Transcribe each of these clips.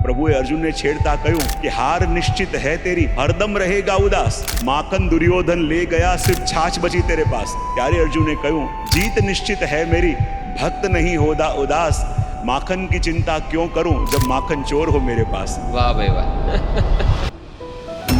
પ્રભુએ અર્જુનને છેડતા કહ્યું કે હાર નિશ્ચિત હૈ તેરી, હરદમ રહેગા ઉદાસ, માખન દુર્યોધન લે ગયા, સિર્ફ છાछ બચી તેરે પાસ. ત્યારે અર્જુને કહ્યું જીત નિશ્ચિત હૈ મેરી, ભક્ત નહીં હોતા ઉદાસ, માખન की चिंता क्यों करूं जब माखन चोर हो मेरे पास. વાહ ભાઈ વાહ.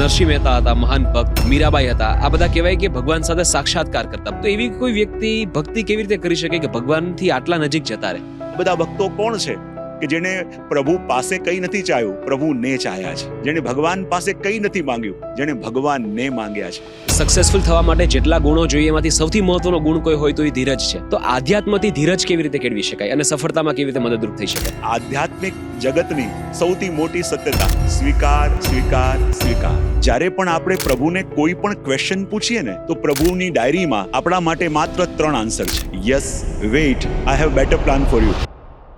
નરસિંહ મહેતા હતા, મહાન ભક્ત, મીરાબાઈ હતા. આ બધા કહેવાય કે ભગવાન સાથે સાક્ષાત્કાર કરતા. તો એવી કોઈ વ્યક્તિ ભક્તિ કેવી રીતે કરી શકે કે ભગવાનથી આટલા નજીક જતા રહે? બધા ભક્તો કોણ છે કે જેને પ્રભુ પાસે કંઈ નથી ચાહ્યું, પ્રભુને ચાહ્યા છે. જેને ભગવાન પાસે કંઈ નથી માંગ્યું, જેને ભગવાનને માંગ્યા છે. સક્સેસફુલ થવા માટે જેટલા ગુણો જોઈએ એમાંથી સૌથી મહત્વનો ગુણ કોઈ હોય તો એ ધીરજ છે. તો આધ્યાત્મથી ધીરજ કેવી રીતે કેળવી શકાય અને સફળતામાં કેવી રીતે મદદરૂપ થઈ શકે? આધ્યાત્મિક જગતની સૌથી મોટી સત્યતા સ્વીકાર, સ્વીકાર, સ્વીકાર. જ્યારે પણ આપણે પ્રભુને કોઈ પણ ક્વેશ્ચન પૂછીએ ને, તો પ્રભુની ડાયરીમાં આપણા માટે માત્ર 3 આન્સર છે. Yes, wait, I have better plan for you.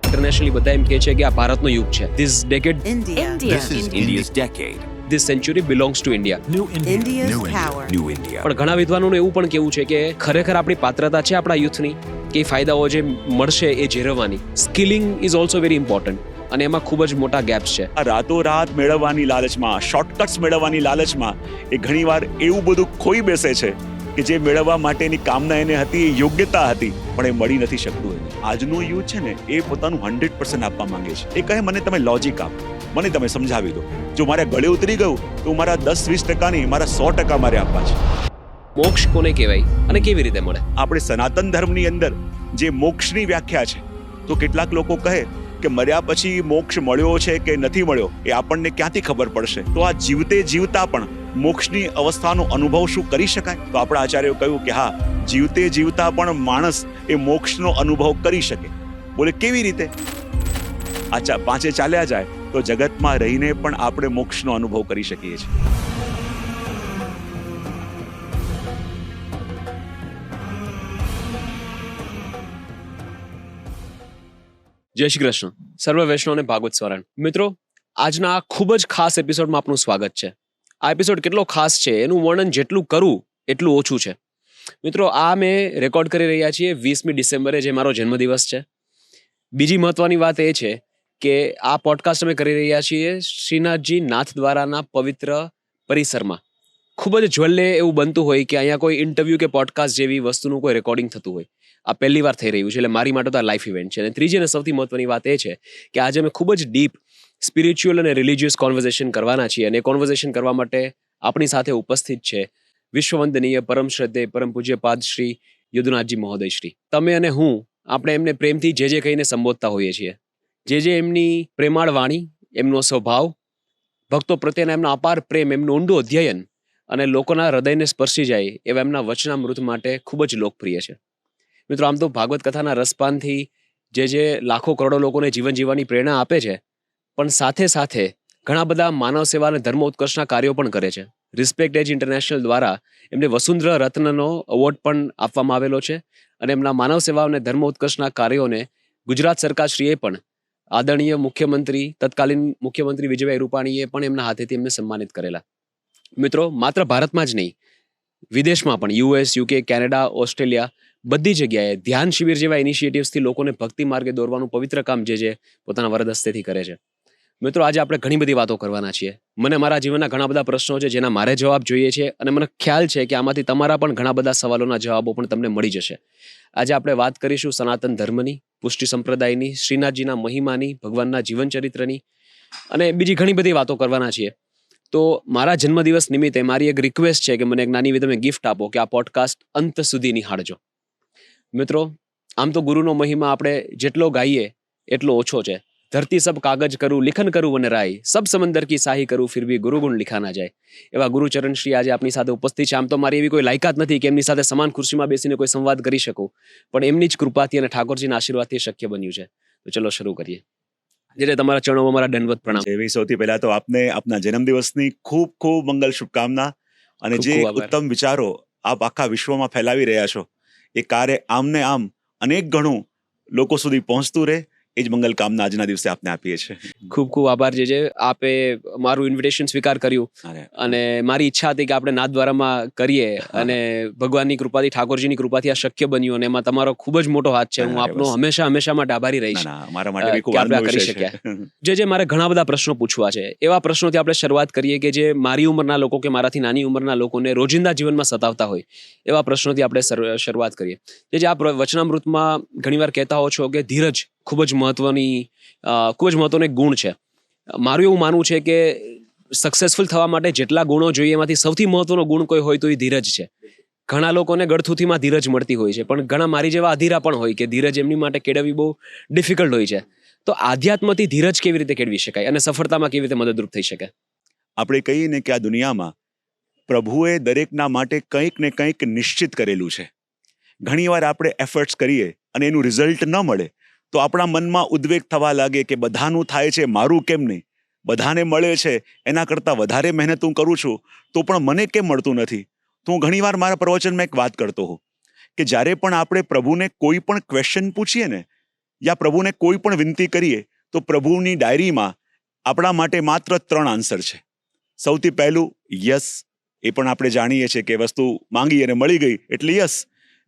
Internationally બધા એમ કહે છે કે આ ભારતનો યુગ છે. This decade, India. This is India's decade. this century belongs to India. New India. India's New power. India. New India. પણ ઘણા વિદ્વાનોનું એવું પણ કેવું છે કે ખરેખર આપણી પાત્રતા છે આપણા યુથની કે ફાયદાઓ જે મળશે એ જીરવવાની. Skilling is also very important અને એમાં ખૂબ જ મોટા ગેપ્સ છે. આ રાતોરાત મેળવવાની લાલચમાં, શોર્ટકટ્સ મેળવવાની લાલચમાં એ ઘણીવાર એવું બધું ખોઈ બેસે છે કે જે મેળવવા માટેની કામના એને હતી, એ યોગ્યતા હતી, પણ એ મળી નથી શકતું એને. આજનો યુથ છે ને, એ પોતાનું 100% આપવા માંગે છે. એ કહે મને તમે લોજિક આપો, મને તમે સમજાવી દો. જો મારે ગળે ઉતરી ગયું તો મારા 10-20% નહીં, મારા 100% મારે આપવા છે. મોક્ષ કોને કહેવાય અને કેવી રીતે મળે? આપણે સનાતન ધર્મની અંદર જે મોક્ષની વ્યાખ્યા છે, તો કેટલાક લોકો કહે કે મર્યા પછી મોક્ષ મળ્યો છે કે નથી મળ્યો એ આપણને ક્યાંથી ખબર પડશે? તો આ જીવતે જીવતા પણ મોક્ષની અવસ્થાનો અનુભવ શું કરી શકાય? તો આપણા આચાર્યો કહ્યું કે હા, જીવતે જીવતા પણ માણસ એ મોક્ષનો અનુભવ કરી શકે. બોલે કેવી રીતે? પાંચે ચાલ્યા જાય તો જગતમાં રહીને પણ આપણે મોક્ષનો અનુભવ કરી શકીએ છીએ. જય શ્રી કૃષ્ણ. સર્વ વૈષ્ણવને ભાગવત સ્મરણ. મિત્રો, આજના આ ખૂબ જ ખાસ એપિસોડમાં આપનું સ્વાગત છે. આ એપિસોડ કેટલો ખાસ છે એનું વર્ણન જેટલું કરું એટલું ઓછું છે. મિત્રો, આ મેં રેકોર્ડ કરી રહ્યા છીએ 20મી ડિસેમ્બરે, જે મારો જન્મદિવસ છે. બીજી મહત્વની વાત એ છે કે આ પોડકાસ્ટ અમે કરી રહ્યા છીએ શ્રીનાથજી નાથદ્વારાના પવિત્ર પરિસરમાં. ખૂબ જ જ્વલ્ય એવું બનતું હોય કે અહીંયા કોઈ ઇન્ટરવ્યૂ કે પોડકાસ્ટ જેવી વસ્તુનું કોઈ રેકોર્ડિંગ થતું હોય. આ પહેલી વાર થઈ રહ્યું છે, એટલે મારી માટે તો આ લાઈફ ઇવેન્ટ છે. અને ત્રીજી અને સૌથી મહત્વની વાત એ છે કે આજે અમે ખૂબ જ ડીપ સ્પિરિચ્યુઅલ અને રિલિજિયસ કોન્વર્ઝેશન કરવાના છીએ. અને એ કોન્વર્ઝેશન કરવા માટે આપણી સાથે ઉપસ્થિત છે વિશ્વવંદનીય પરમ શ્રદ્ધેય પરમ પૂજ્ય પાદ શ્રી યદુનાથજી મહોદય શ્રી. તમે અને હું, આપણે એમને પ્રેમથી જે કહીને સંબોધતા હોઈએ છીએ. જે એમની પ્રેમાળ વાણી, એમનો સ્વભાવ, ભક્તો પ્રત્યેના એમનો અપાર પ્રેમ, એમનું ઊંડું અધ્યયન અને લોકોના હૃદયને સ્પર્શી જાય એવા એમના વચનામૃત માટે ખૂબ જ લોકપ્રિય છે. મિત્રો, આમ તો ભાગવત કથાના રસપાનથી જે લાખો કરોડો લોકોને જીવન જીવવાની પ્રેરણા આપે છે, પણ સાથે સાથે ઘણા બધા માનવ સેવા અને ધર્મ ઉત્કર્ષના કાર્યો પણ કરે છે. રિસ્પેક્ટ એજ ઇન્ટરનેશનલ દ્વારા એમને વસુંધરા રત્નનો એવોર્ડ પણ આપવામાં આવેલો છે. અને એમના માનવ સેવા અને ધર્મ ઉત્કર્ષના કાર્યોને ગુજરાત સરકારશ્રીએ પણ, આદરણીય મુખ્યમંત્રી, તત્કાલીન મુખ્યમંત્રી વિજયભાઈ રૂપાણીએ પણ એમના હાથેથી એમને સન્માનિત કરેલા. મિત્રો, માત્ર ભારતમાં જ નહીં, વિદેશમાં પણ, US, UK, કેનેડા, ઓસ્ટ્રેલિયા, બધી જગ્યાએ ધ્યાન શિબિર જેવા ઇનિશિયેટિવ્સથી લોકોને ભક્તિ માર્ગે દોરવાનું પવિત્ર કામ જે પોતાના વરદ હસ્તેથી કરે છે. મિત્રો, આજે આપણે ઘણી બધી વાતો કરવાના છીએ. મને મારા જીવનના ઘણા બધા પ્રશ્નો છે જેના મારે જવાબ જોઈએ છે, અને મને ખ્યાલ છે કે આમાંથી તમારા પણ ઘણા બધા સવાલોના જવાબો પણ તમને મળી જશે. આજે આપણે વાત કરીશું સનાતન ધર્મની, પુષ્ટિ સંપ્રદાયની, શ્રીનાથજીના મહિમાની, ભગવાનના જીવન ચરિત્રની અને બીજી ઘણી બધી વાતો કરવાના છીએ. તો મારા જન્મદિવસ નિમિત્તે મારી એક રિક્વેસ્ટ છે કે મને એક નાની તમે ગિફ્ટ આપો કે આ પોડકાસ્ટ અંત સુધી નિહાળજો. મિત્રો, આમ તો ગુરુનો મહિમા આપણે જેટલો ગાઈએ એટલો ઓછો છે. ધરતી સબ કાગજ કરું, લિખન કરું વન રાય, સબ સમંદર કી સાહી કરું, ફિર ભી ગુરુગુણ લિખા ના જાય. એવા ગુરુચરણ શ્રી આજે આપણી સાથે ઉપસ્થિત છે. આમ તો મારી એવી કોઈ લાયકાત નથી કે એમની સાથે સમાન ખુરશીમાં બેસીને કોઈ સંવાદ કરી શકું, પણ એમની જ કૃપાથી અને ઠાકોરજીના આશીર્વાદથી શક્ય બન્યું છે. તો ચલો શરૂ કરીએ. જે તમારા ચરણોમાં મારા દંડવત પ્રણામ. સૌથી પહેલા તો આપને આપના જન્મદિવસની ખૂબ ખૂબ મંગલ શુભકામના. અને જે ઉત્તમ વિચારો આપ આખા વિશ્વમાં ફેલાવી રહ્યા છો, એ કાર્ય આમને આમ અનેક ગણું લોકો સુધી પહોંચતું રહે, એ જ મંગલ કામના આજના દિવસે આપને આપીએ છીએ. ખૂબ ખૂબ આભાર જે આપે મારું ઇન્વિટેશન સ્વીકાર કર્યું અરે, અને મારી ઈચ્છા હતી કે આપણે નાથદ્વારામાં કરીએ અને ભગવાનની કૃપાથી ઠાકોરજીની કૃપાથી આ શક્ય બન્યું અને એમાં તમારો ખૂબ જ મોટો હાથ છે. હું અરે, આપનો બસ. હંમેશા માટે આભારી રહીશ ના મારા માટે બી ખૂબ કે આપણે આ આનંદનો કરી વિષય છે. જે મારે ઘણા બધા પ્રશ્નો પૂછવા છે. એવા પ્રશ્નોથી આપણે શરૂઆત કરીએ કે જે મારી ઉંમરના લોકો કે મારાથી નાની ઉંમરના લોકોને રોજિંદા જીવનમાં સતાવતા હોય એવા પ્રશ્નોથી આપણે શરૂઆત કરીએ. જે આ વચનામૃતમાં ઘણીવાર કહેતા હો છો કે ધીરજ ખૂબ જ મહત્વનો એક ગુણ છે. મારું એવું માનવું છે કે સક્સેસફુલ થવા માટે જેટલા ગુણો જોઈએ એમાંથી સૌથી મહત્વનો ગુણ કોઈ હોય તો એ ધીરજ છે. ઘણા લોકોને ગળથુથીમાં ધીરજ મળતી હોય છે, પણ ઘણા મારી જેવા અધીરા પણ હોય કે ધીરજ એમની માટે કેળવવી બહુ ડિફિકલ્ટ હોય છે. તો આધ્યાત્મથી ધીરજ કેવી રીતે કેળવી શકાય અને સફળતામાં કેવી રીતે મદદરૂપ થઈ શકે? આપણે કહીએ ને કે આ દુનિયામાં પ્રભુએ દરેકના માટે કંઈક ને કંઈક નિશ્ચિત કરેલું છે. ઘણીવાર આપણે એફર્ટ્સ કરીએ અને એનું રિઝલ્ટ ન મળે તો આપણા મનમાં ઉદ્વેગ થવા લાગે કે બધાનું થાય છે, મારું કેમ નહીં? બધાને મળે છે, એના કરતાં વધારે મહેનત હું કરું છું તો પણ મને કેમ મળતું નથી? તો હું ઘણીવાર મારા પ્રવચનમાં એક વાત કરતો હોઉં કે જ્યારે પણ આપણે પ્રભુને કોઈ પણ ક્વેશ્ચન પૂછીએ ને યા પ્રભુને કોઈ પણ વિનંતી કરીએ તો પ્રભુની ડાયરીમાં આપણા માટે માત્ર 3 આન્સર છે. સૌથી પહેલું યસ, એ પણ આપણે જાણીએ છીએ કે વસ્તુ માંગી અને મળી ગઈ એટલે યસ.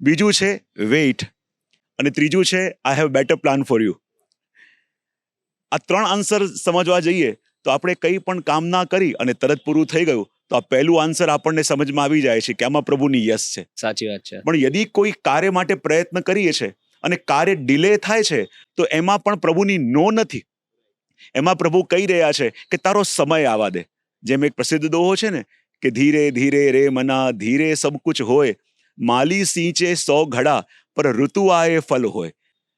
બીજું છે વેઇટ અને ત્રીજું છે I have better plan for you. આ 3 આન્સર સમજવા જઈએ તો આપણે કંઈ પણ કામ ના કરી અને તરત પૂરું થઈ ગયું તો આ પહેલું આન્સર આપણને સમજમાં આવી જાય છે કે આમાં પ્રભુની યસ છે. સાચી વાત છે. પણ યદિ કોઈ કાર્ય માટે પ્રયત્ન કરીએ છે અને કાર્ય ડિલે થાય છે તો એમાં પણ પ્રભુની નો નથી. એમાં પ્રભુ કહી રહ્યા છે કે તારો સમય આવવા દે. જેમ એક પ્રસિદ્ધ દોહો છે ને કે ધીરે ધીરે રે મના ધીરે સબ કુછ હોય, માલી સિંચે 100 ઘડા પર ઋતુ આએ ફલ હોય.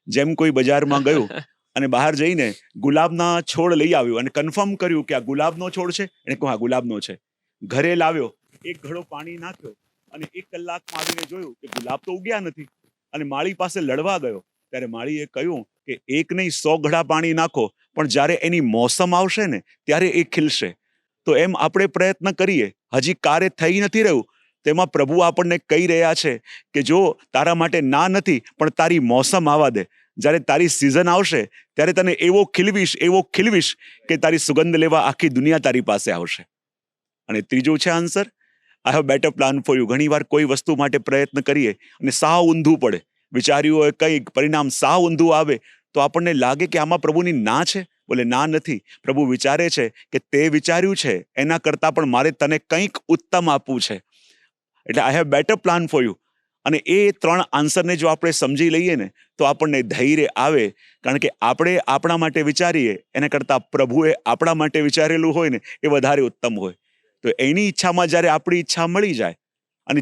જેમ કોઈ બજારમાં ગયું અને બહાર જઈને ગુલાબના છોડ લઈ આવ્યો અને કન્ફર્મ કર્યું કે આ ગુલાબનો છોડ છે, એને કહું હા ગુલાબનો છે. ઘરે લાવ્યો, 1 ઘડો પાણી નાખ્યો અને 1 કલાકમાં આવીને જોયું કે ગુલાબ તો ઉગ્યા નથી અને માળી પાસે લડવા ગયો ત્યારે માળીએ કહ્યું કે 1 નહીં 100 ઘડા પાણી નાખો, પણ જ્યારે એની મોસમ આવશે ને ત્યારે એ ખીલશે. તો એમ આપણે પ્રયત્ન કરીએ, હજી કાર્ય થઈ નથી રહ્યું તેમાં પ્રભુ આપણને કહી રહ્યા છે કે જો તારા માટે ના નથી પણ તારી મોસમ આવવા દે. જ્યારે તારી સિઝન આવશે ત્યારે તને એવો ખીલવીશ કે તારી સુગંધ લેવા આખી દુનિયા તારી પાસે આવશે. અને ત્રીજું છે answer I have better plan for you. ઘણીવાર કોઈ વસ્તુ માટે પ્રયત્ન કરીએ અને સાવ ઊંધું પડે, વિચાર્યું હોય કંઈક, પરિણામ સાવ ઊંધું આવે તો આપણને લાગે કે આમાં પ્રભુની ના છે. બોલે ના નથી. પ્રભુ વિચારે છે કે તે વિચાર્યું છે એના કરતાં પણ મારે તને કંઈક ઉત્તમ આપવું છે. એટલે I have better plan for you. અને એ 3 આન્સરને જો આપણે સમજી લઈએ ને તો આપણને ધૈર્ય આવે, કારણ કે આપણે આપણા માટે વિચારીએ એના કરતાં પ્રભુએ આપણા માટે વિચારેલું હોય ને એ વધારે ઉત્તમ હોય. તો એની ઈચ્છામાં જ્યારે આપણી ઈચ્છા મળી જાય, અને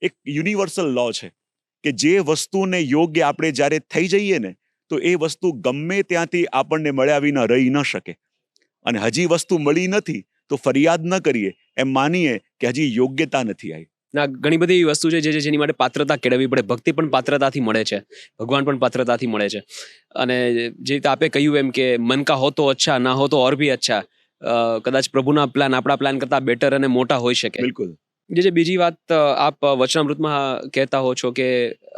એક યુનિવર્સલ લો છે કે જે વસ્તુને યોગ્ય આપણે જ્યારે થઈ જઈએ ને તો એ વસ્તુ ગમે ત્યાંથી આપણને મળ્યા વિના રહી ન શકે. અને હજી વસ્તુ મળી નથી તો ફરિયાદ ન કરીએ, એમ માનીએ કે હજી યોગ્યતા નથી આવી. ના, ઘણી બધી એવી વસ્તુ છે જેની માટે પાત્રતા કેળવવી પડે. ભક્તિ પણ પાત્રતાથી મળે છે, ભગવાન પણ પાત્રતાથી મળે છે. અને જે રીતે આપે કહ્યું એમ કે મન કા હો તો અચ્છા, ના હો તો ઓર ભી અચ્છા. કદાચ પ્રભુના પ્લાન આપણા પ્લાન કરતાં બેટર અને મોટા હોઈ શકે. બિલકુલ. જે બીજી વાત આપ વચનામૃતમાં કહેતા હો છો કે,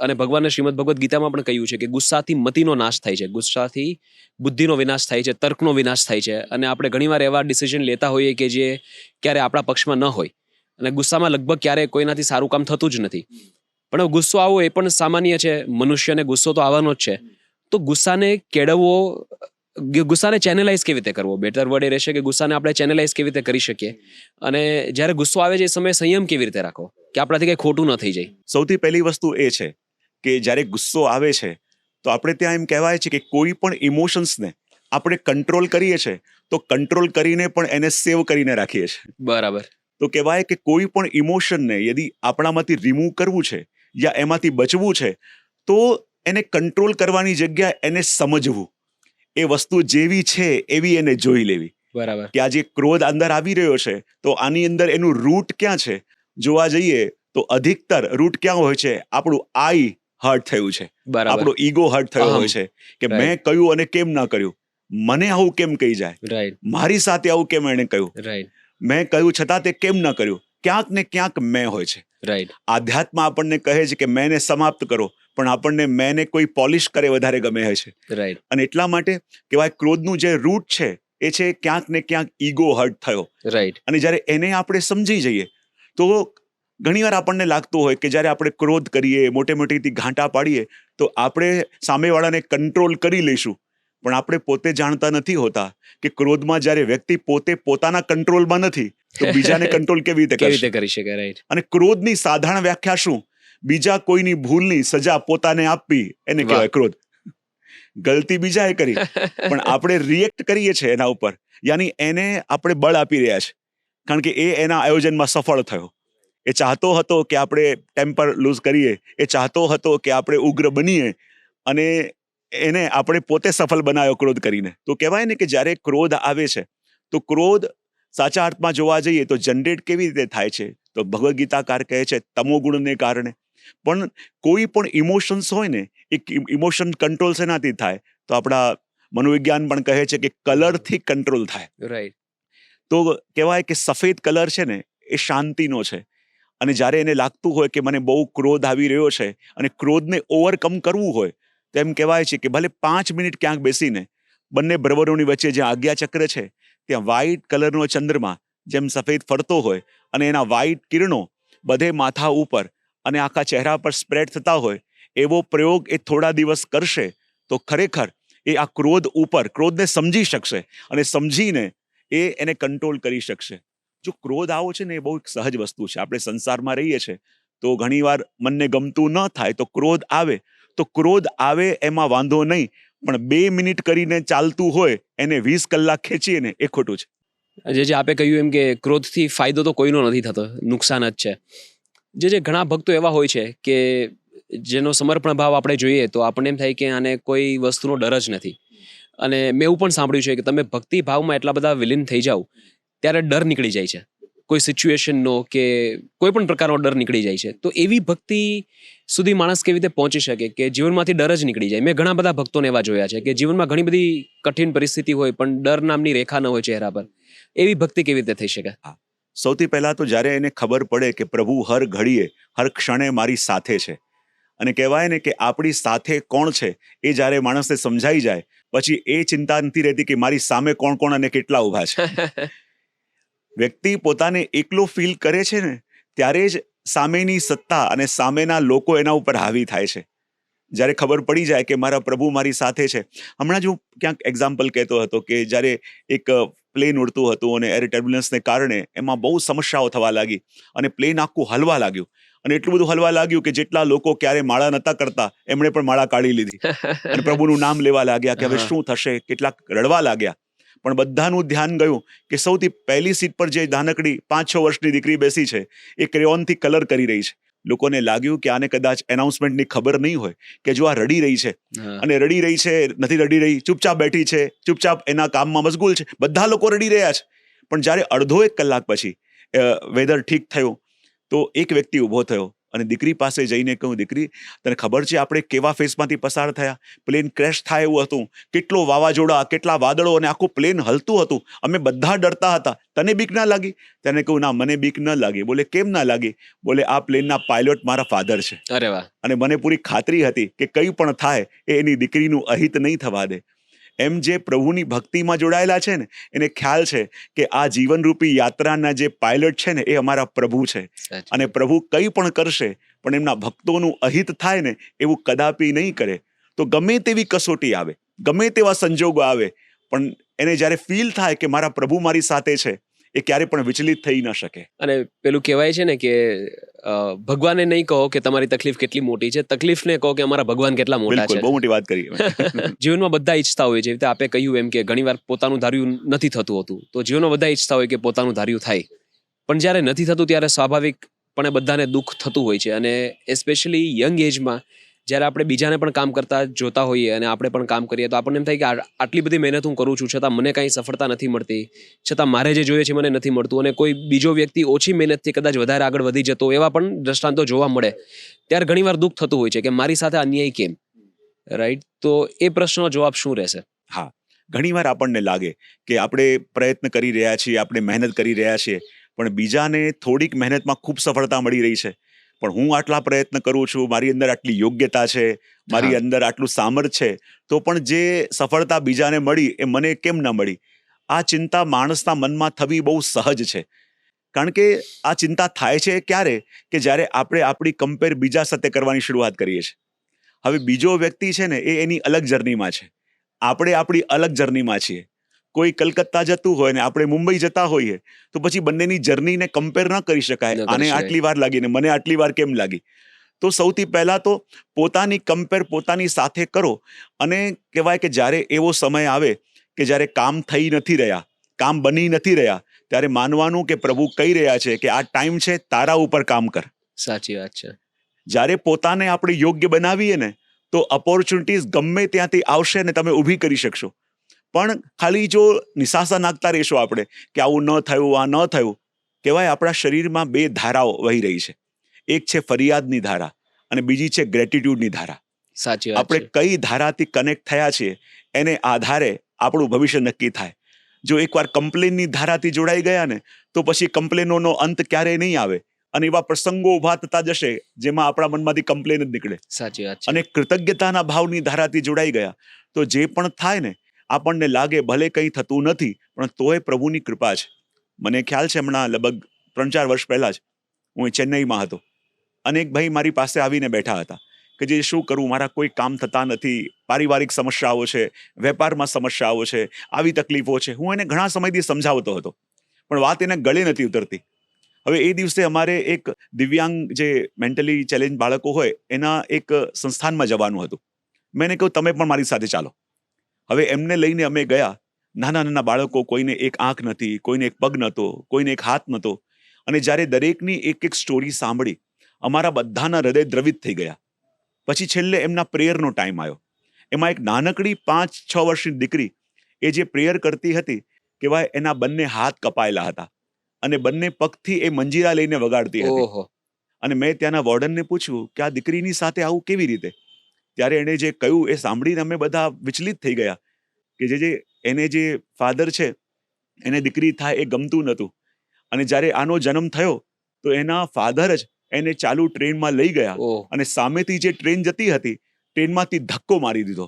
અને ભગવાને શ્રીમદ ભગવદ્ ગીતામાં પણ કહ્યું છે કે ગુસ્સાથી મતિનો નાશ થાય છે, ગુસ્સાથી બુદ્ધિનો વિનાશ થાય છે, તર્કનો વિનાશ થાય છે. અને આપણે ઘણીવાર એવા ડિસિઝન લેતા હોઈએ કે જે ક્યારે આપણા પક્ષમાં ન હોય, અને ગુસ્સામાં લગભગ ક્યારે કોઈનાથી સારું કામ થતું જ નથી. પણ ગુસ્સો આવવો એ પણ સામાન્ય છે, મનુષ્યને ગુસ્સો તો આવવાનો જ છે. તો ગુસ્સાને કેળવવો, ગુસ્સાને ચેનલાઇઝ કેવી રીતે કરવો? બેટર વર્ડ એ રહેશે કે ગુસ્સાને આપણે ચેનલાઇઝ કેવી રીતે કરી શકીએ, અને જ્યારે ગુસ્સો આવે છે એ સમયે સંયમ કેવી રીતે રાખવો કે આપણાથી કંઈ ખોટું ન થઈ જાય? સૌથી પહેલી વસ્તુ એ છે કે જ્યારે ગુસ્સો આવે છે તો આપણે ત્યાં એમ કહેવાય છે કે કોઈ પણ ઇમોશન્સને આપણે કંટ્રોલ કરીએ છીએ તો કંટ્રોલ કરીને પણ એને સેવ કરીને રાખીએ છીએ. બરાબર. તો કહેવાય કે કોઈ પણ ઇમોશનને યદિ આપણામાંથી રિમૂવ કરવું છે યા એમાંથી બચવું છે તો એને કંટ્રોલ કરવાની જગ્યાએ એને સમજવું, એ વસ્તુ જેવી છે એવી એને જોઈ લેવી. બરાબર. કે આ જે ક્રોધ અંદર આવી રહ્યો છે તો આની અંદર એનું રૂટ ક્યાં છે? જોવા જઈએ તો અધિકતર રૂટ ક્યાં હોય છે? આપણું આઈ હર્ટ થયું છે, આપણો ઈગો હર્ટ થયો હોય છે કે મેં કહ્યું અને કેમ ના કર્યું, મને આવું કેમ કહી જાય, રાઈટ, મારી સાથે આવું કેમ એણે કહ્યું, રાઈટ, મેં કહ્યું છતાં તે કેમ ન કર્યું, ક્યાંક ને ક્યાંક મેં હોય છે. રાઈટ. આધ્યાત્મ આપણને કહે છે કે મેંને સમાપ્ત કરો, પણ આપણને મેંને કોઈ પોલિશ કરે વધારે ગમે છે. રાઈટ. અને એટલા માટે કહેવાય ક્રોધનું જે રૂટ છે એ છે ક્યાંક ને ક્યાંક ઈગો હર્ટ થયો. રાઈટ. અને જ્યારે એને આપણે સમજી જઈએ તો ઘણીવાર આપણને લાગતું હોય કે જ્યારે આપણે ક્રોધ કરીએ, મોટે મોટીથી ઘાંટા પાડીએ, તો આપણે સામેવાળાને કંટ્રોલ કરી લઈશું. પણ આપણે પોતે જાણતા નથી હોતા કે ક્રોધમાં જ્યારે વ્યક્તિ પોતે પોતાના કંટ્રોલમાં નથી તો બીજાને કંટ્રોલ કેવી રીતે કેવી કરશે. રીતે કરી શકે? રાઈટ. અને ક્રોધની સાધારણ વ્યાખ્યા શું? બીજા કોઈની ભૂલની સજા પોતાને આપવી, એને કહેવાય ક્રોધ. ગલતી બીજાએ કરી પણ આપણે રિએક્ટ કરીએ છીએ એના ઉપર, યાની એને આપણે બળ આપી રહ્યા છે, કારણ કે એ એના આયોજનમાં સફળ થયો. એ ચાહતો હતો કે આપણે ટેમ્પર લૂઝ કરીએ, એ ચાહતો હતો કે આપણે ઉગ્ર બનીએ, અને એને આપણે પોતે સફળ બનાવ્યો ક્રોધ કરીને. તો કહેવાય ને કે જ્યારે ક્રોધ આવે છે તો ક્રોધ સાચા અર્થમાં જોવા જઈએ તો જનરેટ કેવી રીતે થાય છે? તો ભગવદ્ ગીતાકાર કહે છે તમોગુણને કારણે. પણ કોઈ પણ ઇમોશન્સ હોય ને, એક ઇમોશન કંટ્રોલ શેનાથી થાય? તો આપણા મનોવિજ્ઞાન પણ કહે છે કે કલરથી કંટ્રોલ થાય. રાઈટ. તો કહેવાય કે સફેદ કલર છે ને એ શાંતિનો છે. અને જ્યારે એને લાગતું હોય કે મને બહુ ક્રોધ આવી રહ્યો છે અને ક્રોધને ઓવરકમ કરવું હોય, તો એમ કહેવાય છે કે ભલે 5 મિનિટ ક્યાંક બેસીને બંને ભ્રમરોની વચ્ચે જ્યાં આજ્ઞાચક્ર છે ત્યાં વ્હાઇટ કલરનો ચંદ્રમા જેમ સફેદ ફરતો હોય અને એના વ્હાઇટ કિરણો બધે માથા ઉપર અને આખા ચહેરા પર સ્પ્રેડ થતા હોય, એવો પ્રયોગ એ થોડા દિવસ કરશે તો ખરેખર એ આ ક્રોધ ઉપર ક્રોધને સમજી શકશે અને સમજીને એને કંટ્રોલ કરી શકશે. જો ક્રોધ આવો છે ને એ બહુ સહજ વસ્તુ છે. આપણે સંસારમાં રહીએ છીએ તો ઘણીવાર મનને ગમતું ન થાય તો ક્રોધ આવે, તો ક્રોધ આવે એમાં વાંધો નહીં, પણ 2 મિનિટ કરીને ચાલતું હોય એને 20 કલાક ખેંચીએ ને એ ખોટું છે. જે આપે કહ્યું એમ કે ક્રોધથી ફાયદો તો કોઈનો નથી થતો, નુકસાન જ છે. જે ઘણા ભક્તો એવા હોય છે કે જેનો સમર્પણ ભાવ આપણે જોઈએ તો આપણને એમ થાય કે આને કોઈ વસ્તુનો ડર જ નથી. અને મેં એવું પણ સાંભળ્યું છે કે તમે ભક્તિ ભાવમાં એટલા બધા વિલીન થઈ જાઓ ત્યારે ડર નીકળી જાય છે, કોઈ સિચ્યુએશનનો કે કોઈ પણ પ્રકારનો ડર નીકળી જાય છે. તો એવી ભક્તિ સુધી માણસ કેવી રીતે પહોંચી શકે કે જીવનમાંથી ડર જ નીકળી જાય? મેં ઘણા બધા ભક્તોને એવા જોયા છે કે જીવનમાં ઘણી બધી કઠિન પરિસ્થિતિ હોય પણ ડર નામની રેખા ન હોય ચહેરા પર. એવી ભક્તિ કેવી રીતે થઈ શકે? સૌથી પહેલા તો જ્યારે એને ખબર પડે કે પ્રભુ હર ઘડીએ હર ક્ષણે મારી સાથે છે, અને કહેવાય ને કે આપણી સાથે કોણ છે એ જ્યારે માણસને સમજાઈ જાય પછી એ ચિંતા નથી રહેતી કે મારી સામે કોણ કોણ અને કેટલા ઊભા છે. વ્યક્તિ પોતાને એકલો ફીલ કરે છે ને ત્યારે જ સામેની સત્તા અને સામેના લોકો એના ઉપર હાવી થાય છે. જ્યારે ખબર પડી જાય કે મારા પ્રભુ મારી સાથે છે. હમણાં જ હું ક્યાંક એક્ઝામ્પલ કહેતો હતો કે જ્યારે એક પ્લેન ઉડતું હતું અને એર ટર્બ્યુલન્સને કારણે એમાં બહુ સમસ્યાઓ થવા લાગી અને પ્લેન આખું હલવા લાગ્યું, અને એટલું બધું હલવા લાગ્યું કે જેટલા લોકો ક્યારે માળા નતા કરતા એમણે પણ માળા કાઢી લીધી અને પ્રભુનું નામ લેવા લાગ્યા કે હવે શું થશે, કેટલાક રડવા લાગ્યા. પણ બધાનું ધ્યાન ગયું કે સૌથી પહેલી સીટ પર જે નાનકડી 5-6 વર્ષની દીકરી બેસી છે એ ક્રેયોનથી કલર કરી રહી છે. લોકોને લાગ્યું કે આને કદાચ એનાઉન્સમેન્ટની ખબર નહીં હોય કે જો આ રડી રહી છે, અને રડી રહી છે, નથી રડી રહી, ચૂપચાપ બેઠી છે, ચૂપચાપ એના કામમાં મશગુલ છે, બધા લોકો રડી રહ્યા છે. પણ જ્યારે અડધો 1 કલાક પછી વેધર ઠીક થયું તો એક વ્યક્તિ ઊભો થયો અને દીકરી પાસે જઈને કહ્યું, દીકરી તને ખબર છે આપણે કેવા ફેસમાંથી પસાર થયા? પ્લેન ક્રેશ થાય એવું હતું, કેટલો વાવાઝોડા, કેટલા વાદળો, અને આખું પ્લેન હલતું હતું, અમે બધા ડરતા હતા, તને બીક ના લાગી? તેને કહ્યું, ના મને બીક ન લાગી. બોલે કેમ ના લાગી? બોલે આ પ્લેનના પાયલોટ મારા ફાધર છે. અરે વાહ. અને મને પૂરી ખાતરી હતી કે કંઈ પણ થાય એ એની દીકરીનું અહિત નહીં થવા દે. એમ જે પ્રભુની ભક્તિમાં જોડાયેલા છે ને એને ખ્યાલ છે કે આ જીવનરૂપી યાત્રાના જે પાયલટ છે ને એ અમારા પ્રભુ છે, અને પ્રભુ કંઈ પણ કરશે પણ એમના ભક્તોનું અહિત થાય ને એવું કદાપી નહીં કરે. તો ગમે તેવી કસોટી આવે, ગમે તેવા સંજોગો આવે, પણ એને જ્યારે ફીલ થાય કે મારા પ્રભુ મારી સાથે છે એ ક્યારે પણ વિચલિત થઈ ન શકે. અને પેલું કહેવાય છે ને કે ભગવાનને નહીં કહો કે તમારી તકલીફ કેટલી મોટી છે, તકલીફને કહો કે અમારા ભગવાન કેટલા મોટા છે. બહુ મોટી વાત કરી. જીવનમાં બધા ઈચ્છતા હોય, જેવી રીતે આપે કહ્યું એમ કે ઘણીવાર પોતાનું ધાર્યું નથી થતું હતું, તો જીવનમાં બધા ઈચ્છતા હોય કે પોતાનું ધાર્યું થાય, પણ જ્યારે નથી થતું ત્યારે સ્વાભાવિકપણે બધાને દુઃખ થતું હોય છે. અને એસ્પેશિયલી યંગ એજમાં જ્યારે આપણે બીજાને પણ કામ કરતા જોતા હોઈએ અને આપણે પણ કામ કરીએ તો આપણને એમ થાય કે આટલી બધી મહેનત હું કરું છું છતાં મને કાંઈ સફળતા નથી મળતી, છતાં મારે જે જોઈએ છે મને નથી મળતું, અને કોઈ બીજો વ્યક્તિ ઓછી મહેનતથી કદાચ વધારે આગળ વધી જતો, એવા પણ દ્રષ્ટાંતો જોવા મળે. ત્યારે ઘણીવાર દુઃખ થતું હોય છે કે મારી સાથે અન્યાય કેમ? રાઈટ. તો એ પ્રશ્નનો જવાબ શું રહેશે? હા, ઘણીવાર આપણને લાગે કે આપણે પ્રયત્ન કરી રહ્યા છીએ, આપણે મહેનત કરી રહ્યા છીએ, પણ બીજાને થોડીક મહેનતમાં ખૂબ સફળતા મળી રહી છે, પણ હું આટલા પ્રયત્ન કરું છું, મારી અંદર આટલી યોગ્યતા છે, મારી અંદર આટલું સામર્થ્ય છે, તો પણ જે સફળતા બીજાને મળી એ મને કેમ ના મળી? આ ચિંતા માણસના મનમાં થવી બહુ સહજ છે. કારણ કે આ ચિંતા થાય છે ક્યારે? કે જ્યારે આપણે આપણી કમ્પેર બીજા સાથે કરવાની શરૂઆત કરીએ છીએ. હવે બીજો વ્યક્તિ છે ને એ એની અલગ જર્નીમાં છે, આપણે આપણી અલગ જર્નીમાં છીએ. કોઈ કલકત્તા જતું હોય ને આપણે મુંબઈ જતા હોઈએ તો પછી બંનેની જર્નીને કમ્પેર ન કરી શકાય. ન કરી આને શકાય. આટલી વાર લાગી ને મને આટલી વાર કેમ લાગી? તો સૌથી પહેલા તો પોતાની કમ્પેર પોતાની સાથે કરો, અને કહેવાય કે જ્યારે એવો સમય આવે કે જ્યારે કામ થઈ નથી રહ્યા, કામ બની નથી રહ્યા, ત્યારે માનવાનું કે પ્રભુ કહી રહ્યા છે કે આ ટાઈમ છે, તારા ઉપર કામ કર. સાચી વાત છે. જ્યારે પોતાને આપણે યોગ્ય બનાવીએ ને તો ઓપોર્ચ્યુનિટીઝ ગમે ત્યાંથી આવશે ને તમે ઊભી કરી શકશો. પણ ખાલી જો નિશાસા નાખતા રહેશો આપણે કે આવું ન થયું, આ ન થયું, કહેવાય આપણા શરીરમાં બે ધારાઓ વહી રહી છે. એક છે ફરિયાદની ધારા અને બીજી છે ગ્રેટિટ્યુડની ધારા. સાચી વાત આપણે છે. કઈ ધારાથી કનેક્ટ થયા છીએ એને આધારે આપણું ભવિષ્ય નક્કી થાય. જો એકવાર કમ્પ્લેનની ધારાથી જોડાઈ ગયા ને તો પછી કમ્પ્લેનોનો અંત ક્યારેય નહીં આવે, અને એવા પ્રસંગો ઊભા થતા જશે જેમાં આપણા મનમાંથી કમ્પ્લેન જ નીકળે. સાચી વાત છે. અને કૃતજ્ઞતાના ભાવની ધારાથી જોડાઈ ગયા તો જે પણ થાય ને આપણને લાગે ભલે કંઈ થતું નથી પણ તોય પ્રભુની કૃપા છે. મને ખ્યાલ છે હમણાં લગભગ 3-4 વર્ષ પહેલા જ હું ચેન્નઈમાં હતો, અને એક ભાઈ મારી પાસે આવીને બેઠા હતા કે જે શું કરું, મારા કોઈ કામ થતા નથી, પારિવારિક સમસ્યાઓ છે, વેપારમાં સમસ્યાઓ છે, આવી તકલીફો છે. હું એને ઘણા સમયથી સમજાવતો હતો પણ વાત એને ગળે નથી ઉતરતી. હવે એ દિવસે અમારે એક દિવ્યાંગ જે મેન્ટલી ચેલેન્જ બાળકો હોય એના એક સંસ્થાનમાં જવાનું હતું. મેં એને કહ્યું તમે પણ મારી સાથે ચાલો. હવે એમને લઈને અમે ગયા. નાના નાના બાળકો, કોઈને એક આંખ નથી, કોઈને એક પગ નહોતો, કોઈને એક હાથ નહોતો. અને જ્યારે દરેકની એક એક સ્ટોરી સાંભળી અમારા બધાના હૃદય દ્રવિત થઈ ગયા. પછી છેલ્લે એમના પ્રેયરનો ટાઈમ આવ્યો. એમાં એક નાનકડી 5-6 વર્ષની દીકરી એ જે પ્રેયર કરતી હતી, કહેવાય એના બંને હાથ કપાયેલા હતા અને બંને પગથી એ મંજીરા લઈને વગાડતી હતી. ઓહો. અને મેં ત્યાંના વોર્ડનને પૂછ્યું કે આ દીકરીની સાથે આવું કેવી રીતે? ત્યારે એણે જે કહ્યું એ સાંભળીને અમે બધા વિચલિત થઈ ગયા કે જે એને જે ફાધર છે એને દીકરી થાય એ ગમતું નહોતું. અને જ્યારે આનો જન્મ થયો તો એના ફાધર જ એને ચાલુ ટ્રેનમાં લઈ ગયા ઓહ. અને સામેથી જે ટ્રેન જતી હતી ટ્રેનમાંથી ધક્કો મારી દીધો,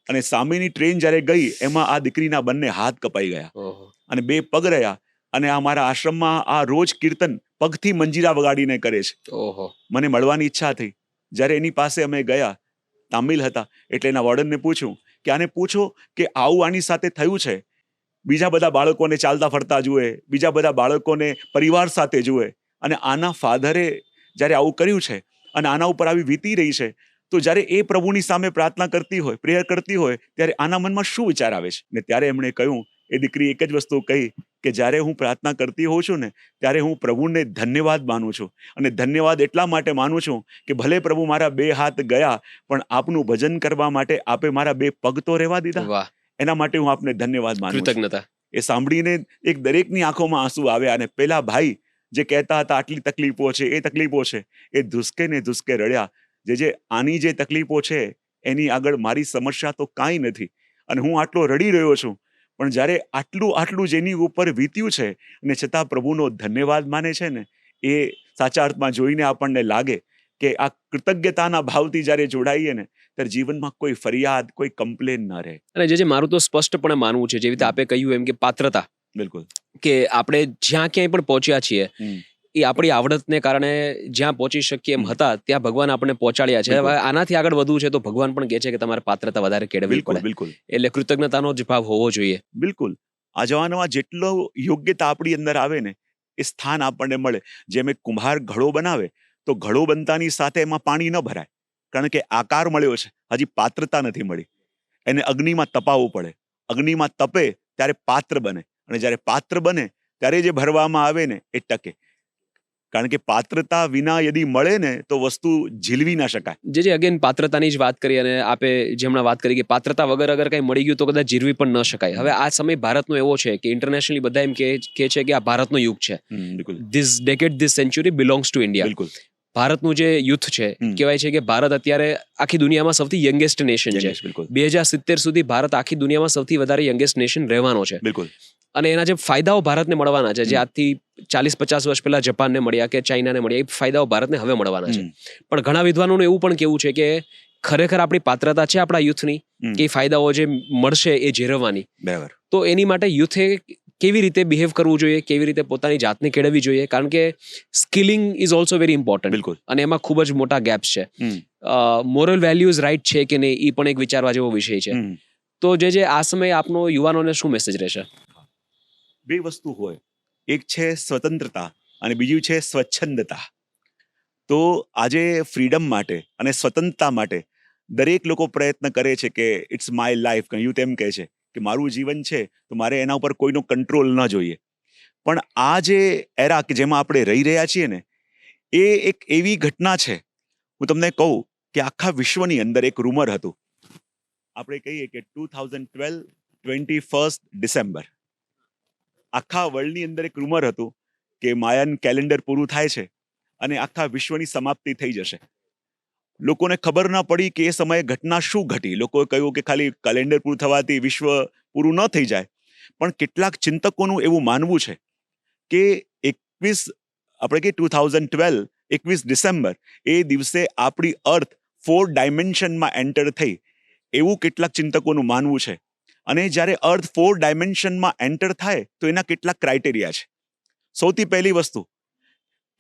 અને સામેની ટ્રેન જ્યારે ગઈ એમાં આ દીકરીના બંને હાથ કપાઈ ગયા ઓહો. અને 2 પગ રહ્યા. અને અમારા આશ્રમમાં આ રોજ કીર્તન પગથી મંજીરા વગાડીને કરે છે. ઓહો. મને મળવાની ઈચ્છા થઈ. જ્યારે એની પાસે અમે ગયા, તામિલ હતા, એટલે એના વોર્ડનને પૂછ્યું કે આને પૂછો કે આવું આની સાથે થયું છે. બીજા બધા બાળકોને ચાલતા ફરતા જુએ, બીજા બધા બાળકોને પરિવાર સાથે જુએ, અને આના ફાધરે જ્યારે આવું કર્યું છે અને આના ઉપર આવી વીતી રહી છે, તો જ્યારે એ પ્રભુની સામે પ્રાર્થના કરતી હોય, પ્રેયર કરતી હોય, ત્યારે આના મનમાં શું વિચાર આવે છે? ને ત્યારે એમણે કહ્યું, એ દીકરી એક જ વસ્તુ કહી કે જ્યારે હું પ્રાર્થના કરતી હોઉં છું ને ત્યારે હું પ્રભુને ધન્યવાદ માનું છું, અને ધન્યવાદ એટલા માટે માનું છું કે ભલે પ્રભુ મારા 2 હાથ ગયા પણ આપનું ભજન કરવા માટે આપે મારા 2 પગ તો રહેવા દીધા. વાહ. એના માટે હું આપને ધન્યવાદ માનું છું. કૃતજ્ઞતા. એ સાંભળીને એક દરેકની આંખોમાં આંસુ આવ્યા. અને પેલા ભાઈ જે કહેતા હતા આટલી તકલીફો છે, એ તકલીફો છે, એ ધુસકે ને ધુસકે રડ્યા. જે આની જે તકલીફો છે એની આગળ મારી સમસ્યા તો કાંઈ નથી, અને હું આટલો રડી રહ્યો છું, પણ જ્યારે આટલું જેની ઉપર વીત્યું છે અને છતાં પ્રભુનો ધન્યવાદ માને છે ને, એ સાચા અર્થમાં જોઈને આપણને લાગે કે આ કૃતજ્ઞતાના ભાવથી જ્યારે જોડાઈએ ને ત્યારે જીવનમાં કોઈ ફરિયાદ, કોઈ કમ્પ્લેન ન રહે. અને જે મારું તો સ્પષ્ટપણે માનવું છે, જેવી રીતે આપે કહ્યું એમ કે પાત્રતા, બિલકુલ. કે આપણે જ્યાં ક્યાંય પણ પહોંચ્યા છીએ હમ. એ આપણી આવડતને કારણે જ્યાં પહોંચી શકીએ એમ હતા ત્યાં ભગવાન આપણે પહોંચાડ્યા છે. બિલકુલ. હવે આનાથી આગળ વધવું છે તો ભગવાન પણ કહે છે કે તમારે પાત્રતા વધારે કેળવવી બિલકુલ પડે. બિલકુલ એટલે કૃતજ્ઞતાનો જ ભાવ હોવો જોઈએ. બિલકુલ. આ જવાનમાં જેટલો યોગ્યતા આપણી અંદર આવે ને એ સ્થાન આપણને મળે. જેમ એક કુંભાર ઘડો બનાવે તો ઘડો બનતાની સાથે એમાં પાણી ન ભરાય, કારણ કે આકાર મળ્યો છે, હજી પાત્રતા નથી મળી. એને અગ્નિમાં તપાવવું પડે. અગ્નિમાં તપે ત્યારે પાત્ર બને, અને જ્યારે પાત્ર બને ત્યારે જે ભરવામાં આવે ને એ ટકે. કારણ કે પાત્રતા વિના યદી મળે ને તો વસ્તુ ઝીલવી ના શકાય. જે અગેન પાત્રતાની જ વાત કરી, અને આપે જેમણે વાત કરી કે પાત્રતા વગર અગર કંઈ મળી ગયું તો કદાચ જીરવી પણ ન શકાય. હવે આ સમય ભારતનો એવો છે કે ઇન્ટરનેશનલી બધા એમ કહે છે કે આ ભારતનો યુગ છે. બિલકુલ this decade, this century belongs to India. બિલકુલ. ભારતનું જે યુથ છે, કહેવાય છે કે ભારત અત્યારે આખી દુનિયામાં સૌથી યંગેસ્ટ નેશન છે. બિલકુલ 2070 સુધી ભારત આખી દુનિયામાં સૌથી વધારે યંગેસ્ટ નેશન રહેવાનો છે. બિલકુલ. અને એના જે ફાયદાઓ ભારતને મળવાના છે, જે આજથી 40-50 વર્ષ પહેલા જાપાનને મળ્યા કે ચાઇનાને મળ્યા, એ ફાયદાઓ ભારતને હવે મળવાના છે. પણ ઘણા વિદ્વાનોનું એવું પણ કેવું છે કે ખરેખર આપણી પાત્રતા છે આપણા યુથની કે એ ફાયદાઓ જે મળશે એ જીરવવાની. બરાબર. તો એની માટે યુથે કેવી રીતે બિહેવ કરવું જોઈએ, કેવી રીતે પોતાની જાતને કેળવવી જોઈએ, કારણ કે skilling is also very important. બિલકુલ. અને એમાં ખૂબ જ મોટા ગેપ્સ છે. મોરલ વેલ્યુઝ રાઈટ છે કે નહીં એ પણ એક વિચારવા જેવો વિષય છે. તો જે આ સમયે આપનો યુવાનોને શું મેસેજ રહેશે? બે વસ્તુ હોય, એક છે સ્વતંત્રતા અને બીજું છે સ્વચ્છંદતા. તો આજે ફ્રીડમ માટે અને સ્વતંત્રતા માટે દરેક લોકો પ્રયત્ન કરે છે કે ઇટ્સ માય લાઈફ, કહ્યું તેમ કહે છે કે મારું જીવન છે તો મારે એના ઉપર કોઈનો કંટ્રોલ ન જોઈએ. પણ આ જે એરા કે જેમાં આપણે રહી રહ્યા છીએ ને, એ એક એવી ઘટના છે, હું તમને કહું કે આખા વિશ્વની અંદર એક રૂમર હતું. આપણે કહીએ કે 2012 21 ડિસેમ્બર આખા વર્લ્ડની અંદર એક રૂમર હતું કે માયન કેલેન્ડર પૂરું થાય છે અને આખા વિશ્વની સમાપ્તિ થઈ જશે. લોકોને ખબર ના પડી કે એ સમયે ઘટના શું ઘટી. લોકોએ કહ્યું કે ખાલી કેલેન્ડર પૂરું થવાથી વિશ્વ પૂરું ન થઈ જાય. પણ કેટલાક ચિંતકોનું એવું માનવું છે કે 21 ડિસેમ્બર એ દિવસે આપણી અર્થ 4 ડાયમેન્શનમાં એન્ટર થઈ, એવું કેટલાક ચિંતકોનું માનવું છે. અને જ્યારે અર્થ 4 ડાયમેન્શનમાં એન્ટર થાય તો એના કેટલાક ક્રાઇટેરિયા છે. સૌથી પહેલી વસ્તુ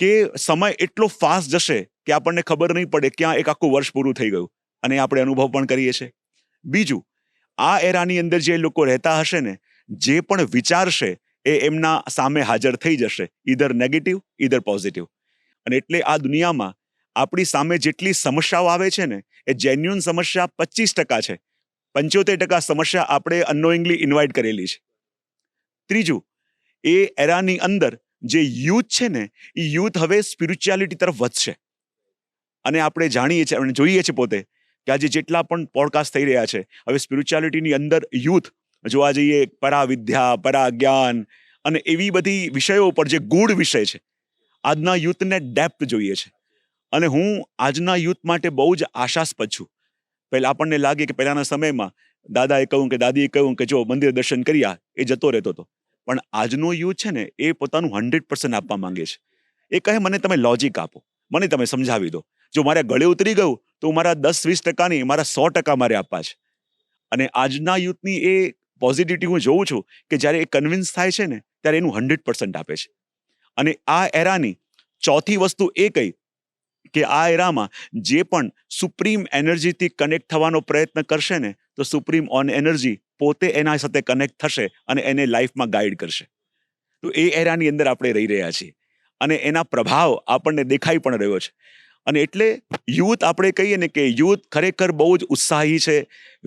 કે સમય એટલો ફાસ્ટ જશે કે આપણને ખબર નહીં પડે ક્યાં એક આખું વર્ષ પૂરું થઈ ગયું, અને આપણે અનુભવ પણ કરીએ છીએ. બીજું, આ એરાની અંદર જે લોકો રહેતા હશે ને, જે પણ વિચારશે એ એમના સામે હાજર થઈ જશે, ઈધર નેગેટિવ ઈધર પોઝિટિવ. અને એટલે આ દુનિયામાં આપણી સામે જેટલી સમસ્યાઓ આવે છે ને, એ જેન્યુઅન સમસ્યા 25% છે. 75% સમસ્યા આપણે અનનોઇંગલી ઇન્વાઇટ કરેલી છે. ત્રીજું, એ એરાની અંદર જે યુથ છે ને, એ યુથ હવે સ્પિરિચ્યુઆલિટી તરફ વધશે. અને આપણે જાણીએ છીએ અને જોઈએ છીએ પોતે કે આજે જેટલા પણ પોડકાસ્ટ થઈ રહ્યા છે, હવે સ્પિરિચ્યુઆલિટીની અંદર યુથ જોવા જઈએ, પરાવિદ્યા, પરાજ્ઞાન અને એવી બધી વિષયો પર જે ગૂઢ વિષય છે, આજના યુથને ડેપ્થ જોઈએ છે. અને હું આજના યુથ માટે બહુ જ આશાસ્પદ છું. પહેલા આપણને લાગે કે પહેલાના સમયમાં દાદાએ કહ્યું કે દાદીએ કહ્યું કે જો મંદિર દર્શન કર્યા એ જતો રહેતો હતો. પણ આજનો યુથ છે ને, એ પોતાનું 100% આપવા માંગે છે. એ કહે મને તમે લોજિક આપો, મને તમે સમજાવી દો. જો મારે ગળે ઉતરી ગયું તો મારા 10-20% નહીં, મારા 100% મારે આપવા છે. અને આજના યુથની એ પોઝિટિવિટી હું જોઉં છું કે જ્યારે એ કન્વિન્સ થાય છે ને, ત્યારે એનું 100% આપે છે. અને આ એરાની ચોથી વસ્તુ એ કહી કે આ એરામાં જે પણ સુપ્રીમ એનર્જીથી કનેક્ટ થવાનો પ્રયત્ન કરશે ને, તો સુપ્રીમ ઓન એનર્જી પોતે એના સાથે કનેક્ટ થશે અને એને લાઈફમાં ગાઈડ કરશે. તો એ એરાની અંદર આપણે રહી રહ્યા છીએ અને એના પ્રભાવ આપણને દેખાઈ પણ રહ્યો છે. અને એટલે યુથ, આપણે કહીએ ને કે યુથ ખરેખર બહુ જ ઉત્સાહી છે,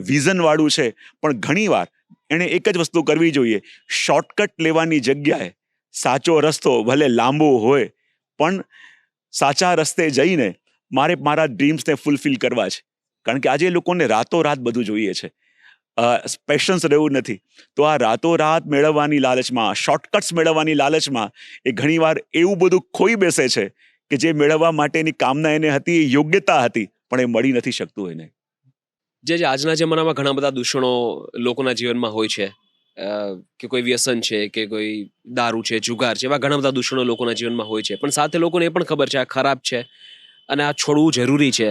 વિઝનવાળું છે. પણ ઘણીવાર એણે એક જ વસ્તુ કરવી જોઈએ, શોર્ટકટ લેવાની જગ્યાએ સાચો રસ્તો ભલે લાંબો હોય પણ સાચા રસ્તે જઈને મારે મારા ડ્રીમ્સને ફૂલફિલ કરવા છે. કારણ કે આજે લોકોને રાતોરાત બધું જોઈએ છે, પેશન્સ રહેવું નથી. તો આ રાતોરાત મેળવવાની લાલચમાં, શોર્ટકટ્સ મેળવવાની લાલચમાં એ ઘણીવાર એવું બધું ખોઈ બેસે છે કે જે મેળવવા માટેની કામના એને હતી, એ યોગ્યતા હતી, પણ એ મળી નથી શકતું એને. જે આજના જમાનામાં ઘણા બધા દૂષણો લોકોના જીવનમાં હોય છે, કે કોઈ વ્યસન છે, કે કોઈ દારૂ છે, જુગાર છે, એવા ઘણા બધા દૂષણો લોકોના જીવનમાં હોય છે. પણ સાથે લોકોને એ પણ ખબર છે આ ખરાબ છે અને આ છોડવું જરૂરી છે.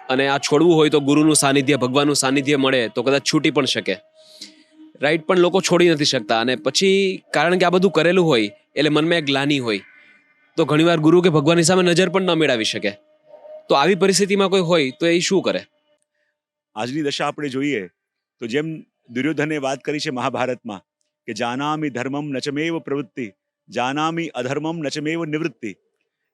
અને આ છોડવું હોય તો ગુરુનું સાનિધ્ય, ભગવાનનું સાનિધ્ય મળે તો કદાચ છૂટી પણ શકે, રાઈટ? પણ લોકો છોડી નથી શકતા. અને પછી કારણ કે આ બધું કરેલું હોય એટલે મનમાં એક ગ્લાની હોય, તો ઘણીવાર ગુરુ કે ભગવાનની સામે નજર પણ ન મેળવી શકે. તો આવી પરિસ્થિતિમાં કોઈ હોય તો એ શું કરે? આજની દશા આપણે જોઈએ તો જેમ દુર્યોધને વાત કરી છે મહાભારતમાં કે જાનામિ ધર્મમ નચમેવ પ્રવૃત્તિ, જાનામિ અધર્મમ નચમેવ નિવૃત્તિ.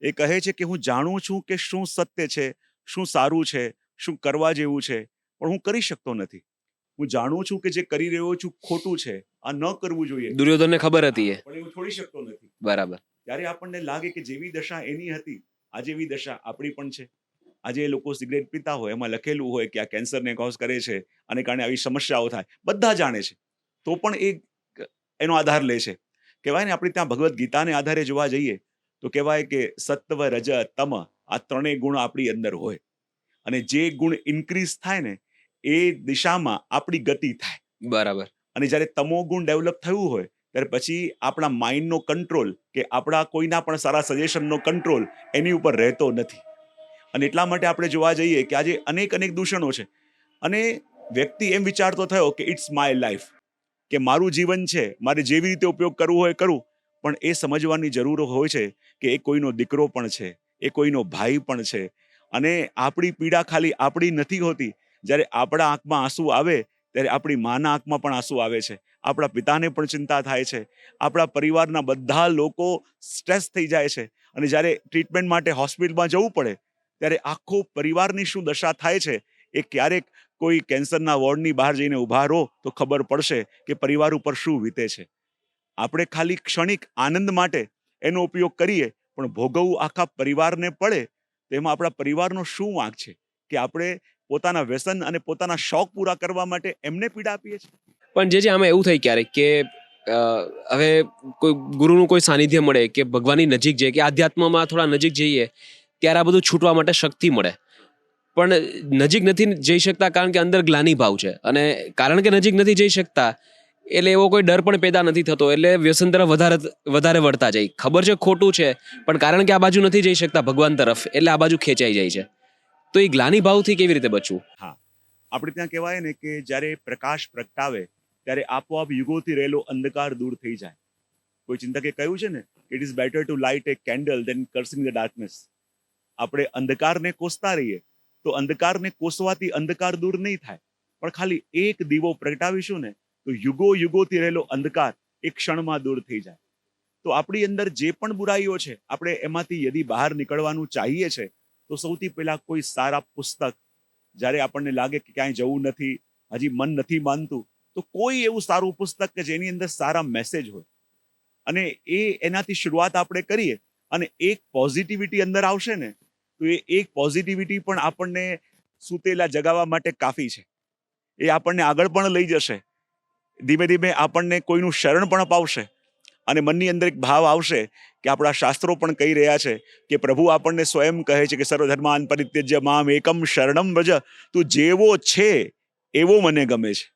એ કહે છે કે હું જાણું છું કે શું સત્ય છે, શું સારું છે, શું કરવા જેવું છે, પણ હું કરી શકતો નથી. હું જાણું છું કે જે કરી રહ્યો છું ખોટું છે, આ ન કરવું જોઈએ. દુર્યોધનને ખબર હતી એ, પણ હું છોડી શકતો નથી. બરાબર. ત્યારે આપણને લાગે કે જેવી દશા એની હતી, આજે એવી દશા આપણી પણ છે. આજે એ લોકો સિગરેટ પીતા હોય, એમાં લખેલું હોય કે આ કેન્સરને કોઝ કરે છે, આને કારણે આવી સમસ્યાઓ થાય, બધા જાણે છે, તો પણ એનો આધાર લે છે. કહેવાય ને, આપણે ત્યાં ભગવદ્ ગીતાને આધારે જોવા જઈએ તો કહેવાય કે સત્વ, રજ, તમ, આ ત્રણેય ગુણ આપણી અંદર હોય. અને જે ગુણ ઇન્ક્રીઝ થાય ને, એ દિશામાં આપણી ગતિ થાય. બરાબર. અને જ્યારે તમો ગુણ ડેવલપ થયું હોય ત્યારે પછી આપણા માઇન્ડનો કંટ્રોલ કે આપણા કોઈના પણ સારા સજેશનનો કંટ્રોલ એની ઉપર રહેતો નથી. અને એટલા માટે આપણે જોવા જઈએ કે આજે અનેક દૂષણો છે અને વ્યક્તિ એમ વિચારતો થયો કે ઇટ્સ માય લાઈફ, કે મારું જીવન છે, મારે જેવી રીતે ઉપયોગ કરવો હોય કરું. પણ એ સમજવાની જરૂર હોય છે કે એ કોઈનો દીકરો પણ છે, એ કોઈનો ભાઈ પણ છે. અને આપણી પીડા ખાલી આપણી નથી હોતી. જ્યારે આપણા આંખમાં આંસુ આવે ત્યારે આપણી માના આંખમાં પણ આંસુ આવે છે. આપણા પિતાને પણ ચિંતા થાય છે. આપણા પરિવારના બધા લોકો સ્ટ્રેસ થઈ જાય છે. અને જ્યારે ટ્રીટમેન્ટ માટે હોસ્પિટલમાં જવું પડે ત્યારે આખો પરિવારની શું દશા થાય છે એ ક્યારેક કોઈ કેન્સરના વોર્ડની બહાર જઈને ઊભા રહો તો ખબર પડશે કે પરિવાર ઉપર શું વીતે છે. આપણે ખાલી ક્ષણિક આનંદ માટે એનો ઉપયોગ કરીએ, પણ ભોગવવું આખા પરિવારને પડે તેમાં આપણા પરિવારનો શું વાંક છે કે આપણે પોતાના વ્યસન અને પોતાના શોખ પૂરા કરવા માટે એમને પીડા આપીએ છીએ. પણ જે આમાં એવું થાય ક્યારેક કે હવે કોઈ ગુરુનું કોઈ સાનિધ્ય મળે કે ભગવાનની નજીક જઈએ કે આધ્યાત્મમાં થોડા નજીક જઈએ ત્યારે આ બધું છૂટવા માટે શક્તિ મળે. પણ નજીક નથી જઈ શકતા કારણ કે અંદર ગ્લાની ભાવ છે, અને કારણ કે નજીક નથી જઈ શકતા એટલે એવો કોઈ ડર પણ પેદા નથી થતો, એટલે વ્યસન તરફ વધારે વળતા જાય. ખબર છે ખોટું છે, પણ કારણ કે આ બાજુ નથી જઈ શકતા ભગવાન તરફ એટલે આ બાજુ ખેંચાઈ જાય છે. તો એ ગ્લાની ભાવથી કેવી રીતે બચવું? હા, આપણે ત્યાં કહેવાય ને કે જ્યારે પ્રકાશ પ્રગટાવે ત્યારે આપોઆપ યુગોથી રહેલો અંધકાર દૂર થઈ જાય. કોઈ ચિંતકે કહ્યું છે ને, it is better to light a candle than cursing the darkness. આપણે અંધકારને કોસતા રહીએ તો અંધકારને કોસવાથી અંધકાર દૂર નહીં થાય, પણ ખાલી એક દીવો પ્રગટાવીશું ને તો યુગોથી રહેલો અંધકાર એક ક્ષણમાં દૂર થઈ જાય. તો આપણી અંદર જે પણ બુરાઈઓ છે આપણે એમાંથી યદિ બહાર નીકળવાનું ચાહીએ છે તો સૌથી પહેલા કોઈ સારા પુસ્તક, જ્યારે આપણને લાગે કે ક્યાંય જવું નથી, હજી મન નથી માનતું, તો કોઈ એવું સારું પુસ્તક કે જેની અંદર સારા મેસેજ હોય અને એનાથી શરૂઆત આપણે કરીએ અને એક પોઝિટિવિટી અંદર આવશે ને તો એ એક પોઝિટિવિટી પણ આપણને સૂતેલા જગાવવા માટે કાફી છે. એ આપણને આગળ પણ લઈ જશે. ધીમે ધીમે આપણને કોઈનું શરણ પણ અપાવશે અને મનની અંદર એક ભાવ આવશે કે આપણા શાસ્ત્રો પણ કહી રહ્યા છે કે પ્રભુ આપણને સ્વયં કહે છે કે સર્વધર્માન પરિત્યજ્ય મામ એકમ શરણમ વ્રજ. તું જેવો છે એવો મને ગમે છે.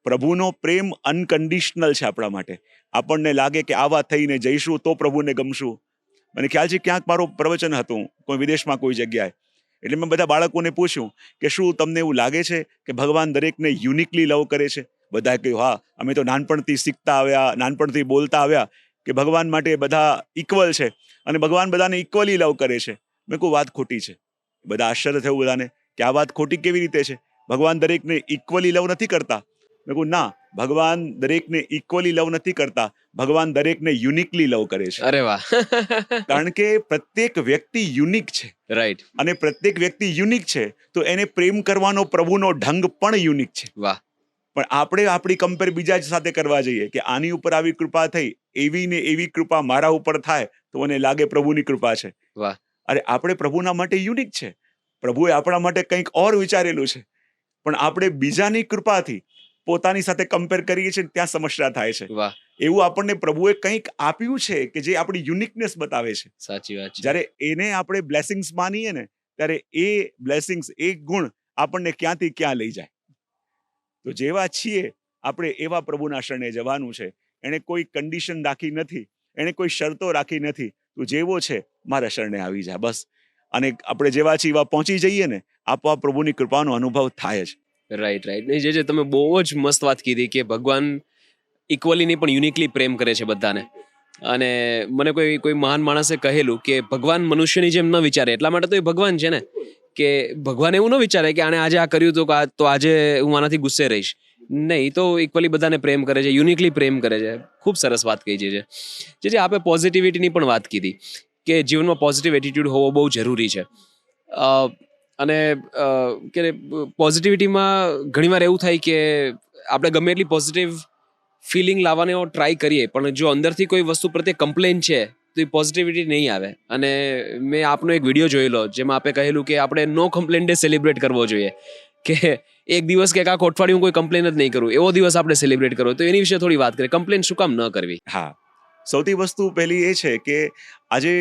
પ્રભુનો પ્રેમ અનકન્ડિશનલ છે આપણા માટે. આપણને લાગે કે આવા થઈને જઈશું તો પ્રભુને ગમશું. મને ખ્યાલ છે ક્યાંક મારું પ્રવચન હતું કોઈ વિદેશમાં કોઈ જગ્યાએ, એટલે મેં બધા બાળકોને પૂછ્યું કે શું તમને એવું લાગે છે કે ભગવાન દરેકને યુનિકલી લવ કરે છે? બધાએ કહ્યું હા, અમે તો નાનપણથી શીખતા આવ્યા, નાનપણથી બોલતા આવ્યા કે ભગવાન માટે બધા ઇક્વલ છે અને ભગવાન બધાને ઇક્વલી લવ કરે છે. મેં કહું વાત ખોટી છે. બધા આશ્ચર્ય થયું બધાને કે આ વાત ખોટી કેવી રીતે છે? ભગવાન દરેકને ઇક્વલી લવ નથી કરતા. મેં કહું ના, ભગવાન દરેકને ઇક્વલી લવ નથી કરતા, ભગવાન દરેકને યુનિકલી લવ કરે છે. અરે વાહ! કારણ કે પ્રત્યેક વ્યક્તિ યુનિક છે. રાઈટ. અને પ્રત્યેક વ્યક્તિ યુનિક છે તો એને પ્રેમ કરવાનો પ્રભુનો ઢંગ પણ યુનિક છે. વાહ! પણ આપણે આપણી કમ્પેર બીજા સાથે કરવા જઈએ કે આની ઉપર આવી કૃપા થઈ, એવી ને એવી કૃપા મારા ઉપર થાય તો મને લાગે પ્રભુની કૃપા છે. વાહ! અરે આપણે પ્રભુના માટે યુનિક છે. પ્રભુએ આપણા માટે કંઈક ઓર વિચારેલું છે, પણ આપણે બીજાની કૃપાથી પોતાની સાથે કમ્પેર કરીએ છીએ, ત્યાં સમસ્યા થાય છે. વાહ! એવું આપણને પ્રભુએ કંઈક આપ્યું છે કે જે આપણી યુનિકનેસ બતાવે છે. સાચી વાત છે. જ્યારે એને આપણે બ્લેસિંગ્સ માનીએ ને ત્યારે એ બ્લેસિંગ્સ, એક ગુણ આપણને ક્યાંથી ક્યાં લઈ જાય. તો જેવા છીએ આપણે એવા પ્રભુના શરણે જવાનું છે. એણે કોઈ કન્ડિશન રાખી નથી, એણે કોઈ શરતો રાખી નથી. તું જેવો છે મારા શરણે આવી જા બસ. અને આપણે જેવા છીએ એવા પહોંચી જઈએ ને આપોઆપ પ્રભુની કૃપાનો અનુભવ થાય જ. રાઈટ. નહીં, જે તમે બહુ જ મસ્ત વાત કીધી કે ભગવાન ઇક્વલી નહીં પણ યુનિકલી પ્રેમ કરે છે બધાને. અને મને કોઈ મહાન માણસે કહેલું કે ભગવાન મનુષ્યની જેમ ન વિચારે, એટલા માટે તો એ ભગવાન છે ને, કે ભગવાન એવું ન વિચારે કે આણે આજે આ કર્યું તો આજે હું આનાથી ગુસ્સે રહીશ. નહીં, તો ઇક્વલી બધાને પ્રેમ કરે છે, યુનિકલી પ્રેમ કરે છે. ખૂબ સરસ વાત કહી છે. જે આપણે પોઝિટિવિટીની પણ વાત કીધી કે જીવનમાં પોઝિટિવ એટીટ્યુડ હોવો બહુ જરૂરી છે. અને કે પોઝિટિવિટીમાં ઘણીવાર એવું થાય કે આપણે ગમે એટલી પોઝિટિવ ફિલિંગ લાવવાનો ટ્રાય કરીએ પણ જો અંદરથી કોઈ વસ્તુ પ્રત્યે કમ્પ્લેન છે તો એ પોઝિટિવિટી નહીં આવે. અને મેં આપનો એક વિડીયો જોયેલો જેમાં આપણે કહેલું કે આપણે નો કમ્પ્લેન ડે સેલિબ્રેટ કરવો જોઈએ, કે એક દિવસ કે આખું અઠવાડિયું કોઈ કમ્પ્લેન જ નહીં કરવું, એવો દિવસ આપણે સેલિબ્રેટ કરવો. તો એની વિશે થોડી વાત કરીએ, કમ્પ્લેન શું કામ ન કરવી? હા, સૌથી વસ્તુ પહેલી એ છે કે આજે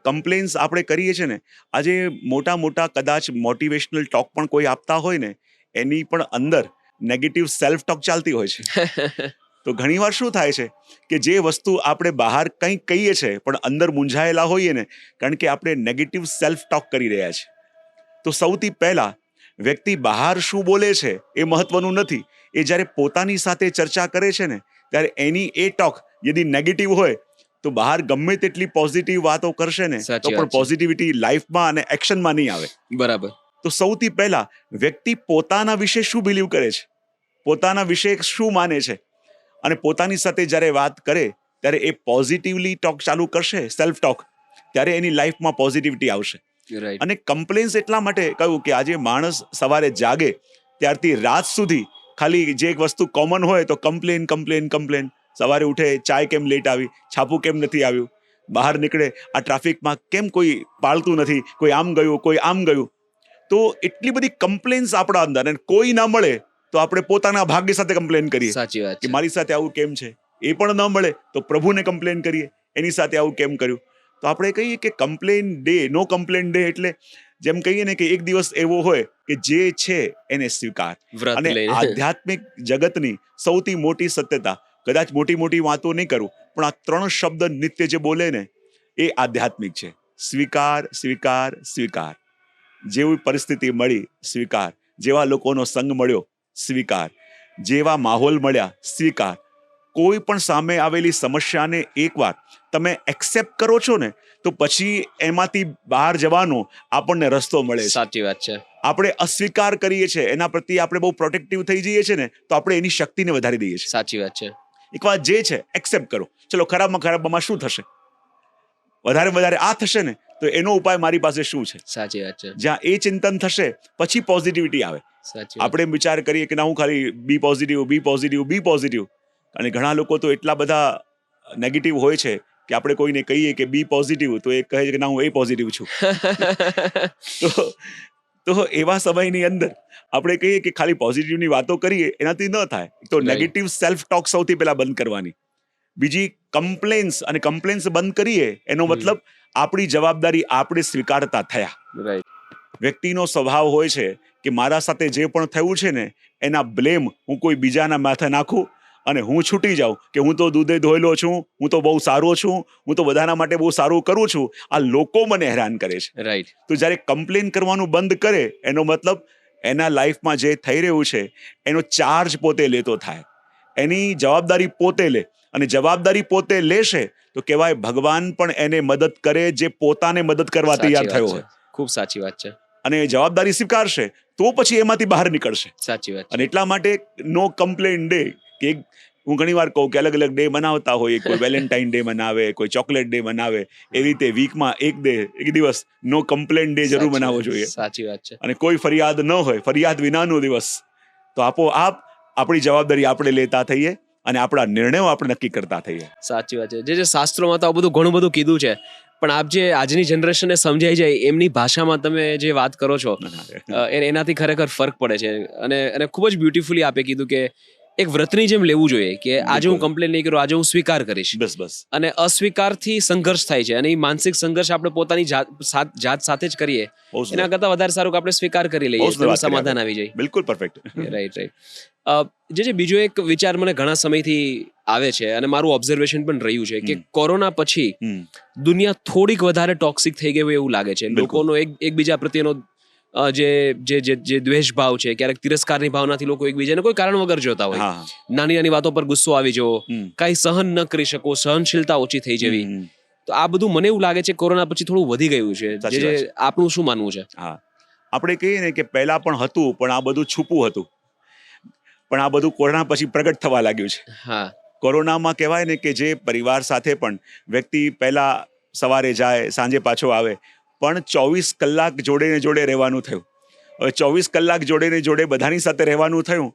કમ્પ્લેન્સ આપણે કરીએ છીએ ને, આજે મોટા કદાચ મોટિવેશનલ ટોક પણ કોઈ આપતા હોય ને એની પણ અંદર નેગેટિવ સેલ્ફ ટોક ચાલતી હોય છે. તો ઘણીવાર શું થાય છે કે જે વસ્તુ આપણે બહાર કંઈક કહીએ છીએ પણ અંદર મૂંઝાયેલા હોઈએ ને, કારણ કે આપણે નેગેટિવ સેલ્ફ ટોક કરી રહ્યા છીએ. તો સૌથી પહેલા વ્યક્તિ બહાર શું બોલે છે એ મહત્વનું નથી. એ જ્યારે પોતાની સાથે ચર્ચા કરે છે ને, ત્યારે એની એ ટોક યદિ નેગેટિવ હોય તો બહાર ગમે તેટલી પોઝિટિવ વાતો કરશે ને, તો સાચી પણ વાત છે. પોઝિટિવિટી લાઈફમાં અને એક્શનમાં નહીં આવે. બરાબર. તો સૌથી પહેલા વ્યક્તિ પોતાના વિશે શું બિલીવ કરે છે, પોતાના વિશે શું માને છે, અને પોતાની સાથે જ્યારે વાત કરે ત્યારે એ પોઝિટિવલી ટોક ચાલુ કરશે, સેલ્ફ ટોક, ત્યારે એની લાઈફમાં પોઝિટિવિટી આવશે. રાઈટ. અને કમ્પ્લેન્સ એટલા માટે કહ્યું કે આજે માણસ સવારે જાગે ત્યારથી રાત સુધી ખાલી જે એક વસ્તુ કોમન હોય તો કમ્પ્લેન કમ્પ્લેન કમ્પ્લેન. સવારે ઉઠે, ચાય કેમ લેટ આવી, છાપું કેમ નથી આવ્યું, બહાર નીકળે આ ટ્રાફિકમાં કેમ કોઈ પાળતું નથી, કોઈ આમ ગયું, કોઈ આમ ગયું. તો એટલી બધી કમ્પ્લેન્સ આપણા અંદર, અને કોઈ ના મળે તો આપણે પોતાના ભાગ્ય સાથે કમ્પ્લેન કરીએ સાચી વાત કે છે. મારી સાથે આવું કેમ છે. એ પણ ન મળે તો પ્રભુને કમ્પ્લેન કરીએ, એની સાથે આવું કેમ કર્યું. તો આપણે કહીએ કે કમ્પ્લેન ડે, નો કમ્પ્લેન ડે એટલે જેમ કહીએ ને કે એક દિવસ એવો હોય કે જે છે એને સ્વીકાર. વ્રત અને લઈને. આધ્યાત્મિક જગતની સૌથી મોટી સત્યતા, કદાચ મોટી મોટી વાતો નહીં કરું પણ આ 3 શબ્દ નિત્ય જે બોલે ને એ આધ્યાત્મિક છે. સ્વીકાર, સ્વીકાર, સ્વીકાર. જેવી પરિસ્થિતિ મળી સ્વીકાર, જેવા લોકોનો સંગ મળ્યો સ્વીકાર, જેવા માહોલ મળ્યા સ્વીકાર. કોઈ પણ સામે આવેલી સમસ્યાને એકવાર તમે એક્સેપ્ટ કરો છો ને, તો પછી એમાંથી બહાર જવાનો આપણને રસ્તો મળે છે. સાચી વાત છે. આપણે અસ્વીકાર કરીએ છીએ, એના પ્રત્યે આપણે બહુ પ્રોટેક્ટિવ થઈ જઈએ છીએ ને, તો આપણે એની શક્તિને વધારી દઈએ છીએ. સાચી વાત છે. એક વાત જે છે એક્સેપ્ટ કરો. ચલો ખરાબમાં ખરાબમાં શું થશે, વધારે આ થશે ને, તો એનો ઉપાય મારી પાસે શું છે. સાચી વાત છે. જ્યાં એ ચિંતન થશે પછી પોઝિટિવિટી આવે. સાચી વાત. આપણે એમ વિચાર કરીએ કે ના હું ખાલી B positive, B positive, B positive. અને ઘણા લોકો તો એટલા બધા નેગેટિવ હોય છે કે આપણે કોઈને કહીએ કે બી પોઝિટિવ તો એ કહે છે કે ના હું એ પોઝિટિવ છું. તો એવા સમયની અંદર આપણે કહીએ કે ખાલી પોઝિટિવની વાતો કરીએ એનાથી ન થાય. તો Right. નેગેટિવ સેલ્ફ ટોક સૌથી પહેલા બંધ કરવાની. બીજી કમ્પ્લેન્સ, અને કમ્પ્લેન્સ બંધ કરીએ એનો મતલબ આપણી જવાબદારી આપણે સ્વીકારતા થયા. રાઈટ. વ્યક્તિનો સ્વભાવ હોય છે કે મારા સાથે જે પણ થયું છે ને એના બ્લેમ હું કોઈ બીજાના માથે નાખું અને હું છૂટી જાઉં કે હું તો દૂધે ધોયેલો છું, હું તો બહુ સારો છું, હું તો બધાના માટે બહુ સારું કરું છું, આ લોકો મને હેરાન કરે છે. રાઈટ. તો જ્યારે કમ્પ્લેન કરવાનું બંધ કરે એનો મતલબ એના લાઈફમાં જે થઈ રહ્યું છે એનો ચાર્જ પોતે લેતો થાય, એની જવાબદારી પોતે લે. અને જવાબદારી પોતે લેશે તો કહેવાય ભગવાન પણ એને મદદ કરે જે પોતાને મદદ કરવા તૈયાર થયો હોય. ખૂબ સાચી વાત છે. અને જવાબદારી સ્વીકારશે તો પછી એમાંથી બહાર નીકળશે. સાચી વાત અને છે. એટલા માટે નો કમ્પ્લેન ડે, કે હું ઘણી વાર કહું કે અલગ અલગ ડે મનાવતા હોય, કોઈ વેલેન્ટાઇન ડે મનાવે, કોઈ ચોકલેટ ડે મનાવે, એ રીતે વીકમાં એક દિવસ નો કમ્પ્લેન ડે જરૂર મનાવવો જોઈએ. સાચી વાત છે. અને કોઈ ફરિયાદ ન હોય, ફરિયાદ વિનાનો દિવસ, તો આપોઆપ આપણી જવાબદારી આપણે લેતા થઈએ અને આપણા નિર્ણયો આપણે નક્કી કરતા થઈએ. સાચી વાત છે. જે શાસ્ત્રોમાં તો આ બધું ઘણું બધું કીધું છે, પણ આપ જે આજની જનરેશનને સમજાઈ જાય એમની ભાષામાં તમે જે વાત કરો છો એનાથી ખરેખર ફરક પડે છે. અને ખૂબ જ બ્યુટીફુલી આપે કીધું કે એક વ્રતની જેમ લેવું જોઈએ કે આજે હું કમ્પ્લેન નહીં કરું, આજે હું સ્વીકાર કરીશ. બસ અને અસ્વીકારથી સંઘર્ષ થાય છે, અને એ માનસિક સંઘર્ષ આપણે પોતાની જાત સાથે જ કરીએ બહુ સુંદર. એના કરતાં વધારે સારું કે આપણે સ્વીકાર કરી લઈએ, બહુ સુંદર તો વાત કરી સમાધાન આપણે. આવી જાય. બિલકુલ પરફેક્ટ. રાઈટ. જે બીજો એક વિચાર મને ઘણા સમયથી આવે છે અને મારું ઓબ્ઝર્વેશન પણ રહ્યું છે કે કોરોના પછી દુનિયા થોડીક વધારે ટોક્સિક થઈ ગઈ હોય એવું લાગે છે. બિલકુલ. લોકોનો એકબીજા પ્રત્યેનો જે દ્વેષ ભાવ છે, ક્યારેક તિરસ્કારની ભાવનાથી લોકો એકબીજાને કોઈ કારણ વગર જોતા હોય. હા. નાની નાની વાતો પર ગુસ્સો આવી જવો, કાંઈ સહન ન કરી શકો, સહનશીલતા ઓછી થઈ જવી. તો આ બધું મને એવું લાગે છે કોરોના પછી થોડું વધી ગયું છે. સાચી જે વાત છે. આપનું શું માનવું છે? હા, આપણે કહીએ ને કે પહેલા પણ હતું પણ આ બધું છુપું હતું, પણ આ બધું કોરોના પછી પ્રગટ થવા લાગ્યું છે. હા. કોરોનામાં કહેવાય ને કે જે પરિવાર સાથે પણ વ્યક્તિ પહેલા સવારે જાય, સાંજે પાછો આવે, પણ 24 કલાક જોડે ને જોડે રહેવાનું થયું. હવે 24 કલાક જોડે ને જોડે બધાની સાથે રહેવાનું થયું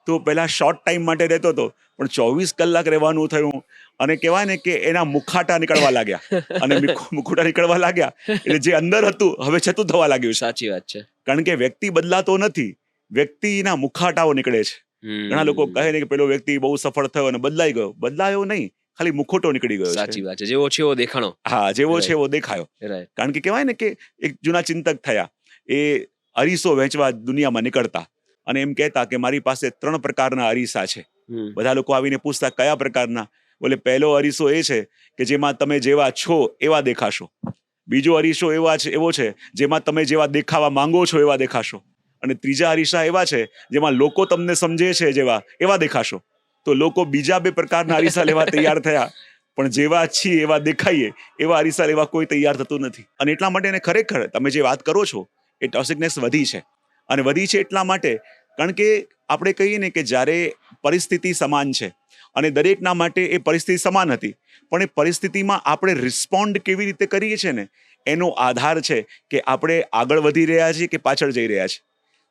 તો પહેલા શોર્ટ ટાઈમ માટે રહેતો હતો, પણ 24 કલાક રહેવાનું થયું અને કહેવાય ને કે એના મુખાટા નીકળવા લાગ્યા. અને મુખોટા નીકળવા લાગ્યા એટલે જે અંદર હતું હવે છતું થવા લાગ્યું છે. સાચી વાત છે. કારણ કે વ્યક્તિ બદલાતો નથી, વ્યક્તિના મુખાટાઓ નીકળે છે. ઘણા લોકો કહે ને કે પેલો વ્યક્તિ બહુ સફળ થયો અને બદલાઈ ગયો. બદલાયો નહીં, ખાલી મુખોટો નીકળી ગયો સાચી છે. વાત છે. જેવો છે એવો દેખાણો. હા, જેવો છે એવો દેખાયો. રાઈટ. કારણ કે કહેવાય ને કે એક જૂના ચિંતક થયા, એ અરીસો વહેંચવા દુનિયામાં નીકળતા અને એમ કહેતા કે મારી પાસે 3 પ્રકારના અરીસા છે. બધા લોકો આવીને પૂછતા કયા પ્રકારના? બોલે પહેલો અરીસો એ છે કે જેમાં તમે જેવા છો એવા દેખાશો. બીજો અરીસો એવો છે જેમાં તમે જેવા દેખાવા માંગો છો એવા દેખાશો. અને ત્રીજા અરીસા એવા છે જેમાં લોકો તમને સમજે છે જેવા એવા દેખાશો. તો લોકો બીજા 2 પ્રકારના અરીસા લેવા તૈયાર થયા, પણ જેવા છીએ એવા દેખાઈએ એવા અરીસા લેવા કોઈ તૈયાર થતું નથી. અને એટલા માટે એને ખરેખર તમે જે વાત કરો છો એ ટોક્સિકનેસ વધી છે. અને વધી છે એટલા માટે કારણ કે આપણે કહીએ ને કે જ્યારે પરિસ્થિતિ સમાન છે અને દરેકના માટે એ પરિસ્થિતિ સમાન હતી, પણ એ પરિસ્થિતિમાં આપણે રિસ્પોન્ડ કેવી રીતે કરીએ છીએ ને એનો આધાર છે કે આપણે આગળ વધી રહ્યા છીએ કે પાછળ જઈ રહ્યા છીએ.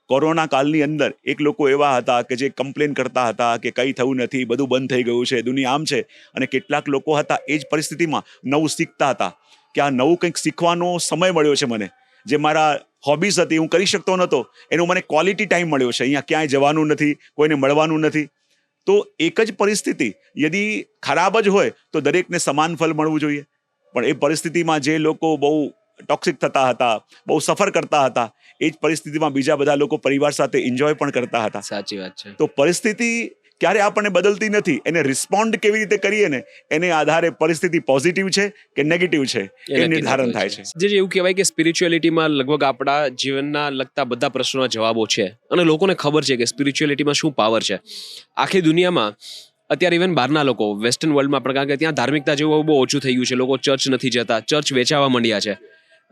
કોરોના કાળની અંદર એક લોકો એવા હતા કે જે કમ્પ્લેન કરતા હતા કે કંઈ થયું નથી, બધું બંધ થઈ ગયું છે, દુનિયા આમ છે. અને કેટલાક લોકો હતા એ જ પરિસ્થિતિમાં નવું શીખતા હતા કે આ નવું કંઈક શીખવાનો સમય મળ્યો છે મને, જે મારા હોબીઝ હતી હું કરી શકતો નહોતો, એનો મને ક્વોલિટી ટાઈમ મળ્યો છે. અહીંયા ક્યાંય જવાનું નથી, કોઈને મળવાનું નથી. તો એક જ પરિસ્થિતિ યદી ખરાબ જ હોય તો દરેકને સમાન ફળ મળવું જોઈએ. પણ એ પરિસ્થિતિમાં જે લોકો બહુ ટોક્સિક થતા હતા, બહુ સફર કરતા હતા, એ જ પરિસ્થિતિમાં બીજા બધા લોકો પરિવાર સાથે એન્જોય પણ કરતા હતા. સાચી વાત છે. તો પરિસ્થિતિ ક્યારે આપણને બદલતી નથી, એને રિસ્પોન્ડ કેવી રીતે કરીએ ને એને આધારે પરિસ્થિતિ પોઝિટિવ છે કે નેગેટિવ છે એ નિર્ધારણ થાય છે. જે એવું કહેવાય કે સ્પિરિચ્યુઅલિટીમાં લગભગ આપણા જીવનના લગતા બધા પ્રશ્નોના જવાબો છે અને લોકોને ખબર છે કે સ્પિરિચ્યુઅલિટીમાં શું પાવર છે. આખી દુનિયામાં અત્યારે ઇવન બહારના લોકો વેસ્ટર્ન વર્લ્ડમાં પણ, કારણ કે ત્યાં ધાર્મિકતા જેવું બહુ ઓછું થઈ ગયું છે, લોકો ચર્ચ નથી જતા, ચર્ચ વેચાવા માંડ્યા છે,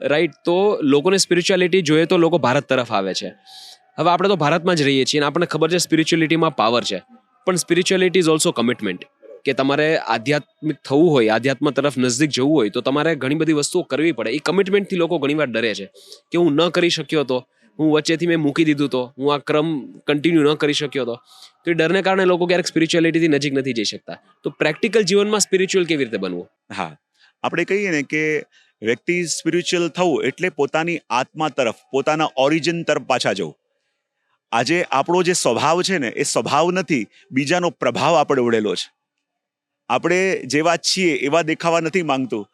રાઈટ? તો લોકોને સ્પિરિચ્યુઅલિટી જોઈએ તો લોકો ભારત તરફ આવે છે. હવે આપણે તો ભારતમાં જ રહીએ છીએ અને આપણને ખબર છે સ્પિરિચ્યુઅલિટીમાં પાવર છે, પણ સ્પિરિચ્યુઅલિટી ઇઝ ઓલ્સો કમિટમેન્ટ. કે તમારે આધ્યાત્મિક થવું હોય, આધ્યાત્મ તરફ નજદીક જવું હોય તો તમારે ઘણી બધી વસ્તુઓ કરવી પડે. એ કમિટમેન્ટથી લોકો ઘણીવાર ડરે છે કે હું ન કરી શક્યો તો, હું વચ્ચેથી મેં મૂકી દીધું તો, હું આ ક્રમ કન્ટિન્યુ ન કરી શક્યો તો એ ડરને કારણે લોકો ક્યારેક સ્પિરિચ્યુઅલિટીથી નજીક નથી જઈ શકતા. તો પ્રેક્ટિકલ જીવનમાં સ્પિરિચ્યુઅલ કેવી રીતે બનવું? હા, આપણે કહીએ ને કે વ્યક્તિ સ્પિરિચ્યુઅલ થવું એટલે પોતાની આત્મા તરફ, પોતાના ઓરિજિન તરફ પાછા જવું. આજે આપણો જે સ્વભાવ છે ને એ સ્વભાવ નથી, બીજાનો પ્રભાવ આપણે ઉડેલો છે. આપણે જેવા છીએ એવા દેખાવા નથી માંગતું,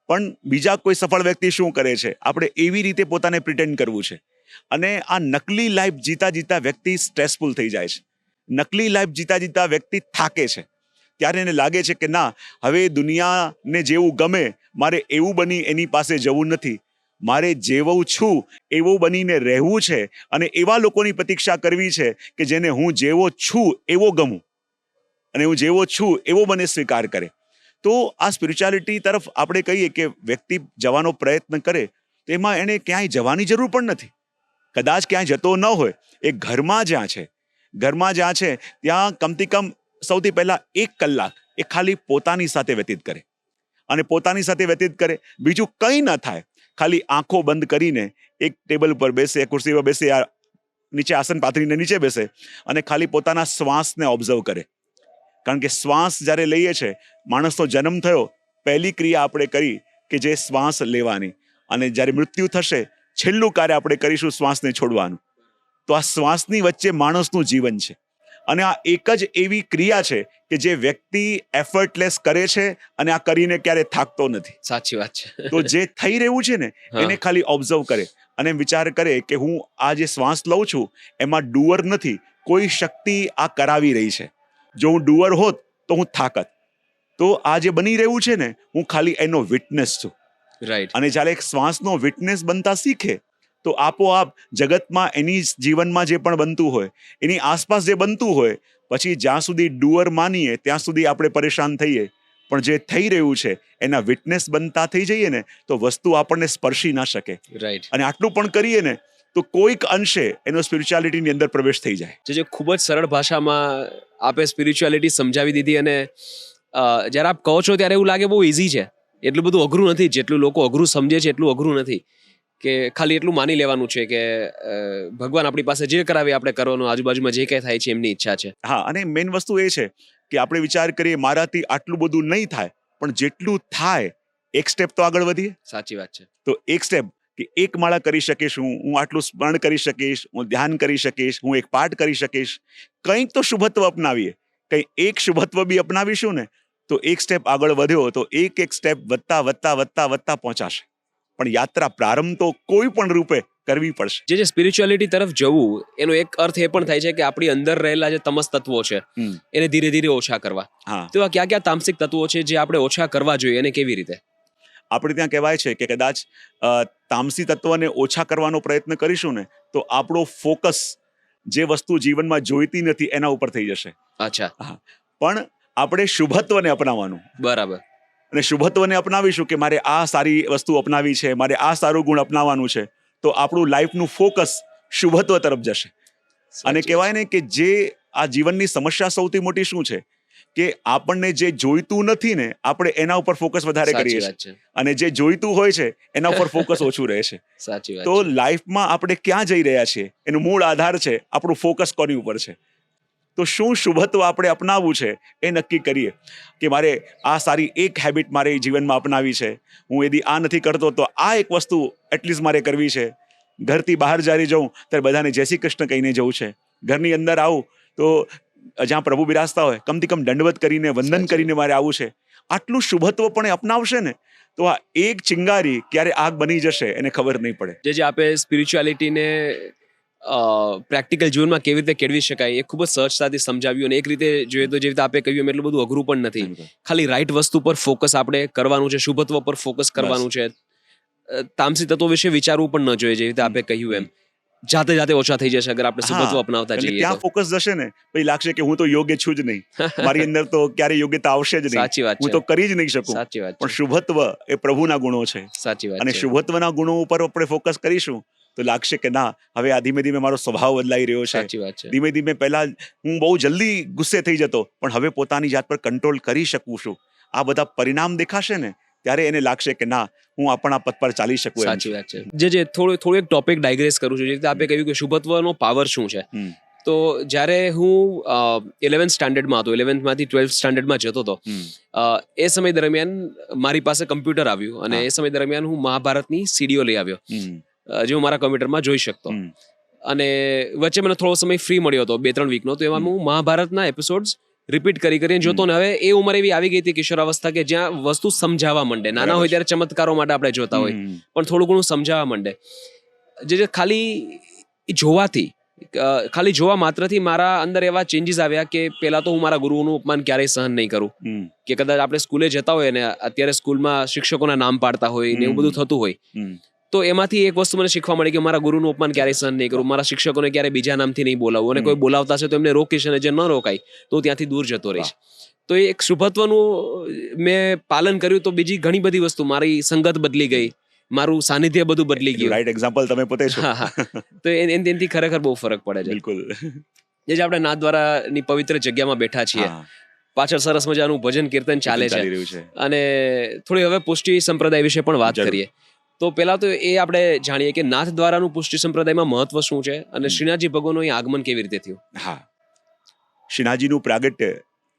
પણ બીજા કોઈ સફળ વ્યક્તિ શું કરે છે આપણે એવી રીતે પોતાને પ્રિટેન્ડ કરવું છે. અને આ નકલી લાઈફ જીતા જીતા વ્યક્તિ સ્ટ્રેસફુલ થઈ જાય છે. નકલી લાઈફ જીતા જીતા વ્યક્તિ થાકે છે. ત્યારે એને લાગે છે કે ના, હવે દુનિયાને જેવું ગમે મારે એવું બની એની પાસે જવું નથી, મારે જેવું છું એવું બનીને રહેવું છે અને એવા લોકોની પ્રતીક્ષા કરવી છે કે જેને હું જેવો છું એવો ગમું અને હું જેવો છું એવો મને સ્વીકાર કરે. તો આ સ્પિરિચ્યુઆલિટી તરફ આપણે કહીએ કે વ્યક્તિ જવાનો પ્રયત્ન કરે તો એમાં એને ક્યાંય જવાની જરૂર પણ નથી. કદાચ ક્યાંય જતો ન હોય, એ ઘરમાં જ્યાં છે ત્યાં કમથી કમ સૌથી પહેલા 1 કલાક એ ખાલી પોતાની સાથે વ્યતીત કરે. અને પોતાની સાથે વ્યતીત કરે, બીજું કંઈ ન થાય, ખાલી આંખો બંધ કરીને એક ટેબલ પર બેસે, ખુરશી પર બેસે, નીચે આસન પાથરીને નીચે બેસે અને ખાલી પોતાના શ્વાસને ઓબ્ઝર્વ કરે. કારણ કે શ્વાસ જ્યારે લઈએ છે, માણસનો જન્મ થયો, પહેલી ક્રિયા આપણે કરી કે જે શ્વાસ લેવાની, અને જ્યારે મૃત્યુ થશે છેલ્લું કાર્ય આપણે કરીશું શ્વાસને છોડવાનું. તો આ શ્વાસની વચ્ચે માણસનું જીવન છે. અને આ એક જ એવી ક્રિયા છે કે જે વ્યક્તિ એફર્ટલેસ કરે છે અને આ કરીને ક્યારે થાકતો નથી. સાચી વાત છે. તો જે થઈ રહ્યું છે ને એને ખાલી ઓબ્ઝર્વ કરે અને વિચાર કરે કે હું આ જે શ્વાસ લઉં છું એમાં ડુઅર નથી, કોઈ શક્તિ આ કરાવી રહી છે. જો હું ડુઅર હોત તો હું થાકત. તો આ જે બની રહ્યું છે ને હું ખાલી એનો વિટનેસ છું. રાઈટ. અને જ્યારે એક શ્વાસનો વિટનેસ બનતા શીખે તો આપોઆપ જગતમાં એની જીવનમાં જે પણ બનતું હોય, એની આસપાસ જે બનતું હોય, પછી જ્યાં સુધી ડુઅર માનીએ ત્યાં સુધી આપણે પરેશાન થઈએ, પણ જે થઈ રહ્યું છે એના વિટનેસ બનતા થઈ જઈએ ને તો વસ્તુ આપણને સ્પર્શી ના શકે. રાઈટ. અને આટલું પણ કરીએ ને તો કોઈક અંશે એનો સ્પિરિચ્યુઆલિટીની અંદર પ્રવેશ થઈ જાય. જે ખૂબ જ સરળ ભાષામાં આપે સ્પિરિચ્યુઆલિટી સમજાવી દીધી. અને જ્યારે આપ કહો છો ત્યારે એવું લાગે બહુ ઇઝી છે, એટલું બધું અઘરું નથી. જેટલું લોકો અઘરું સમજે છે એટલું અઘરું નથી. કે ખાલી એટલું માની લેવાનું છે કે ભગવાન આપણી પાસે જે કરાવે આપણે કરવાનું, આજુબાજુમાં જે કંઈ થાય છે એમની ઈચ્છા છે. હા, અને મેઇન વસ્તુ એ છે કે આપણે વિચાર કરીએ મારાથી આટલું બધું નહીં થાય, પણ જેટલું થાય એક સ્ટેપ તો આગળ વધીએ. સાચી વાત છે. તો એક સ્ટેપ કે 1 માળા કરી શકીશ, હું આટલું સ્મરણ કરી શકીશ, હું ધ્યાન કરી શકીશ, હું એક પાઠ કરી શકીશ, કંઈક તો શુભત્વ અપનાવીએ. કંઈ એક શુભત્વ બી અપનાવીશું ને તો એક સ્ટેપ આગળ વધ્યો તો એક સ્ટેપ વધતા વધતા વધતા વધતા પહોંચાશે. પણ યાત્રા પ્રારંભ તો કોઈ પણ રૂપે કરવી પડશે. જે સ્પિરિચ્યુઆલિટી તરફ જવું એનો એક અર્થ એ પણ થાય છે કે આપણી અંદર રહેલા જે તમસ તત્વો છે એને ધીરે ધીરે ઓછા કરવા. હા, તો આ કયા કયા તામસિક તત્વો છે જે આપણે ઓછા કરવા જોઈએ અને કેવી રીતે? આપણે ત્યાં કહેવાય છે કે કદાચ તામસી તત્વને ઓછા કરવાનો પ્રયત્ન કરીશું ને તો આપણો ફોકસ જે વસ્તુ જીવનમાં જોઈતી નથી એના ઉપર થઈ જશે. અચ્છા, પણ આપણે શુભત્વને અપનાવવાનું, બરાબર. અને શુભત્વને અપનાવીશું કે મારે આ સારી વસ્તુ અપનાવી છે, મારે આ સારું ગુણ અપનાવવાનું છે, તો આપણું લાઈફનું ફોકસ શુભત્વ તરફ જશે. અને કહેવાય ને કે જે આ જીવનની સમસ્યા સૌથી મોટી શું છે કે આપણને જે જોઈતું નથી ને આપણે એના ઉપર ફોકસ વધારે કરીએ છીએ, અને જે જોઈતું હોય છે એના ઉપર ફોકસ ઓછું રહે છે. સાચી વાત. તો લાઈફમાં આપણે ક્યાં જઈ રહ્યા છીએ એનું મૂળ આધાર છે આપણું ફોકસ કોની ઉપર છે. તો શું શુભત્વ આપણે અપનાવવું છે એ નક્કી કરીએ કે મારે આ સારી એક હેબિટ મારે જીવનમાં અપનાવી છે, હું यदि આ નથી કરતો તો આ એક વસ્તુ એટલીસ્ટ મારે કરવી છે. ઘરથી બહાર જ્યારે જાઉં ત્યારે બધાને જય શ્રી કૃષ્ણ કહીને જવું છે. ઘરની અંદર આવું તો જ્યાં પ્રભુ બિરાજતા હોય કમથી કમ દંડવત કરીને વંદન કરીને મારે આવવું છે. આટલું શુભત્વ પણ એ અપનાવશે ને તો આ એક ચિંગારી ક્યારે આગ બની જશે એને ખબર નહીં પડે. જે આપે સ્પિરિચ્યુઆલિટીને પ્રેક્ટિકલ જીવનમાં કેવી રીતે કેળવી શકાય એ ખૂબ જ સહજતાથી સમજાવ્યું. અને એક રીતે જોઈએ તો જે રીતે આપે કહ્યું એમ એટલું બધું અઘરું પણ નથી. ખાલી રાઈટ વસ્તુ પર ફોકસ આપણે કરવાનું છે, શુભત્વ પર ફોકસ કરવાનું છે. તામસી તત્વો વિશે વિચારવું પણ ન જોઈએ, જે રીતે આપે કહ્યું એમ જાતે જાતે ઓછા થઈ જશે અગર આપણે શુભત્વ અપનાવતા જઈએ. ત્યાં ફોકસ જશે ને પછી લાગશે કે હું તો યોગ્ય છું જ નહીં, મારી અંદર તો ક્યારે યોગ્યતા આવશે જ નહીં, સાચી વાત, હું તો કરી જ નહીં શકું. સાચી વાત. પણ શુભત્વ એ પ્રભુના ગુણો છે. સાચી વાત. અને શુભત્વના ગુણો ઉપર આપણે ફોકસ કરીશું તો લાગશે કે ના હવે આ ધીમે ધીમે મારો સ્વભાવ બદલાઈ રહ્યો છે. સાચી વાત છે. ધીમે ધીમે પહેલા હું બહુ જલ્દી ગુસ્સે થઈ જતો પણ હવે પોતાની જાત પર કંટ્રોલ કરી શકું છું. આ બધા પરિણામ દેખાશે ને ત્યારે એને લાગશે કે ના હું આપણા પથ પર ચાલી શકું. સાચી વાત છે. જે થોડું એક ટોપિક ડાયગ્રેસ કરું છું, જે રીતે આપે કહ્યું કે શુભત્વનો પાવર શું છે. તો જ્યારે હું 11th સ્ટાન્ડર્ડમાં હતો, 11thમાંથી 12th સ્ટાન્ડર્ડમાં જતો હતો, એ સમય દરમિયાન મારી પાસે કમ્પ્યુટર આવ્યું અને એ સમય દરમિયાન હું મહાભારતની સીડીઓ લઈ આવ્યો જે હું મારા કમ્પ્યુટરમાં જોઈ શકતો. અને વચ્ચે મને થોડો સમય ફ્રી મળ્યો હતો 2-3 વીકનો, તો એમાં હું મહાભારતના એપિસોડ્સ રિપીટ કરીને જોતો ને હવે એ ઉંમર એવી આવી ગઈ હતી કિશોરાવસ્થા કે જ્યાં વસ્તુ સમજાવવા માંડે. નાના હોય ત્યારે ચમત્કારો માટે આપણે જોતા હોય પણ થોડું ઘણું સમજાવવા માંડે. જે ખાલી જોવાથી, ખાલી જોવા માત્રથી મારા અંદર એવા ચેન્જીસ આવ્યા કે પેલા તો હું મારા ગુરુઓનું અપમાન ક્યારેય સહન નહીં કરું. કે કદાચ આપણે સ્કૂલે જતા હોય ને અત્યારે સ્કૂલમાં શિક્ષકોના નામ પાડતા હોય ને એવું બધું થતું હોય, તો એમાંથી એક વસ્તુ મને શીખવા મળી કે મારા ગુરુનું અપમાન ક્યારેય સહન નહીં કરું, મારા શિક્ષકોને ક્યારેય બીજા નામથી નહીં બોલાવવું, અને કોઈ બોલાવતા છે તો એમને રોકીશ અને જે ન રોકાય તો ત્યાંથી દૂર જતો રહીશ. તો એ એક શુભત્વનું મેં પાલન કર્યું તો બીજી ઘણી બધી વસ્તુ, મારી સંગત બદલી ગઈ, મારું સાનિધ્ય બધું બદલી ગયું. રાઈટ એક્ઝામ્પલ તમે પોતે છો. તો એનાથી ખરેખર બહુ ફરક પડે છે. બિલકુલ. જે આપણે નાથદ્વારાની પવિત્ર જગ્યામાં બેઠા છીએ, પાછળ સરસ મજાનું ભજન કીર્તન ચાલે છે અને થોડી હવે પુષ્ટિ સંપ્રદાય વિશે પણ વાત કરીએ. તો પેલા તો એ આપણે જાણીએ કે નાથ દ્વારાનું પુષ્ટિ સંપ્રદાયમાં મહત્વ શું છે અને શ્રીનાથજી ભગવાનનું અહીં આગમન કેવી રીતે થયું. હા, શ્રીનાથજીનું પ્રાગટ્ય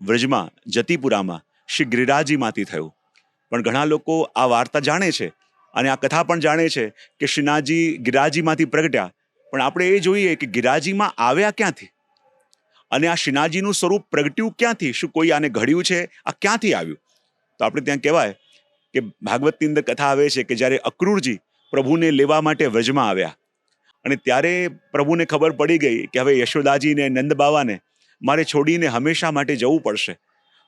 વ્રજમાં જતીપુરામાં શ્રી ગિરિરાજજીમાંથી થયું. પણ ઘણા લોકો આ વાર્તા જાણે છે અને આ કથા પણ જાણે છે કે શ્રીનાથજી ગિરિરાજજીમાંથી પ્રગટ્યા, પણ આપણે એ જોઈએ કે ગિરિરાજજીમાં આવ્યા ક્યાંથી અને આ શ્રીનાથજીનું સ્વરૂપ પ્રગટ્યું ક્યાંથી, શું કોઈ આને ઘડ્યું છે, આ ક્યાંથી આવ્યું. તો આપણે ત્યાં કહેવાય કે ભાગવતની અંદર કથા આવે છે કે જ્યારે અક્રૂરજી પ્રભુને લેવા માટે વ્રજમાં આવ્યા અને ત્યારે પ્રભુને ખબર પડી ગઈ કે હવે યશોદાજીને નંદબાવાને મારે છોડીને હંમેશા માટે જવું પડશે.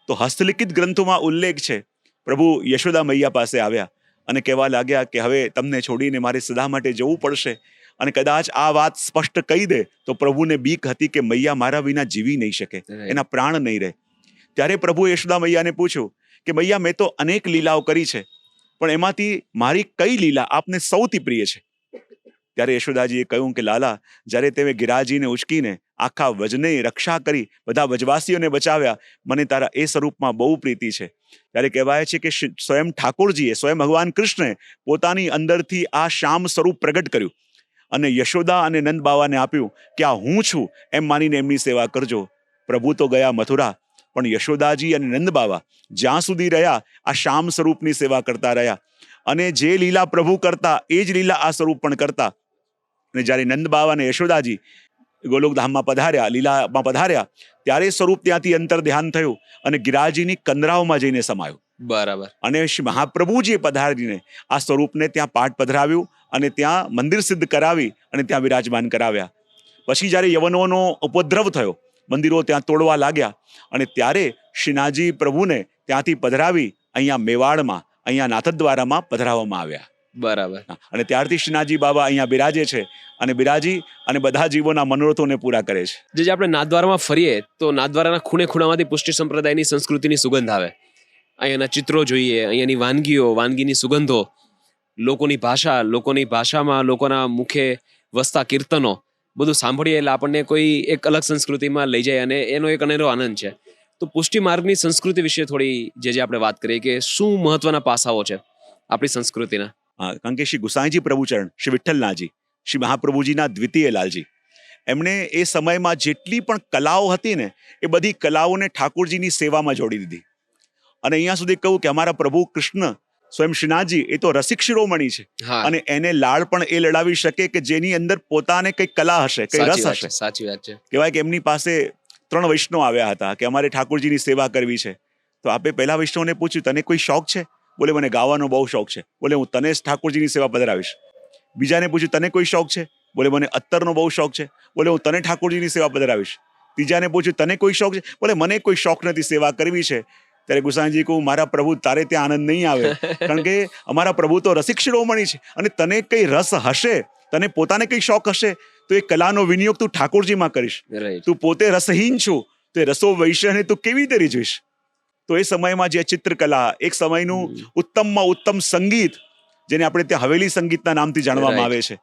તો હસ્તલિખિત ગ્રંથોમાં ઉલ્લેખ છે પ્રભુ યશોદા મૈયા પાસે આવ્યા અને કહેવા લાગ્યા કે હવે તમને છોડીને મારે સદા માટે જવું પડશે. અને કદાચ આ વાત સ્પષ્ટ કહી દે તો પ્રભુને બીક હતી કે મૈયા મારા વિના જીવી નહીં શકે, એના પ્રાણ નહીં રહે. ત્યારે પ્રભુ યશોદા મૈયાને પૂછ્યું કે મૈયા મેં તો અનેક લીલાઓ કરી છે પણ એમાંથી મારી કઈ લીલા આપને સૌથી પ્રિય છે. ત્યારે યશોદાજીએ કહ્યું કે લાલા, જ્યારે તમે ગિરાજીને ઉચકીને આખા વજને રક્ષા કરી બધા વજવાસીઓને બચાવ્યા, મને તારા એ સ્વરૂપમાં બહુ પ્રીતિ છે. ત્યારે કહેવાય છે કે સ્વયં ઠાકોરજીએ, સ્વયં ભગવાન કૃષ્ણે પોતાની અંદરથી આ શ્યામ સ્વરૂપ પ્રગટ કર્યું અને યશોદા અને નંદ બાવાને આપ્યું કે આ હું છું એમ માનીને એમની સેવા કરજો. પ્રભુ તો ગયા મથુરા પણ યશોદાજી અને નંદ બાવા જ્યાં સુધી રહ્યા આ શ્યામ સ્વરૂપની સેવા કરતા રહ્યા અને જે લીલા પ્રભુ કરતા એ જ લીલા આ સ્વરૂપ પણ કરતા. અને જ્યારે નંદ બાવા અને યશોદાજી ગોલોકધામમાં પધાર્યા, લીલામાં પધાર્યા, ત્યારે સ્વરૂપ ત્યાંથી અંતર ધ્યાન થયું અને ગિરાજીની કંદરાઓમાં જઈને સમાયું. બરાબર. અને શ્રી મહાપ્રભુજીએ પધારીને આ સ્વરૂપને ત્યાં પાઠ પધરાવ્યું અને ત્યાં મંદિર સિદ્ધ કરાવી અને ત્યાં વિરાજમાન કરાવ્યા. પછી જ્યારે યવનોનો ઉપદ્રવ થયો, મંદિરો ત્યાં તોડવા લાગ્યા, અને ત્યારે શ્રીનાથજી પ્રભુને ત્યાંથી પધરાવી અહીંયા મેવાડમાં, અહીંયા નાથદ્વારામાં પધરાવવામાં આવ્યા. બરાબર. અને ત્યારથી શ્રીનાથજી બાબા અહીંયા બિરાજે છે અને બિરાજી અને બધા જીવોના મનોરથોને પૂરા કરે છે. જે આપણે નાથદ્વારામાં ફરીએ તો નાથદ્વારાના ખૂણે ખૂણામાંથી પુષ્ટિ સંપ્રદાયની સંસ્કૃતિની સુગંધ આવે. અહીંયાના ચિત્રો જોઈએ, અહીંયાની વાનગીઓ, વાનગીની સુગંધો, લોકોની ભાષામાં લોકોના મુખે વસતા કીર્તનો, બધું સાંભળીએ એટલે આપણને કોઈ એક અલગ સંસ્કૃતિમાં લઈ જાય અને એનો એક અનેરો આનંદ છે. તો પુષ્ટિ માર્ગની સંસ્કૃતિ વિશે થોડી જે આપણે વાત કરીએ કે શું મહત્વના પાસાઓ છે આપણી સંસ્કૃતિના. કારણ કે શ્રી ગુસાઈજી પ્રભુચરણ, શ્રી વિઠ્ઠલનાથજી, શ્રી મહાપ્રભુજીના દ્વિતીય લાલજી, એમણે એ સમયમાં જેટલી પણ કલાઓ હતી ને એ બધી કલાઓને ઠાકોરજીની સેવામાં જોડી દીધી. અને અહીંયા સુધી કહું કે અમારા પ્રભુ કૃષ્ણ સ્વયં શ્રીનાથજી એ તો રસિક શિરોમણી છે, અને એને લાડ પણ એ લડાવી શકે કે જેની અંદર પોતાને કઈ કલા હશે, કઈ રસ હશે. સાચી વાત છે. કહેવાય કે એમની પાસે 3 વૈષ્ણવ આવ્યા હતા કે અમારે ઠાકોરજીની સેવા કરવી છે. તો આપે પહેલા વૈષ્ણવને પૂછ્યું, તને કોઈ શોખ છે? બોલે, મને ગાવાનો બહુ શોખ છે. બોલે, હું તને ઠાકોરજીની સેવા પધરાવીશ. બીજાને પૂછ્યું, તને કોઈ શોખ છે? બોલે, મને અત્તરનો બહુ શોખ છે. બોલે, હું તને ઠાકોરજીની સેવા પધરાવીશ. ત્રીજાને પૂછ્યું, તને કોઈ શોખ છે? બોલે, મને કોઈ શોખ નથી, સેવા કરવી છે. ત્યારે ગુસાઈજી કહું, મારા પ્રભુ, તારે ત્યાં આનંદ નહીં આવે, કારણ કે અમારા પ્રભુ તો રસિક શિરોમણી છે, અને તને કઈ રસ હશે, તને પોતાને કઈ શોખ હશે, તો એ કલાનો વિનિયોગ તું ઠાકોરજીમાં કરીશ. તું પોતે રસહીન છું, તો એ રસો વૈશ્યને તું કેવી રીતે રીઝવીશ? તો એ સમયમાં જે ચિત્રકલા, એક સમયનું ઉત્તમમાં ઉત્તમ સંગીત, જેને આપણે ત્યાં હવેલી સંગીતના નામથી જાણવામાં આવે છે,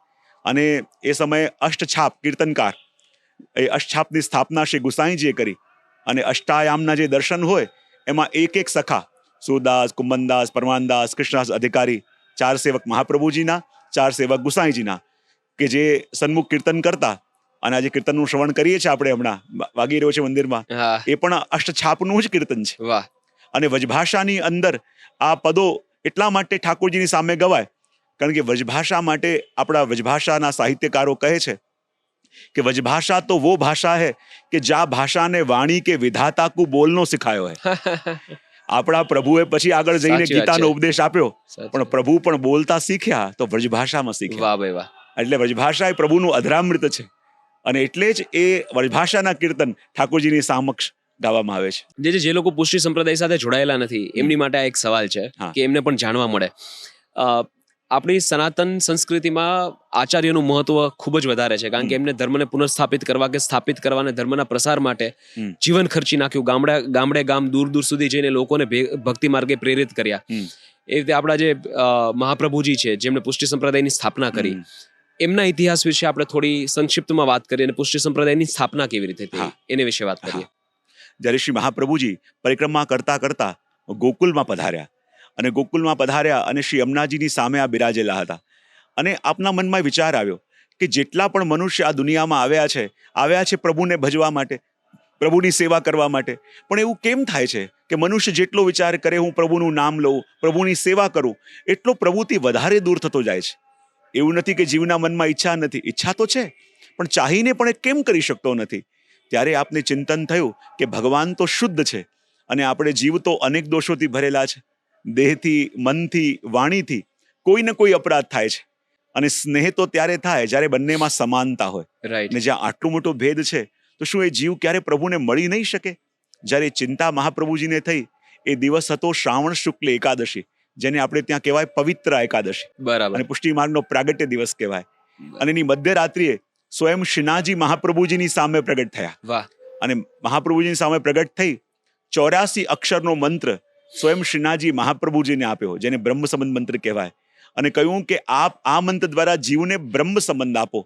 અને એ સમયે અષ્ટછાપ કીર્તનકાર, એ અષ્ટછાપની સ્થાપના શ્રી ગુસાઈજીએ કરી. અને અષ્ટાયામના જે દર્શન હોય એમાં એક સખા, સુરદાસ, કુંભનદાસ, પરમાનદાસ, કૃષ્ણદાસ અધિકારી, 4 સેવક મહાપ્રભુજીના, 4 સેવક ગુસાઈજીના, કે જે સન્મુખ કીર્તન કરતા. અને આજે કીર્તનનું શ્રવણ કરીએ છીએ આપણે, હમણાં વાગી રહ્યો છે મંદિરમાં, એ પણ અષ્ટછાપનું જ કીર્તન છે. અને વ્રજભાષાની અંદર આ પદો એટલા માટે ઠાકોરજીની સામે ગવાય, કારણ કે વ્રજભાષા માટે આપણા વ્રજભાષાના સાહિત્યકારો કહે છે कि व्रजभाषा तो वो भाषा है कि ज्યાં ભાષાને વાણી કે વિધાતા કો બોલનો સિખાયો હે. આપણા પ્રભુએ પછી આગળ જઈને ગીતાનો ઉપદેશ આપ્યો, પણ પ્રભુ પણ બોલતા શીખ્યા તો વ્રજભાષામાં શીખ્યા. વાહ ભાઈ વાહ. એટલે વ્રજભાષા એ પ્રભુનું અધરામૃત છે, અને એટલે જ એ વ્રજભાષાના કીર્તન ઠાકોરજીની સમક્ષ ગાવામાં આવે છે. જે લોકો પુષ્ટિ સંપ્રદાય સાથે જોડાયેલા નથી એમની માટે આ એક સવાલ છે કે એમને પણ જાણવા મળે. આપણી સનાતન સંસ્કૃતિમાં આચાર્યનું મહત્વ ખૂબ જ વધારે છે, કારણ કે એમને ધર્મને પુનઃસ્થાપિત કરવા કે સ્થાપિત કરવા અને ધર્મના પ્રસાર માટે જીવન ખર્ચી નાખ્યું, ગામડે ગામ દૂર દૂર સુધી જઈને લોકોને ભક્તિ માર્ગે પ્રેરિત કર્યા. એ રીતે આપણા જે મહાપ્રભુજી છે જેમણે પુષ્ટિ સંપ્રદાયની સ્થાપના કરી, એમના ઇતિહાસ વિશે આપણે થોડી સંક્ષિપ્તમાં વાત કરીએ અને પુષ્ટિ સંપ્રદાયની સ્થાપના કેવી રીતે થઈ એને વિશે વાત કરીએ. જ્યારે શ્રી મહાપ્રભુજી પરિક્રમા કરતા કરતા ગોકુલમાં પધાર્યા, અને ગોકુલમાં પધાર્યા અને શ્રી યમુનાજીની સામે આ બિરાજેલા હતા, અને આપના મનમાં વિચાર આવ્યો કે જેટલા પણ મનુષ્ય આ દુનિયામાં આવ્યા છે પ્રભુને ભજવા માટે, પ્રભુની સેવા કરવા માટે, પણ એવું કેમ થાય છે કે મનુષ્ય જેટલો વિચાર કરે હું પ્રભુનું નામ લઉં, પ્રભુની સેવા કરું, એટલો પ્રભુથી વધારે દૂર થતો જાય છે. એવું નથી કે જીવના મનમાં ઈચ્છા નથી, ઈચ્છા તો છે, પણ ચાહીને પણ એ કેમ કરી શકતો નથી. ત્યારે આપને ચિંતન થયું કે ભગવાન તો શુદ્ધ છે, અને આપણે જીવ તો અનેક દોષોથી ભરેલા છે. દેહથી, મનથી, વાણીથી કોઈ ને કોઈ અપરાધ થાય છે, અને સ્નેહ તો ત્યારે થાય જ્યારે બંનેમાં સમાનતા હોય. ને જ્યાં આટલો મોટો ભેદ છે તો શું એ જીવ ક્યારે પ્રભુને મળી નહીં શકે? જ્યારે ચિંતા મહાપ્રભુજીને થઈ, એ દિવસ હતો શ્રાવણ શુક્લ એકાદશી, જેને આપણે ત્યાં કહેવાય પવિત્ર એકાદશી, બરાબર, અને પુષ્ટિ માર્ગનો પ્રાગટ્ય દિવસ કહેવાય. અને એની મધ્યરાત્રિએ સ્વયં શ્રીનાથજી મહાપ્રભુજીની સામે પ્રગટ થયા, અને મહાપ્રભુજીની સામે પ્રગટ થઈ 84 અક્ષરનો મંત્ર સ્વયં શ્રીનાથજી મહાપ્રભુજીને આપ્યો, જેને બ્રહ્મ સંબંધ મંત્ર કહેવાય, અને કહ્યું કે આપ આ મંત્ર દ્વારા જીવને બ્રહ્મ સંબંધ આપો.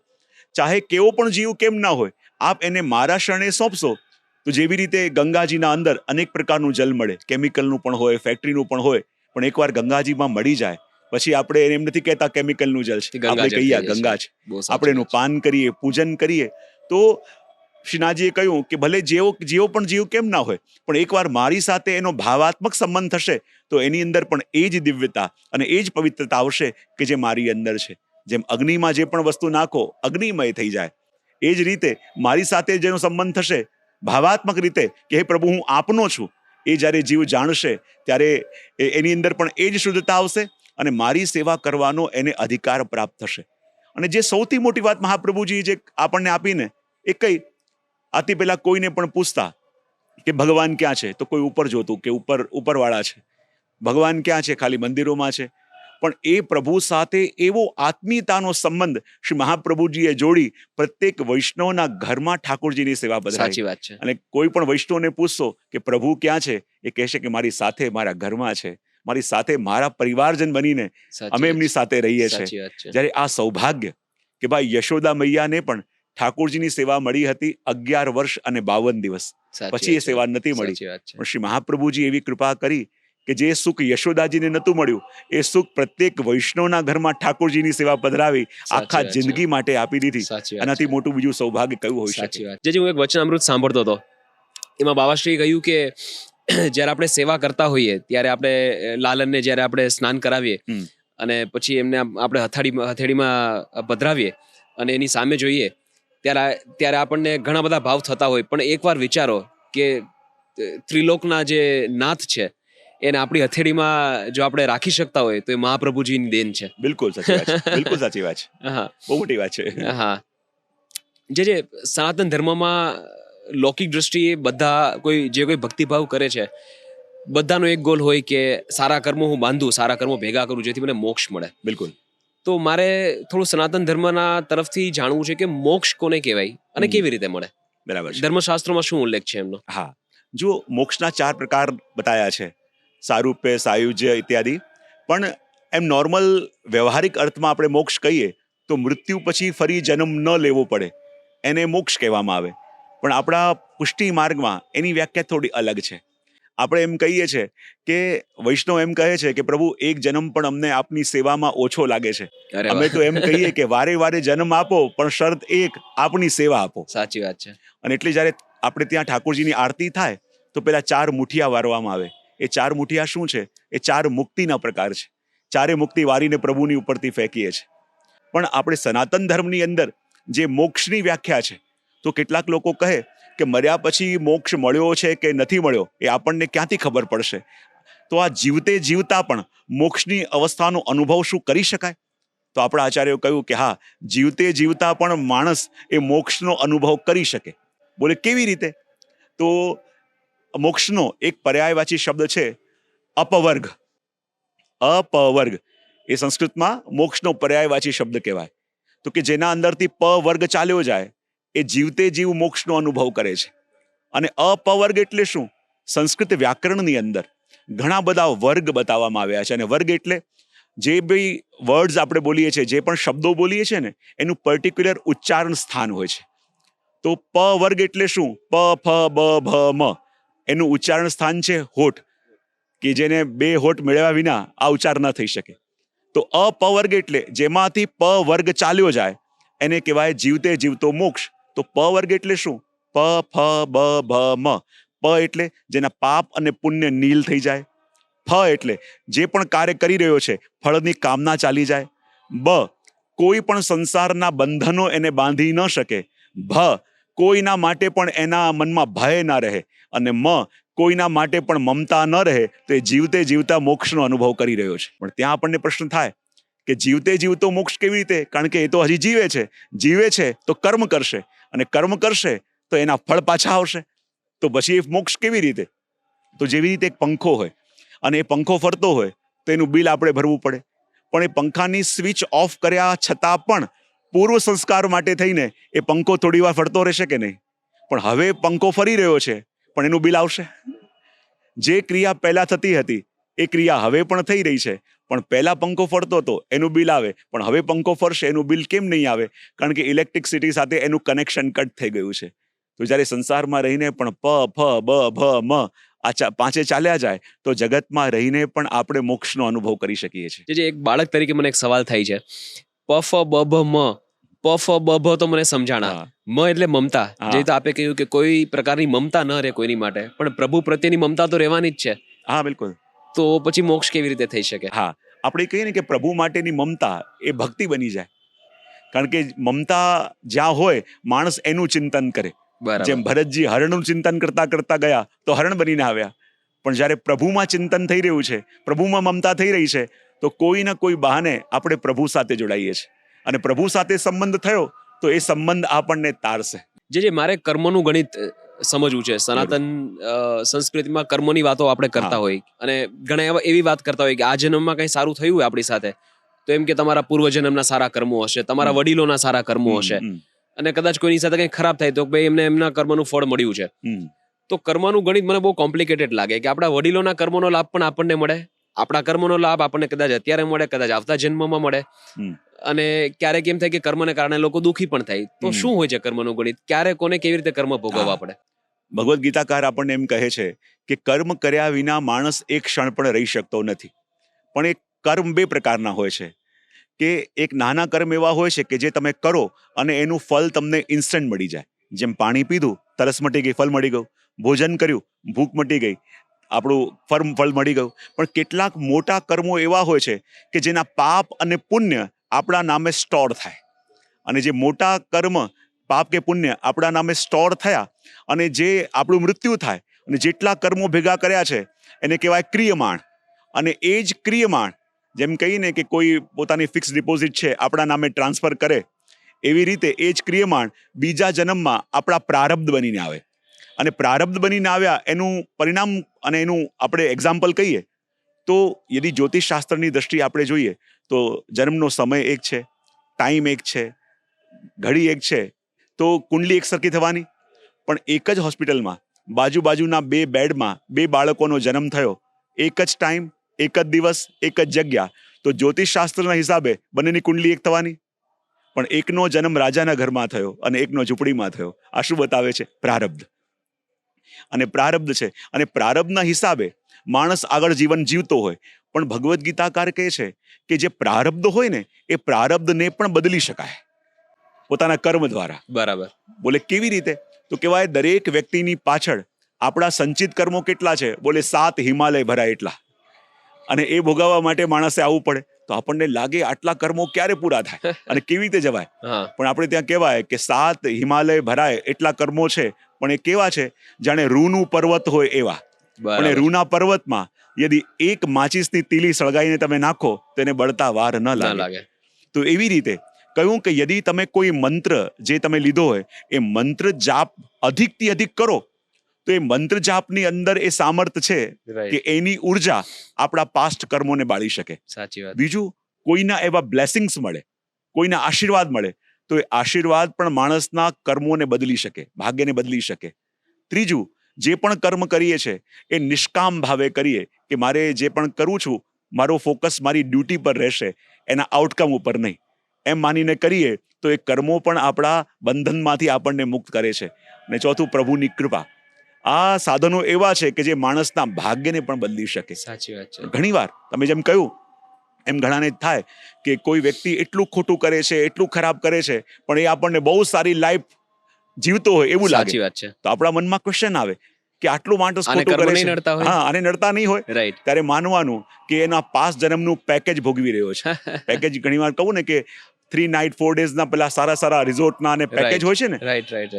ચાહે કેવો પણ જીવ કેમ ના હોય, આપ એને મારા શરણે સોંપશો તો જેવી રીતે ગંગાજીના અંદર અનેક પ્રકારનું જલ મળે, કેમિકલનું પણ હોય, ફેક્ટરીનું પણ હોય, પણ એકવાર ગંગાજીમાં મળી જાય પછી આપણે એમ નથી કહેતા કેમિકલનું જલ છે, આપણે કહીએ ગંગા છે. આપણે એનું પાન કરીએ, પૂજન કરીએ, તો શ્રીનાથજીએ કહ્યું કે ભલે જેવો પણ જીવ કેમ ના હોય, પણ એકવાર મારી સાથે એનો ભાવાત્મક સંબંધ થશે તો એની અંદર પણ એ જ દિવ્યતા અને એ જ પવિત્રતા આવશે કે જે મારી અંદર છે. જેમ અગ્નિમાં જે પણ વસ્તુ નાખો અગ્નિમય થઈ જાય, એ જ રીતે મારી સાથે જેનો સંબંધ થશે ભાવાત્મક રીતે કે હે પ્રભુ હું આપનો છું, એ જ્યારે જીવ જાણશે ત્યારે એની અંદર પણ એ જ શુદ્ધતા આવશે અને મારી સેવા કરવાનો એને અધિકાર પ્રાપ્ત થશે. અને જે સૌથી મોટી વાત મહાપ્રભુજી જે આપણને આપીને એ કઈ, આથી પહેલા કોઈને પણ પૂછતા કે ભગવાન ક્યાં છે, તો કોઈ ઉપર જોતું કે ઉપરવાળા છે. ભગવાન ક્યાં છે? ખાલી મંદિરોમાં છે. પણ એ પ્રભુ સાથે એવો આત્મીયતાનો સંબંધ શ્રી મહાપ્રભુજીએ જોડી પ્રત્યેક વૈષ્ણવના ઘરમાં ઠાકોરજીની સેવા સાચી બધાવી. વાત છે. અને કોઈ પણ વૈષ્ણવને પૂછશો કે પ્રભુ ક્યાં છે, એ કહેશે કે મારી સાથે મારા ઘરમાં છે, મારી સાથે મારા પરિવારજન બનીને અમે એમની સાથે રહીએ છીએ. સાચી વાત છે. જ્યારે આ સૌભાગ્ય કે ભાઈ યશોદા મૈયાને પણ ઠાકોરજીની સેવા મળી હતી 11 વર્ષ અને 52 દિવસ, પછી એ સેવા નથી મળી. સાચી વાત છે. પણ શ્રી મહાપ્રભુજી એવી કૃપા કરી કે જે સુખ યશોદાજીને નતું મળ્યું એ સુખ પ્રત્યેક વૈષ્ણવના ઘરમાં ઠાકોરજીની સેવા પધરાવી આખા વાત છે. જિંદગી માટે આપી દીધી. સાચી વાત એનાથી છે. મોટું બીજું સૌભાગ્ય કયું હોઈ શકે? સાચી વાત. જે હું એક વચનામૃત સાંભળતો હતો, એમાં બાવાશ્રીએ કહ્યું કે જ્યારે આપણે સેવા કરતા હોઈએ ત્યારે આપણે લાલનને જ્યારે આપણે સ્નાન કરાવીએ અને પછી એમને આપણે હથેળીમાં પધરાવીએ અને એની સામે જોઈએ ત્યારે આપણને ઘણા બધા ભાવ થતા હોય. પણ એકવાર વિચારો કે ત્રિલોકના જે નાથ છે એને આપણી હથેળીમાં જો આપણે રાખી શકતા હોય તો એ મહાપ્રભુજીની દેન છે. બિલકુલ સાચી વાત છે. બિલકુલ સાચી વાત છે. હા બહુ મોટી વાત છે. હા. જે સનાતન ધર્મમાં લૌકિક દ્રષ્ટિએ બધા જે કોઈ ભક્તિભાવ કરે છે, બધાનો એક ગોલ હોય કે સારા કર્મો હું બાંધું, સારા કર્મો ભેગા કરું જેથી મને મોક્ષ મળે. બિલકુલ. તો મારે થોડું સનાતન ધર્મના તરફથી જાણવું છે કે મોક્ષ કોને કહેવાય અને કેવી રીતે મળે. બરાબર છે. ધર્મશાસ્ત્રોમાં શું ઉલ્લેખ છે એમનો? હા, જો મોક્ષના 4 પ્રકાર બતાયા છે, સારૂપ્ય, સાયુજ્ય ઇત્યાદિ. પણ એમ નોર્મલ વ્યવહારિક અર્થમાં આપણે મોક્ષ કહીએ તો મૃત્યુ પછી ફરી જન્મ ન લેવો પડે એને મોક્ષ કહેવામાં આવે. પણ આપણા પુષ્ટિ માર્ગમાં એની વ્યાખ્યા થોડી અલગ છે. આપણે એમ કહીએ છીએ કે વૈષ્ણવ એમ કહે છે કે પ્રભુ એક જન્મ પણ અમને આપની સેવામાં ઓછો લાગે છે. અમે તો એમ કહીએ કે વારે વારે જન્મ આપો પણ શરત એક, આપની સેવા આપો. સાચી વાત છે. અને એટલે જ્યારે આપણે ત્યાં ઠાકોરજીની આરતી થાય તો પેલા 4 મુઠિયા વારવામાં આવે. એ 4 મુઠિયા શું છે? એ 4 મુક્તિના પ્રકાર છે. 4 મુક્તિ વારીને પ્રભુની ઉપરથી ફેંકીએ છીએ. પણ આપણે સનાતન ધર્મની અંદર જે મોક્ષની વ્યાખ્યા છે, તો કેટલાક લોકો કહે કે મર્યા પછી મોક્ષ મળ્યો છે કે નથી મળ્યો એ આપણને ક્યાંથી ખબર પડશે? તો આ જીવતે જીવતા પણ મોક્ષની અવસ્થાનો અનુભવ શું કરી શકાય? તો આપણા આચાર્યો કહ્યું કે હા, જીવતે જીવતા પણ માણસ એ મોક્ષનો અનુભવ કરી શકે. બોલે કેવી રીતે? તો મોક્ષનો એક પર્યાયવાચી શબ્દ છે અપવર્ગ. અપવર્ગ એ સંસ્કૃતમાં મોક્ષનો પર્યાયવાચી શબ્દ કહેવાય. તો કે જેના અંદરથી પ વર્ગ ચાલ્યો જાય એ જીવતે જીવ મોક્ષનો અનુભવ કરે છે. અને અપવર્ગ એટલે શું? સંસ્કૃત વ્યાકરણની અંદર ઘણા બધા વર્ગ બતાવવામાં આવ્યા છે. અને વર્ગ એટલે જે બી વર્ડ્સ આપણે બોલીએ છીએ, જે પણ શબ્દો બોલીએ છીએ ને, એનું પર્ટિક્યુલર ઉચ્ચારણ સ્થાન હોય છે. તો પ વર્ગ એટલે શું? પ, ફ, બ, ભ, મ એનું ઉચ્ચારણ સ્થાન છે હોઠ, કે જેને 2 હોઠ મેળવ્યા વિના આ ઉચ્ચાર ન થઈ શકે. તો અપવર્ગ એટલે જેમાંથી પ વર્ગ ચાલ્યો જાય એને કહેવાય જીવતે જીવતો મોક્ષ. તો પ વર્ગ એટલે શું? પ, ફ, બ, ભ, મ. પ એટલે જેના પાપ અને પુણ્ય નીલ થઈ જાય. ફ એટલે જે પણ કાર્ય કરી રહ્યો છે ફળની કામના ચાલી જાય. બ કોઈ પણ સંસારના બંધનો એને બાંધી ન શકે. ભ કોઈના માટે પણ એના મનમાં ભય ના રહે. અને મ કોઈના માટે પણ મમતા ન રહે. તો એ જીવતે જીવતા મોક્ષનો અનુભવ કરી રહ્યો છે. પણ ત્યાં આપણને પ્રશ્ન થાય કે જીવતે જીવતો મોક્ષ કેવી રીતે? કારણ કે એ તો હજી જીવે છે. જીવે છે તો કર્મ કરશે, અને કર્મ કરશે તો એના ફળ પાછા આવશે. તો પછી એ મોક્ષ કેવી રીતે? તો જેવી રીતે એક પંખો હોય અને એ પંખો ફરતો હોય તો એનું બિલ આપણે ભરવું પડે. પણ એ પંખાની સ્વિચ ઓફ કર્યા છતાં પણ પૂર્વ સંસ્કાર માટે થઈને એ પંખો થોડી વાર ફરતો રહેશે કે નહીં? પણ હવે પંખો ફરી રહ્યો છે પણ એનું બિલ આવશે. જે ક્રિયા પહેલા થતી હતી એ ક્રિયા હવે પણ થઈ રહી છે, પણ પહેલા પંખો ફરતો હતો એનું બિલ આવે, પણ હવે પંખો ફરશે એનું બિલ કેમ નહીં આવે? કારણ કે ઇલેક્ટ્રિસિટી સાથે એનું કનેક્શન કટ થઈ ગયું છે. તો જ્યારે સંસારમાં રહીને પણ પ, ફ, બ, ભ, મ આ 5 ચાલ્યા જાય તો જગતમાં રહીને પણ આપણે મોક્ષનો અનુભવ કરી શકીએ છીએ. જે એક બાળક તરીકે મને એક સવાલ થાય છે, પ, ફ, બ, ભ, મ. પ, ફ, બ, ભ તો મને સમજાણા. મ એટલે મમતા. જે તો આપે કહ્યું કે કોઈ પ્રકારની મમતા ન રહે કોઈની માટે, પણ પ્રભુ પ્રત્યેની મમતા તો રહેવાની જ છે. હા, બિલકુલ. તો પછી મોક્ષ કેવી રીતે થઈ શકે? હા, આપણે કહીએ ને કે પ્રભુ માટેની મમતા એ ભક્તિ બની જાય. કારણ કે મમતા જ્યાં હોય માણસ એનું ચિંતન કરે. જેમ ભરતજી હરણનું ચિંતન કરતા કરતા ગયા તો હરણ બનીને આવ્યા. પણ જ્યારે પ્રભુમાં ચિંતન થઈ રહ્યું છે, પ્રભુમાં મમતા થઈ રહી છે, તો કોઈ ના કોઈ બહાને આપણે પ્રભુ સાથે જોડાઈએ છીએ, અને પ્રભુ સાથે સંબંધ થયો તો એ સંબંધ આપણને તારશે. જે મારે કર્મનું ગણિત સમજવું છે. સનાતન સંસ્કૃતિમાં કર્મોની વાતો આપણે કરતા હોય અને ઘણા એવી વાત કરતા હોય કે આ જન્મમાં કંઈ સારું થયું હોય આપણી સાથે તો એમ કે તમારા પૂર્વજન્મના સારા કર્મો હશે, તમારા વડીલોના સારા કર્મો હશે, અને કદાચ કોઈની સાથે કંઈ ખરાબ થાય તો ભાઈ એમને એમના કર્મનું ફળ મળ્યું છે. તો કર્મનું ગણિત મને બહુ કોમ્પ્લિકેટેડ લાગે કે આપણા વડીલોના કર્મોનો લાભ પણ આપણને મળે, આપણા કર્મનો લાભ આપણને કદાચ અત્યારે મળે, કદાચ આવતા જન્મમાં મળે, અને ક્યારેક એમ થાય કે કર્મને કારણે લોકો દુઃખી પણ થાય. તો શું હોય છે કર્મનું ગણિત? ક્યારે કોને કેવી રીતે કર્મ ભોગવવા પડે? ભગવદ્ ગીતાકાર આપણને એમ કહે છે કે કર્મ કર્યા વિના માણસ એક ક્ષણ પણ રહી શકતો નથી. પણ એ કર્મ બે પ્રકારના હોય છે કે એક નાના કર્મ એવા હોય છે કે જે તમે કરો અને એનું ફળ તમને ઇન્સ્ટન્ટ મળી જાય. જેમ પાણી પીધું, તરસ મટી ગઈ, ફળ મળી ગયું. ભોજન કર્યું, ભૂખ મટી ગઈ, આપણું ફળ મળી ગયું. પણ કેટલાક મોટા કર્મો એવા હોય છે કે જેના પાપ અને પુણ્ય આપણા નામે સ્ટોર થાય, અને જે મોટા કર્મ પાપ કે પુણ્ય આપણા નામે સ્ટોર થયા અને જે આપણું મૃત્યુ થાય અને જેટલા કર્મો ભેગા કર્યા છે એને કહેવાય ક્રિયમાણ. અને એ જ ક્રિયમાણ, જેમ કહીને કે કોઈ પોતાની ફિક્સ ડિપોઝિટ છે આપણા નામે ટ્રાન્સફર કરે, એવી રીતે એ જ ક્રિયમાણ બીજા જન્મમાં આપણા પ્રારબ્ધ બનીને આવે. અને પ્રારબ્ધ બનીને આવ્યા એનું પરિણામ અને એનું આપણે એક્ઝામ્પલ કહીએ તો યદિ જ્યોતિષશાસ્ત્રની દ્રષ્ટિએ આપણે જોઈએ તો જન્મનો સમય એક છે, ટાઈમ એક છે, ઘડી એક છે, તો કુંડલી એક સરખી થવાની. પણ એક જ હોસ્પિટલમાં બાજુના 2 બેડમાં 2 બાળકોનો જન્મ થયો, એક જ ટાઈમ, એક જ દિવસ, એક જ જગ્યા, તો જ્યોતિષશાસ્ત્રના હિસાબે બંનેની કુંડલી એક થવાની. પણ એકનો જન્મ રાજાના ઘરમાં થયો અને એકનો ઝૂંપડીમાં થયો. આ શું બતાવે છે? પ્રારબ્ધ. અને પ્રારબ્ધ છે, અને પ્રારબ્ધના હિસાબે માણસ આગળ જીવન જીવતો હોય. પણ ભગવદ્ ગીતાકાર કહે છે કે જે પ્રારબ્ધ હોય ને એ પ્રારબ્ધને પણ બદલી શકાય પોતાના કર્મ દ્વારા. બરાબર. બોલે કેવી રીતે? તો કહેવાય દરેક વ્યક્તિની પાછળ આપણા સંચિત કર્મો કેટલા છે? બોલે 7 હિમાલય ભરાય એટલા. અને એ ભોગવવા માટે માણસે આવવું પડે. તો આપણને લાગે આટલા કર્મો ક્યારે પૂરા થાય અને કેવી રીતે જવાય? પણ આપણે ત્યાં કહેવાય કે 7 હિમાલય ભરાય એટલા કર્મો છે, પણ એ કેવા છે? જાણે રૂનું પર્વત હોય એવા. પણ એ રૂના પર્વતમાં યદિ એક માચિસની તીલી સળગાઈને તમે નાખો તો એને બળતા વાર ન લાગે. તો એવી રીતે કહ્યું કે યદિ તમે કોઈ મંત્ર જે તમે લીધો હોય એ મંત્ર જાપ અધિકથી અધિક કરો તો એ મંત્ર જાપની અંદર એ સામર્થ છે કે એની ઉર્જા આપણા પાસ્ટ કર્મોને બાળી શકે. સાચી વાત. બીજું, કોઈના એવા બ્લેસિંગ્સ મળે, કોઈના આશીર્વાદ મળે તો એ આશીર્વાદ પણ માણસના કર્મોને બદલી શકે, ભાગ્યને બદલી શકે. ત્રીજું, જે પણ કર્મ કરીએ છે એ નિષ્કામ ભાવે કરીએ કે મારે જે પણ કરું છું મારો ફોકસ મારી ડ્યુટી પર રહેશે, એના આઉટકમ ઉપર નહીં, એમ માનીને કરીએ તો એ કર્મો પણ આપણા બંધનમાંથી આપણને મુક્ત કરે છે. અને ચોથું, પ્રભુની કૃપા. આ સાધનો એવા છે કે જે માણસના ભાગ્યને પણ બદલી શકે. સાચી વાત છે. ઘણીવાર તમે જેમ કહ્યું એમ ઘણાને થાય કે કોઈ વ્યક્તિ એટલું ખોટું કરે છે, એટલું ખરાબ કરે છે, પણ એ આપણને બહુ સારી લાઈફ જીવતો હોય એવું લાગે. સાચી વાત છે. તો આપણા મનમાં ક્વેશ્ચન આવે કે આટલું માણસ ખોટું કરે છે, આને નડતા નહીં હોય, ત્યારે માનવાનું કે એના 5 જન્મનું પેકેજ ભોગવી રહ્યો છે. પેકેજ ઘણીવાર કહું ને કે 3 નાઇટ 4 ડેઝના પેલા સારા રીઝોર્ટના અને પેકેજ હોય છે ને,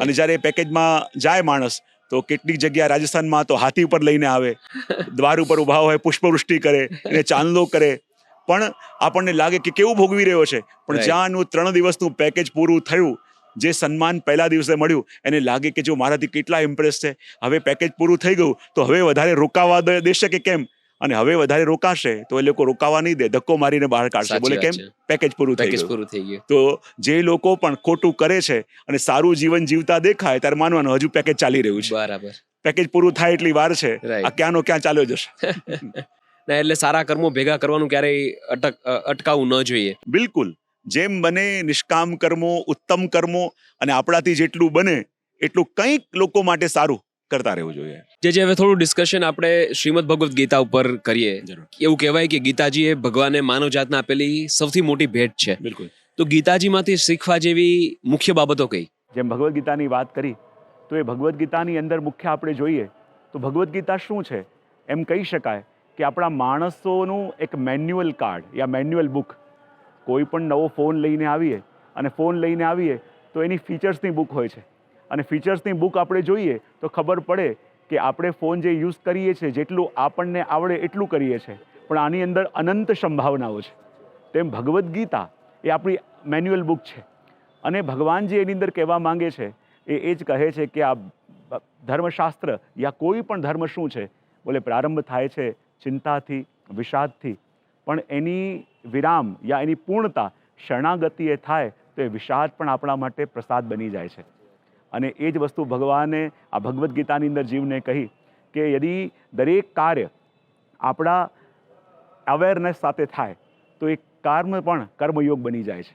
અને જ્યારે પેકેજમાં જાય માણસ તો કેટલીક જગ્યા રાજસ્થાનમાં તો હાથી ઉપર લઈને આવે, દ્વાર ઉપર ઉભા હોય, પુષ્પવૃષ્ટિ કરે, એને ચાંદલો કરે, પણ આપણને લાગે કે કેવું ભોગવી રહ્યો છે. પણ જ્યાંનું 3 દિવસનું પેકેજ પૂરું થયું, જે સન્માન પહેલા દિવસે મળ્યું, એને લાગે કે જો મારાથી કેટલા ઇમ્પ્રેસ છે, હવે પેકેજ પૂરું થઈ ગયું તો હવે વધારે રોકાવા દેશે કે કેમ? અને હવે વધારે રોકાશે તો એ લોકો રોકાવા નહીં દે, ધક્કો મારીને બહાર કાઢશે. બોલે કેમ? પેકેજ પૂરું થઈ ગયું. તો જે લોકો પણ ખોટું કરે છે અને સારું જીવન જીવતા દેખાય ત્યારે માનવાનું હજુ પેકેજ ચાલી રહ્યું છે. બરાબર. પેકેજ પૂરું થાય એટલી વાર છે, આ ક્યાંનો ક્યાં ચાલ્યો જશે. એટલે સારા કર્મો ભેગા કરવાનું ક્યારેય અટકાવવું ન જોઈએ. બિલકુલ. જેમ બને નિષ્કામ કર્મો, ઉત્તમ કર્મો, અને આપણાથી જેટલું બને એટલું કંઈક લોકો માટે સારું કરતા રહેવું જોઈએ. જે હવે થોડું ડિસ્કશન આપણે શ્રીમદ ભગવદ્ ગીતા ઉપર કરીએ. એવું કહેવાય કે ગીતાજી એ ભગવાને માનવ જાતને આપેલી સૌથી મોટી ભેટ છે. બિલકુલ. તો ગીતાજીમાંથી શીખવા જેવી મુખ્ય બાબતો કઈ? જેમ ભગવદ્ ગીતાની વાત કરી તો એ ભગવદ્ ગીતાની અંદર મુખ્ય આપણે જોઈએ તો ભગવદ્ ગીતા શું છે એમ કહી શકાય કે આપણા માણસોનું એક મેન્યુઅલ કાર્ડ યા મેન્યુઅલ બુક. કોઈ પણ નવો ફોન લઈને આવીએ તો એની ફીચર્સની બુક હોય છે, અને ફીચર્સની બુક આપણે જોઈએ તો ખબર પડે કે આપણે ફોન જે યુઝ કરીએ છીએ જેટલું આપણને આવડે એટલું કરીએ છીએ, પણ આની અંદર અનંત સંભાવનાઓ છે. તેમ ભગવદ્ ગીતા એ આપણી મેન્યુઅલ બુક છે, અને ભગવાન જે એની અંદર કહેવા માંગે છે એ જ કહે છે કે આ ધર્મશાસ્ત્ર યા કોઈ પણ ધર્મ શું છે, બોલે પ્રારંભ થાય છે ચિંતાથી, વિષાદથી, પણ એની વિરામ યા એની પૂર્ણતા શરણાગતિએ થાય તો એ વિષાદ પણ આપણા માટે પ્રસાદ બની જાય છે. અને એ જ વસ્તુ ભગવાને આ ભગવદ્ ગીતાની અંદર જીવને કહી કે યદિ દરેક કાર્ય આપણા અવેરનેસ સાથે થાય તો એ કર્મ પણ કર્મયોગ બની જાય છે.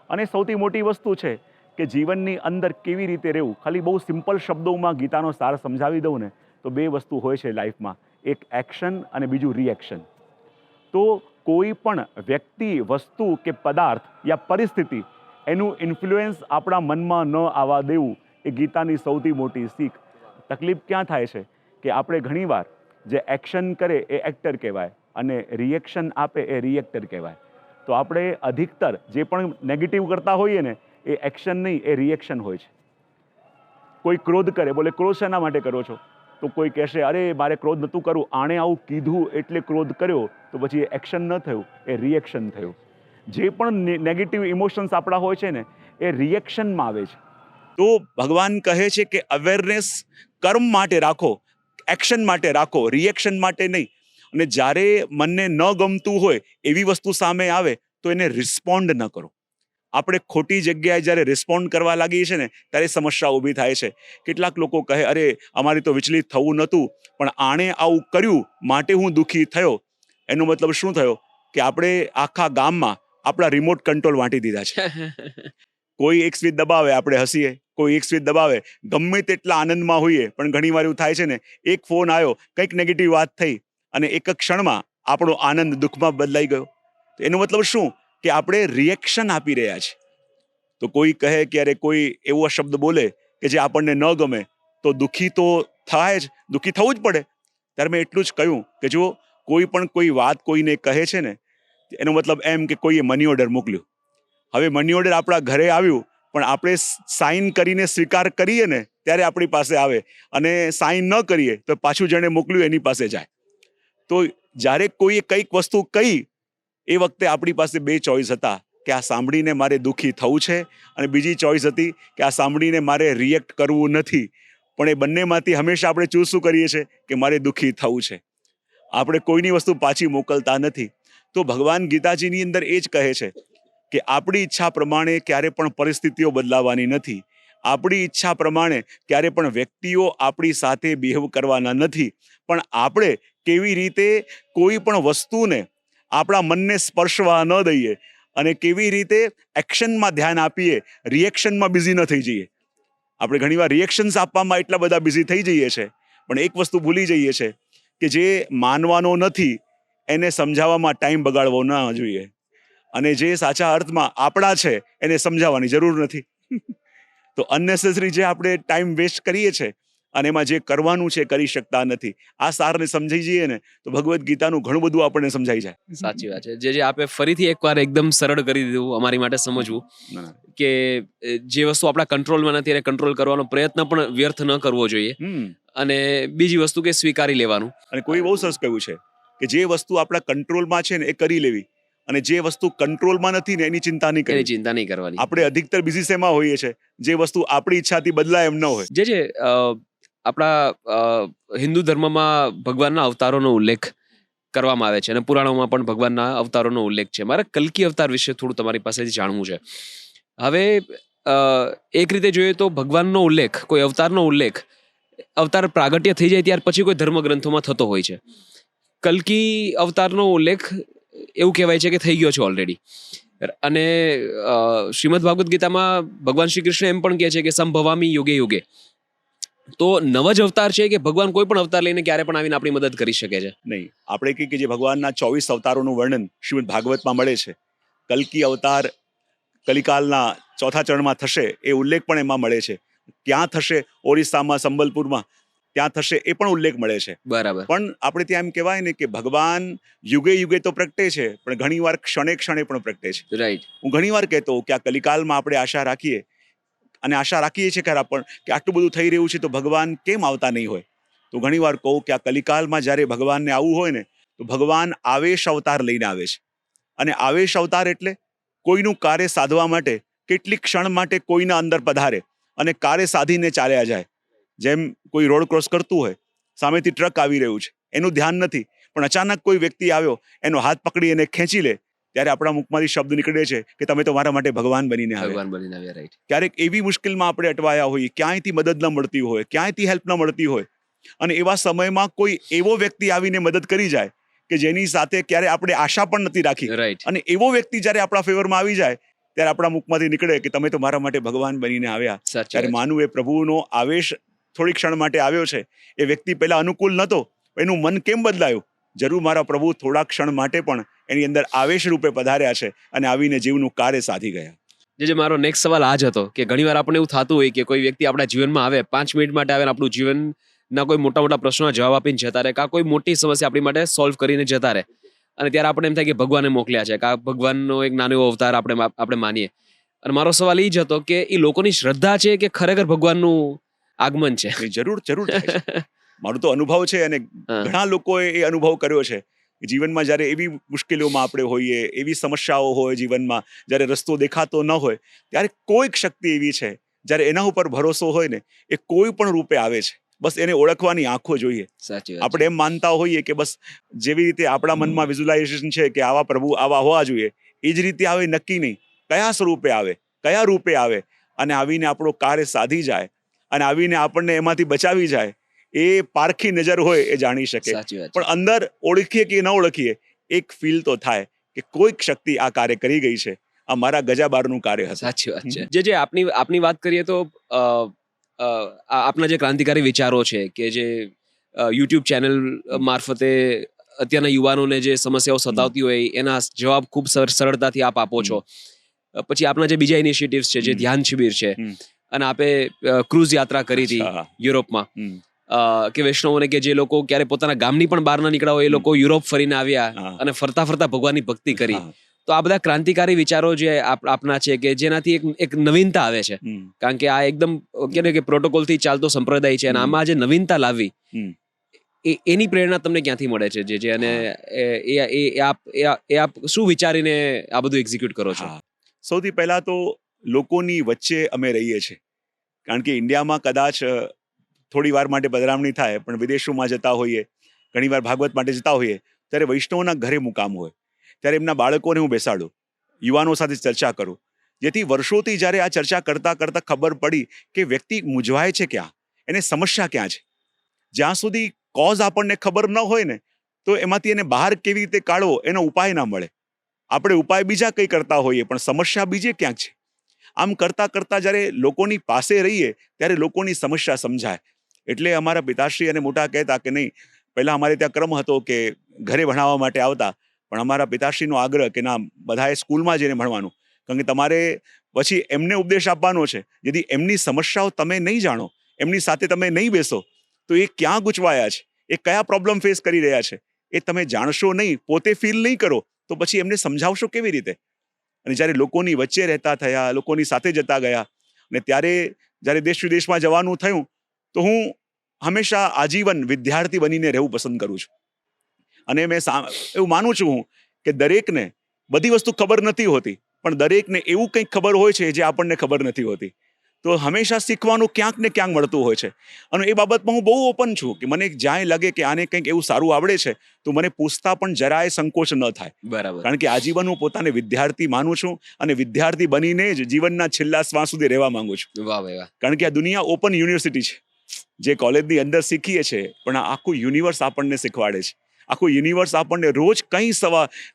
અને સૌથી મોટી વસ્તુ છે કે જીવનની અંદર કેવી રીતે રહેવું. ખાલી બહુ સિમ્પલ શબ્દોમાં ગીતાનો સાર સમજાવી દઉં ને તો બે વસ્તુ હોય છે લાઈફમાં, એક એક્શન અને બીજું રિએક્શન. તો કોઈ પણ વ્યક્તિ, વસ્તુ કે પદાર્થ યા પરિસ્થિતિ એનું ઇન્ફ્લુએન્સ આપણા મનમાં ન આવવા દેવું એ ગીતાની સૌથી મોટી શીખ. તકલીફ ક્યાં થાય છે કે આપણે ઘણીવાર જે એક્શન કરે એ એક્ટર કહેવાય અને રિએક્શન આપે એ રિએક્ટર કહેવાય. તો આપણે અધિકતર જે પણ નેગેટિવ કરતા હોઈએ ને એ એક્શન નહીં, એ રિએક્શન હોય છે. કોઈ ક્રોધ કરે, બોલે ક્રોધ શેના માટે કરો છો? તો કોઈ કહેશે અરે મારે ક્રોધ નહોતું કરવું, આણે આવું કીધું એટલે ક્રોધ કર્યો, તો પછી એ એક્શન ન થયું, એ રિએક્શન થયું. જે પણ નેગેટિવ ઇમોશન્સ આપણા હોય છે ને એ રિએક્શનમાં આવે છે. તો ભગવાન કહે છે કે અવેરનેસ કર્મ માટે રાખો, એક્શન માટે રાખો, રિએક્શન માટે નહીં. અને જ્યારે મનને ન ગમતું હોય એવી વસ્તુ સામે આવે તો એને રિસ્પોન્ડ ન કરો. આપણે ખોટી જગ્યાએ જ્યારે રિસ્પોન્ડ કરવા લાગીએ છીએ ને ત્યારે સમસ્યા ઊભી થાય છે. કેટલાક લોકો કહે અરે અમારી તો વિચલિત થવું નહોતું, પણ આણે આવું કર્યું માટે હું દુઃખી થયો. એનો મતલબ શું થયો કે આપણે આખા ગામમાં આપણા રિમોટ કંટ્રોલ વાંટી દીધા છે. કોઈ એક સ્વિચ દબાવે આપણે હસીએ, કોઈ એક સ્વિચ દબાવે ગમે તેટલા આનંદમાં હોઈએ, પણ ઘણીવાર એવું થાય છે ને એક ફોન આવ્યો, કંઈક નેગેટિવ વાત થઈ અને એક ક્ષણમાં આપણો આનંદ દુઃખમાં બદલાઈ ગયો. એનો મતલબ શું કે આપણે રિએક્શન આપી રહ્યા છીએ. તો કોઈ કહે કે અરે કોઈ એવો શબ્દ બોલે કે જે આપણને ન ગમે તો દુઃખી તો થાય જ, દુઃખી થવું જ પડે. ત્યારે મેં એટલું જ કહ્યું કે જો કોઈ પણ કોઈ વાત કોઈને કહે છે ને એનો મતલબ એમ કે કોઈએ મની ઓર્ડર મોકલ્યું. હવે મની ઓર્ડર આપણા ઘરે આવ્યું, પણ આપણે સાઇન કરીને સ્વીકાર કરીએ ને ત્યારે આપણી પાસે આવે, અને સાઇન ન કરીએ તો પાછું જેણે મોકલ્યું એની પાસે જાય. તો જ્યારે કોઈએ કંઈક વસ્તુ કહી એ વખતે આપણી પાસે બે ચોઈસ હતા કે આ સાંભળીને મારે દુઃખી થવું છે, અને બીજી ચોઈસ હતી કે આ સાંભળીને મારે રિએક્ટ કરવું નથી. પણ એ બંનેમાંથી હંમેશા આપણે ચૂઝ શું કરીએ છીએ કે મારે દુઃખી થવું છે. આપણે કોઈની વસ્તુ પાછી મોકલતા નથી. તો ભગવાન ગીતાજીની અંદર એ જ કહે છે કે આપણી ઈચ્છા પ્રમાણે ક્યારે પણ પરિસ્થિતિઓ બદલાવાની નથી. આપણી ઈચ્છા પ્રમાણે ક્યારે પણ વ્યક્તિઓ આપણી સાથે બિહેવ કરવાના નથી. પણ આપણે કેવી રીતે કોઈ પણ વસ્તુને આપણા મનને સ્પર્શવા ન દઈએ અને કેવી રીતે એક્શનમાં ધ્યાન આપીએ, રિએક્શનમાં બિઝી ન થઈ જઈએ. આપણે ઘણીવાર રિએક્શન્સ આપવામાં એટલા બધા બિઝી થઈ જઈએ છીએ, પણ એક વસ્તુ ભૂલી જઈએ છીએ કે જે માનવાનો નથી એને સમજાવવામાં ટાઈમ બગાડવો ના જોઈએ, અને જે સાચા અર્થમાં આપણા છે એને સમજાવવાની જરૂર નથી. તો અનનેસેસરી જે આપણે ટાઈમ વેસ્ટ કરીએ છીએ અને એમાં જે કરવાનું છે કરી શકતા નથી. આ સારને સમજી જઈએ ને તો ભગવદ્ ગીતાનું ઘણું બધું આપણને સમજાઈ જાય. સાચી વાત છે. જે આપે ફરીથી એકવાર એકદમ સરળ કરી દીધું અમારી માટે સમજવું કે જે વસ્તુ આપણા કંટ્રોલમાં નથી એને કંટ્રોલ કરવાનો પ્રયત્ન પણ વ્યર્થ ન કરવો જોઈએ. અને બીજી વસ્તુ કે સ્વીકારી લેવાનું. અને કોઈ બહુ સરસ કહ્યું છે કે જે વસ્તુ આપણા કંટ્રોલમાં છે ને એ કરી લેવી, અને જે વસ્તુ કંટ્રોલમાં નથી ને એની ચિંતા નહીં કરવી. એની ચિંતા નહીં કરવાની. આપણે અધિકતર બિઝી શેમાં હોઈએ છે જે વસ્તુ આપણી ઈચ્છાથી બદલાય એમ ન હોય. જે આપણા હિન્દુ ધર્મમાં ભગવાનના અવતારોનો ઉલ્લેખ કરવામાં આવે છે અને પુરાણોમાં પણ ભગવાનના અવતારોનો ઉલ્લેખ છે. મારે કલ્કી અવતાર વિશે થોડું તમારી પાસેથી જાણવું છે. હવે એક રીતે જોઈએ તો ભગવાનનો ઉલ્લેખ, કોઈ અવતારનો ઉલ્લેખ, અવતાર પ્રાગટ્ય થઈ જાય ત્યાર પછી કોઈ ધર્મગ્રંથોમાં થતો હોય છે. કલ્કી અવતારનો ઉલ્લેખ એવું કહેવાય છે કે થઈ ગયો છે ઓલરેડી. અને શ્રીમદ ભાગવત ગીતામાં ભગવાન શ્રી કૃષ્ણ એમ પણ કહે છે કે સંભવામી યુગે યુગે. તો નવ જ અવતાર છે કે ભગવાન કોઈ પણ અવતાર લઈને ક્યારે પણ આવીને આપણી મદદ કરી શકે છે? નહીં, આપણે કહીએ કે જે ભગવાનના 24 અવતારોનું વર્ણન શ્રીમદ ભાગવતમાં મળે છે. કલ્કી અવતાર કલિકાલના ચોથા ચરણમાં થશે એ ઉલ્લેખ પણ એમાં મળે છે. ક્યાં થશે? ઓરિસ્સામાં, સંબલપુરમાં ત્યાં થશે એ પણ ઉલ્લેખ મળે છે. બરાબર. પણ આપણે ત્યાં એમ કહેવાય ને કે ભગવાન યુગે યુગે તો પ્રગટે છે, પણ ઘણીવાર ક્ષણે ક્ષણે પણ પ્રગટે છે. રાઈટ. હું ઘણીવાર કહેતો કે આ કલિકાલમાં આપણે આશા રાખીએ, અને આશા રાખીએ છીએ ખરા પણ કે આટલું બધું થઈ રહ્યું છે તો ભગવાન કેમ આવતા નહીં હોય. તો ઘણીવાર કહું કે આ કલિકાલમાં જ્યારે ભગવાનને આવવું હોય ને તો ભગવાન આવેશ અવતાર લઈને આવે છે. અને આવેશ અવતાર એટલે કોઈનું કાર્ય સાધવા માટે કેટલીક ક્ષણ માટે કોઈના અંદર પધારે અને કાર્ય સાધીને ચાલ્યા જાય. જેમ કોઈ રોડ ક્રોસ કરતું હોય, સામેથી ટ્રક આવી રહ્યું છે, એનું ધ્યાન નથી, પણ અચાનક કોઈ વ્યક્તિ આવ્યો, એનો હાથ પકડી એને ખેંચી લે, ત્યારે આપણા મુખમાંથી શબ્દ નીકળે છે કે તમે તો મારા માટે ભગવાન બનીને આવ્યા. ભગવાન બનીને આવ્યા, રાઈટ. ક્યારેક એવી મુશ્કેલમાં આપણે અટવાયા હોઈએ, ક્યાંયથી મદદ ન મળતી હોય, ક્યાંયથી હેલ્પ ન મળતી હોય, અને એવા સમયમાં કોઈ એવો વ્યક્તિ આવીને મદદ કરી જાય કે જેની સાથે ક્યારે આપણે આશા પણ નથી રાખી, રાઈટ. અને એવો વ્યક્તિ જ્યારે આપણા ફેવરમાં આવી જાય ત્યારે આપણા મુખમાંથી નીકળે કે તમે તો મારા માટે ભગવાન બનીને આવ્યા. સાચી ત્યારે વાત. માનું એ પ્રભુનો આવેશ થોડી ક્ષણ માટે આવ્યો છે. એ વ્યક્તિ પહેલા અનુકૂળ નહોતો, એનું મન કેમ બદલાયું? જરૂર મારા પ્રભુ થોડા ક્ષણ માટે પણ એની અંદર આવેશ રૂપે પધાર્યા છે અને આવીને જીવનું કાર્ય સાધી ગયા. જે મારો નેક્સ્ટ સવાલ આ જ હતો કે ઘણીવાર આપણને એવું થતું હોય કે કોઈ વ્યક્તિ આપણા જીવનમાં આવે, 5 મિનિટ માટે આવે ને આપણું જીવનના કોઈ મોટા મોટા પ્રશ્નોના જવાબ આપીને જતા રહે, કાં કોઈ મોટી સમસ્યા આપણી માટે સોલ્વ કરીને જતા રહે, અને ત્યારે આપણે એમ થાય કે ભગવાને મોકલ્યા છે, કાં ભગવાનનો એક નાનો એવો અવતાર આપણે માનીએ. અને મારો સવાલ એ જ હતો કે એ લોકોની શ્રદ્ધા છે કે ખરેખર ભગવાનનું આગમન છે? એ જરૂર થાય છે. મારો તો અનુભવ છે અને હા. ઘણા લોકોએ એ અનુભવ કર્યો છે. જીવનમાં જ્યારે એવી મુશ્કેલીઓમાં આપણે હોઈએ, એવી સમસ્યાઓ હોય જીવનમાં, જ્યારે રસ્તો દેખાતો ન હોય, ત્યારે કોઈક શક્તિ એવી છે જ્યારે એના ઉપર ભરોસો હોય ને, એ કોઈ પણ રૂપે આવે છે. બસ એને ઓળખવાની આંખો જોઈએ. સાચી વાત. આપણે એમ માનતા હોઈએ કે બસ જેવી રીતે આપણા મનમાં વિઝ્યુલાઇઝેશન છે કે આવા પ્રભુ આવા હોવા જોઈએ, એ જ રીતે આવે નક્કી નહીં. કયા સ્વરૂપે આવે, કયા રૂપે આવે, અને આવીને આપણો કાર્ય સાધી જાય અને આવીને આપણને એમાંથી બચાવી જાય, એ પારખી નજર હોય એ જાણી શકે. સાચી વાત. પણ અંદર ઓળખીએ કે ન ઓળખીએ, એક ફીલ તો થાય કે કોઈક શક્તિ આ કાર્ય કરી ગઈ છે. આ મારા ગજાબારનું કાર્ય હતું. સાચી વાત છે. જે આપની વાત કરીએ તો આપના જે ક્રાંતિકારી વિચારો છે કે જે યુટ્યુબ ચેનલ મારફતે અત્યારના યુવાનોને જે સમસ્યાઓ સતાવતી હોય એના જવાબ ખૂબ સરળતાથી આપ આપો છો. પછી આપના જે બીજા ઇનિશિયેટિવ્સ છે, જે ધ્યાન શિબિર છે, અને આપે ક્રુઝ યાત્રા કરી હતી અચ્છા. યુરોપમાં, હમ. કે વૈષ્ણવોને કે જે લોકો ક્યારે પોતાના ગામની પણ બહાર ના નીકળ્યા હોય, એ લોકો યુરોપ ફરીને આવ્યા હા. અને ફરતા ફરતા ભગવાનની ભક્તિ કરી. હા. તો આ બધા ક્રાંતિકારી વિચારો જે આપના છે કે જેનાથી એક નવીનતા આવે છે, હમ. કારણ કે આ એકદમ કે પ્રોટોકોલથી ચાલતો સંપ્રદાય છે, અને આમાં જે નવીનતા લાવવી, હમ. એની પ્રેરણા તમને ક્યાંથી મળે છે? જે અને આપ શું વિચારીને આ બધું એક્ઝિક્યુટ કરો છો? હા. સૌથી પહેલા તો લોકોની વચ્ચે અમે રહીએ છીએ. કારણ કે ઇન્ડિયામાં કદાચ થોડી વાર માટે બદનામણી થાય, પણ વિદેશોમાં જતા હોઈએ, ઘણીવાર ભાગવત માટે જતા હોઈએ, ત્યારે વૈષ્ણવના ઘરે મુકામ હોય, ત્યારે એમના બાળકોને હું બેસાડું, યુવાનો સાથે ચર્ચા કરું, જેથી વર્ષોથી જ્યારે આ ચર્ચા કરતા કરતા ખબર પડી કે વ્યક્તિ મૂંઝવાય છે ક્યાં, એને સમસ્યા ક્યાં છે. જ્યાં સુધી કોઝ આપણને ખબર ન હોય ને, તો એમાંથી એને બહાર કેવી રીતે કાઢવો એનો ઉપાય ના મળે. આપણે ઉપાય બીજા કંઈ કરતા હોઈએ, પણ સમસ્યા બીજે ક્યાંક છે. આમ કરતા કરતા જ્યારે લોકોની પાસે રહીએ ત્યારે લોકોની સમસ્યા સમજાય. એટલે અમારા પિતાશ્રી અને મોટા કહેતા કે નહીં, પહેલા અમારે ત્યાં ક્રમ હતો કે ઘરે ભણાવવા માટે આવતા, પણ અમારા પિતાશ્રીનો આગ્રહ કે ના, બધાએ સ્કૂલમાં જઈને ભણવાનું, કારણ કે તમારે પછી એમને ઉપદેશ આપવાનો છે. જેથી એમની સમસ્યાઓ તમે નહીં જાણો, એમની સાથે તમે નહીં બેસો, તો એ ક્યાં ગૂંચવાયા છે, એ કયા પ્રોબ્લેમ ફેસ કરી રહ્યા છે, એ તમે જાણશો નહીં, પોતે ફીલ નહીં કરો, તો પછી એમને સમજાવશો કેવી રીતે? અને જ્યારે લોકોની વચ્ચે રહેતા થયા, લોકોની સાથે જતા ગયા, અને ત્યારે જ્યારે દેશ વિદેશમાં જવાનું થયું, તો હું હંમેશા આજીવન વિદ્યાર્થી બનીને રહેવું પસંદ કરું છું. અને મેં એવું માનું છું હું કે દરેકને બધી વસ્તુ ખબર નથી હોતી, પણ દરેકને એવું કંઈક ખબર હોય છે જે આપણને ખબર નથી હોતી. તો હંમેશા શીખવાનું ક્યાંક ને ક્યાંક મળતું હોય છે. અને એ બાબતમાં હું બહુ ઓપન છું કે મને જ્યાં લાગે કે આને કંઈક એવું સારું આવડે છે, તો મને પૂછતા પણ જરાય સંકોચ ન થાય. બરાબર. કારણ કે આજીવન હું પોતાને વિદ્યાર્થી માનું છું, અને વિદ્યાર્થી બનીને જ જીવનના છેલ્લા શ્વાસ સુધી રહેવા માંગુ છું. વાહ ભાઈ વાહ. કારણ કે આ દુનિયા ઓપન યુનિવર્સિટી છે. જે કોલેજની અંદર શીખીએ છીએ, પણ આ આખું યુનિવર્સ આપણને શીખવાડે છે. આખું યુનિવર્સ આપણને રોજ કંઈ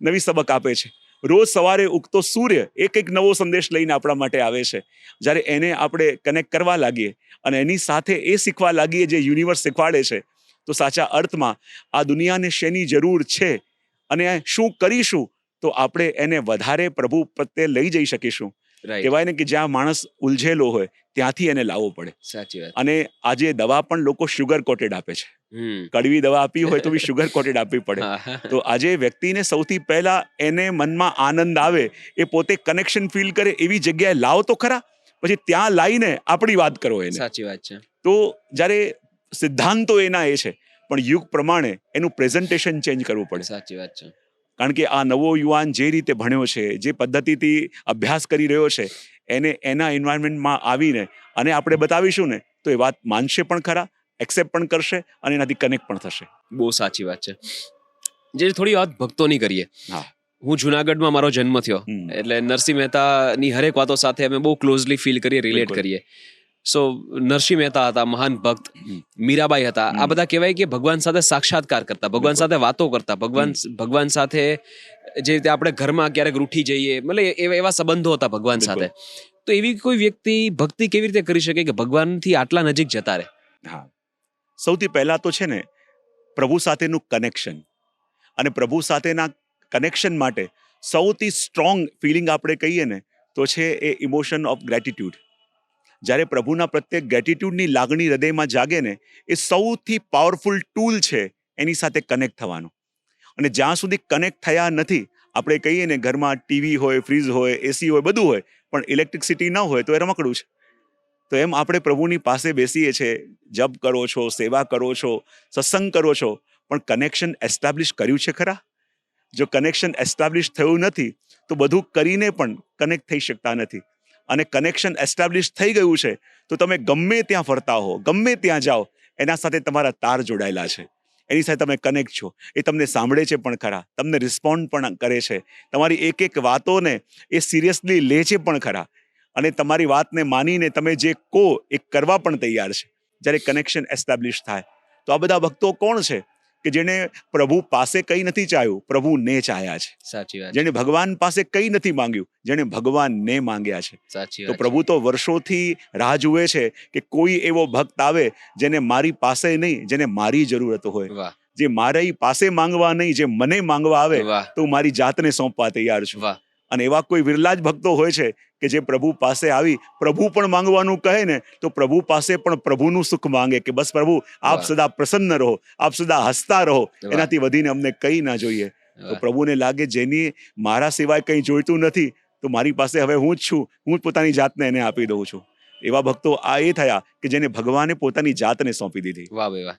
નવી સબક આપે છે. રોજ સવારે ઉગતો સૂર્ય એક નવો સંદેશ લઈને આપણા માટે આવે છે. જ્યારે એને આપણે કનેક્ટ કરવા લાગીએ અને એની સાથે એ શીખવા લાગીએ જે યુનિવર્સ શીખવાડે છે, તો સાચા અર્થમાં આ દુનિયાને શેની જરૂર છે અને શું કરીશું તો આપણે એને વધારે પ્રભુ પ્રત્યે લઈ જઈ શકીશું. રાઈટ. કહેવાય ને કે જ્યાં માણસ ઉલઝેલો હોય ત્યાંથી એને લાવવો પડે. સાચી વાત. અને આજે દવા પણ લોકો શુગર કોટેડ આપે છે. કડવી દવા આપી હોય તો બી શુગર કોટેડ આપવી પડે. તો આજે વ્યક્તિને સૌથી પહેલા એને મનમાં આનંદ આવે, એ પોતે કનેક્શન ફીલ કરે એવી જગ્યાએ લાવો તો ખરા, પછી ત્યાં લાવીને આપણી વાત કરો એને. સાચી વાત છે. તો જ્યારે સિદ્ધાંતો એના એ છે, પણ યુગ પ્રમાણે એનું પ્રેઝન્ટેશન ચેન્જ કરવું પડે. સાચી વાત છે. કારણ કે આ નવો યુવાન જે રીતે ભણ્યો છે, જે પદ્ધતિથી અભ્યાસ કરી રહ્યો છે, એને એના એન્વાયરમેન્ટમાં આવીને અને આપણે બતાવીશું ને તો એ વાત માનશે પણ ખરા, એક્સેપ્ટ પણ કરશે અને એનાથી કનેક્ટ પણ થશે. બહુ સાચી વાત છે. જે થોડી વાત ભક્તોની કરીએ. હા. હું જુનાગઢમાં મારો જન્મ થયો, એટલે નરસિંહ મહેતાની હરેક વાતો સાથે અમે બહુ ક્લોઝલી ફીલ કરીએ, રિલેટ બિલકુલ. કરીએ. સો નરસિંહ મહેતા હતા મહાન ભક્ત, મીરાબાઈ હતા. આ બધા કહેવાય કે ભગવાન સાથે સાક્ષાત્કાર કરતા, ભગવાન સાથે વાતો કરતા, ભગવાન સાથે જે રીતે આપણે ઘરમાં ક્યારેક રૂઠી જઈએ, મતલબ એવા સંબંધો હતા ભગવાન સાથે. તો એવી કોઈ વ્યક્તિ ભક્તિ કેવી રીતે કરી શકે કે ભગવાનથી આટલા નજીક જતા રહે? હા, સૌથી પહેલા તો છે ને પ્રભુ સાથેનું કનેક્શન, અને પ્રભુ સાથેના કનેક્શન માટે સૌથી સ્ટ્રોંગ ફિલિંગ આપણે કહીએ ને તો છે એ ઇમોશન ઓફ ગ્રેટિટ્યુડ. જ્યારે પ્રભુના પ્રત્યે ગ્રેટિટ્યુડની લાગણી હૃદયમાં જાગે ને, એ સૌથી પાવરફુલ ટૂલ છે એની સાથે કનેક્ટ થવાનો. અને જ્યાં સુધી કનેક્ટ થયા નથી, આપણે કહીએ ને ઘરમાં ટીવી હોય, ફ્રીજ હોય, એસી હોય, બધું હોય, પણ ઇલેક્ટ્રિસિટી ન હોય તો એ રમકડું છે. તો એમ આપણે પ્રભુની પાસે બેસીએ છીએ, જપ કરો છો, સેવા કરો છો, સત્સંગ કરો છો, પણ કનેક્શન એસ્ટાબ્લિશ કર્યું છે ખરા? જો કનેક્શન એસ્ટાબ્લિશ થયું નથી તો બધું કરીને પણ કનેક્ટ થઈ શકતા નથી. અને કનેક્શન એસ્ટાબ્લિશ થઈ ગયું છે તો તમે ગમે ત્યાં ફરતા હો, ગમે ત્યાં જાઓ, એના સાથે તમારા તાર જોડાયેલા છે, એની સાથે તમે કનેક્ટ છો. એ તમને સાંભળે છે પણ ખરા, તમને રિસ્પોન્ડ પણ કરે છે, તમારી એક એક વાતોને એ સિરિયસલી લે છે પણ ખરા, અને તમારી વાતને માનીને તમે જે કહો એ કરવા પણ તૈયાર છે. જ્યારે કનેક્શન એસ્ટાબ્લિશ થાય તો આ બધા ભક્તો કોણ છે કે જેને પ્રભુ પાસે કંઈ નથી ચાહ્યું, પ્રભુને ચાહ્યા છે. સાચી વાત. જેને ભગવાન પાસે કંઈ નથી માંગ્યું, જેને ભગવાનને માંગ્યા છે. સાચી તો વાત. પ્રભુ તો વર્ષોથી રાહ જુએ છે કે કોઈ એવો ભક્ત આવે જેને મારી પાસે નહીં, જેને મારી જરૂરત હોય, વાહ જે મારી પાસે માંગવા નહીં, જે મને માંગવા આવે વાહ તો હું મારી જાતને સોંપવા તૈયાર છું. વાહ. અને એવા કોઈ વિરલા જ ભક્તો હોય છે કે જે પ્રભુ પાસે આવી પ્રભુ પણ માંગવાનું કહે ને તો પ્રભુ પાસે પણ પ્રભુનું સુખ માંગે કે બસ પ્રભુ આપ વાહ. સદા પ્રસન્ન રહો, આપ સદા હસતા રહો, વાહ. એનાથી વધીને અમને કંઈ ના જોઈએ. તો વાહ. પ્રભુને લાગે જેની મારા સિવાય કંઈ જોઈતું નથી તો મારી પાસે હવે હું જ છું, હું જ પોતાની જાતને એને આપી દઉં છું. એવા ભક્તો આ એ થયા કે જેને ભગવાને પોતાની જાતને સોંપી દીધી. વાહ ભાઈ વાહ.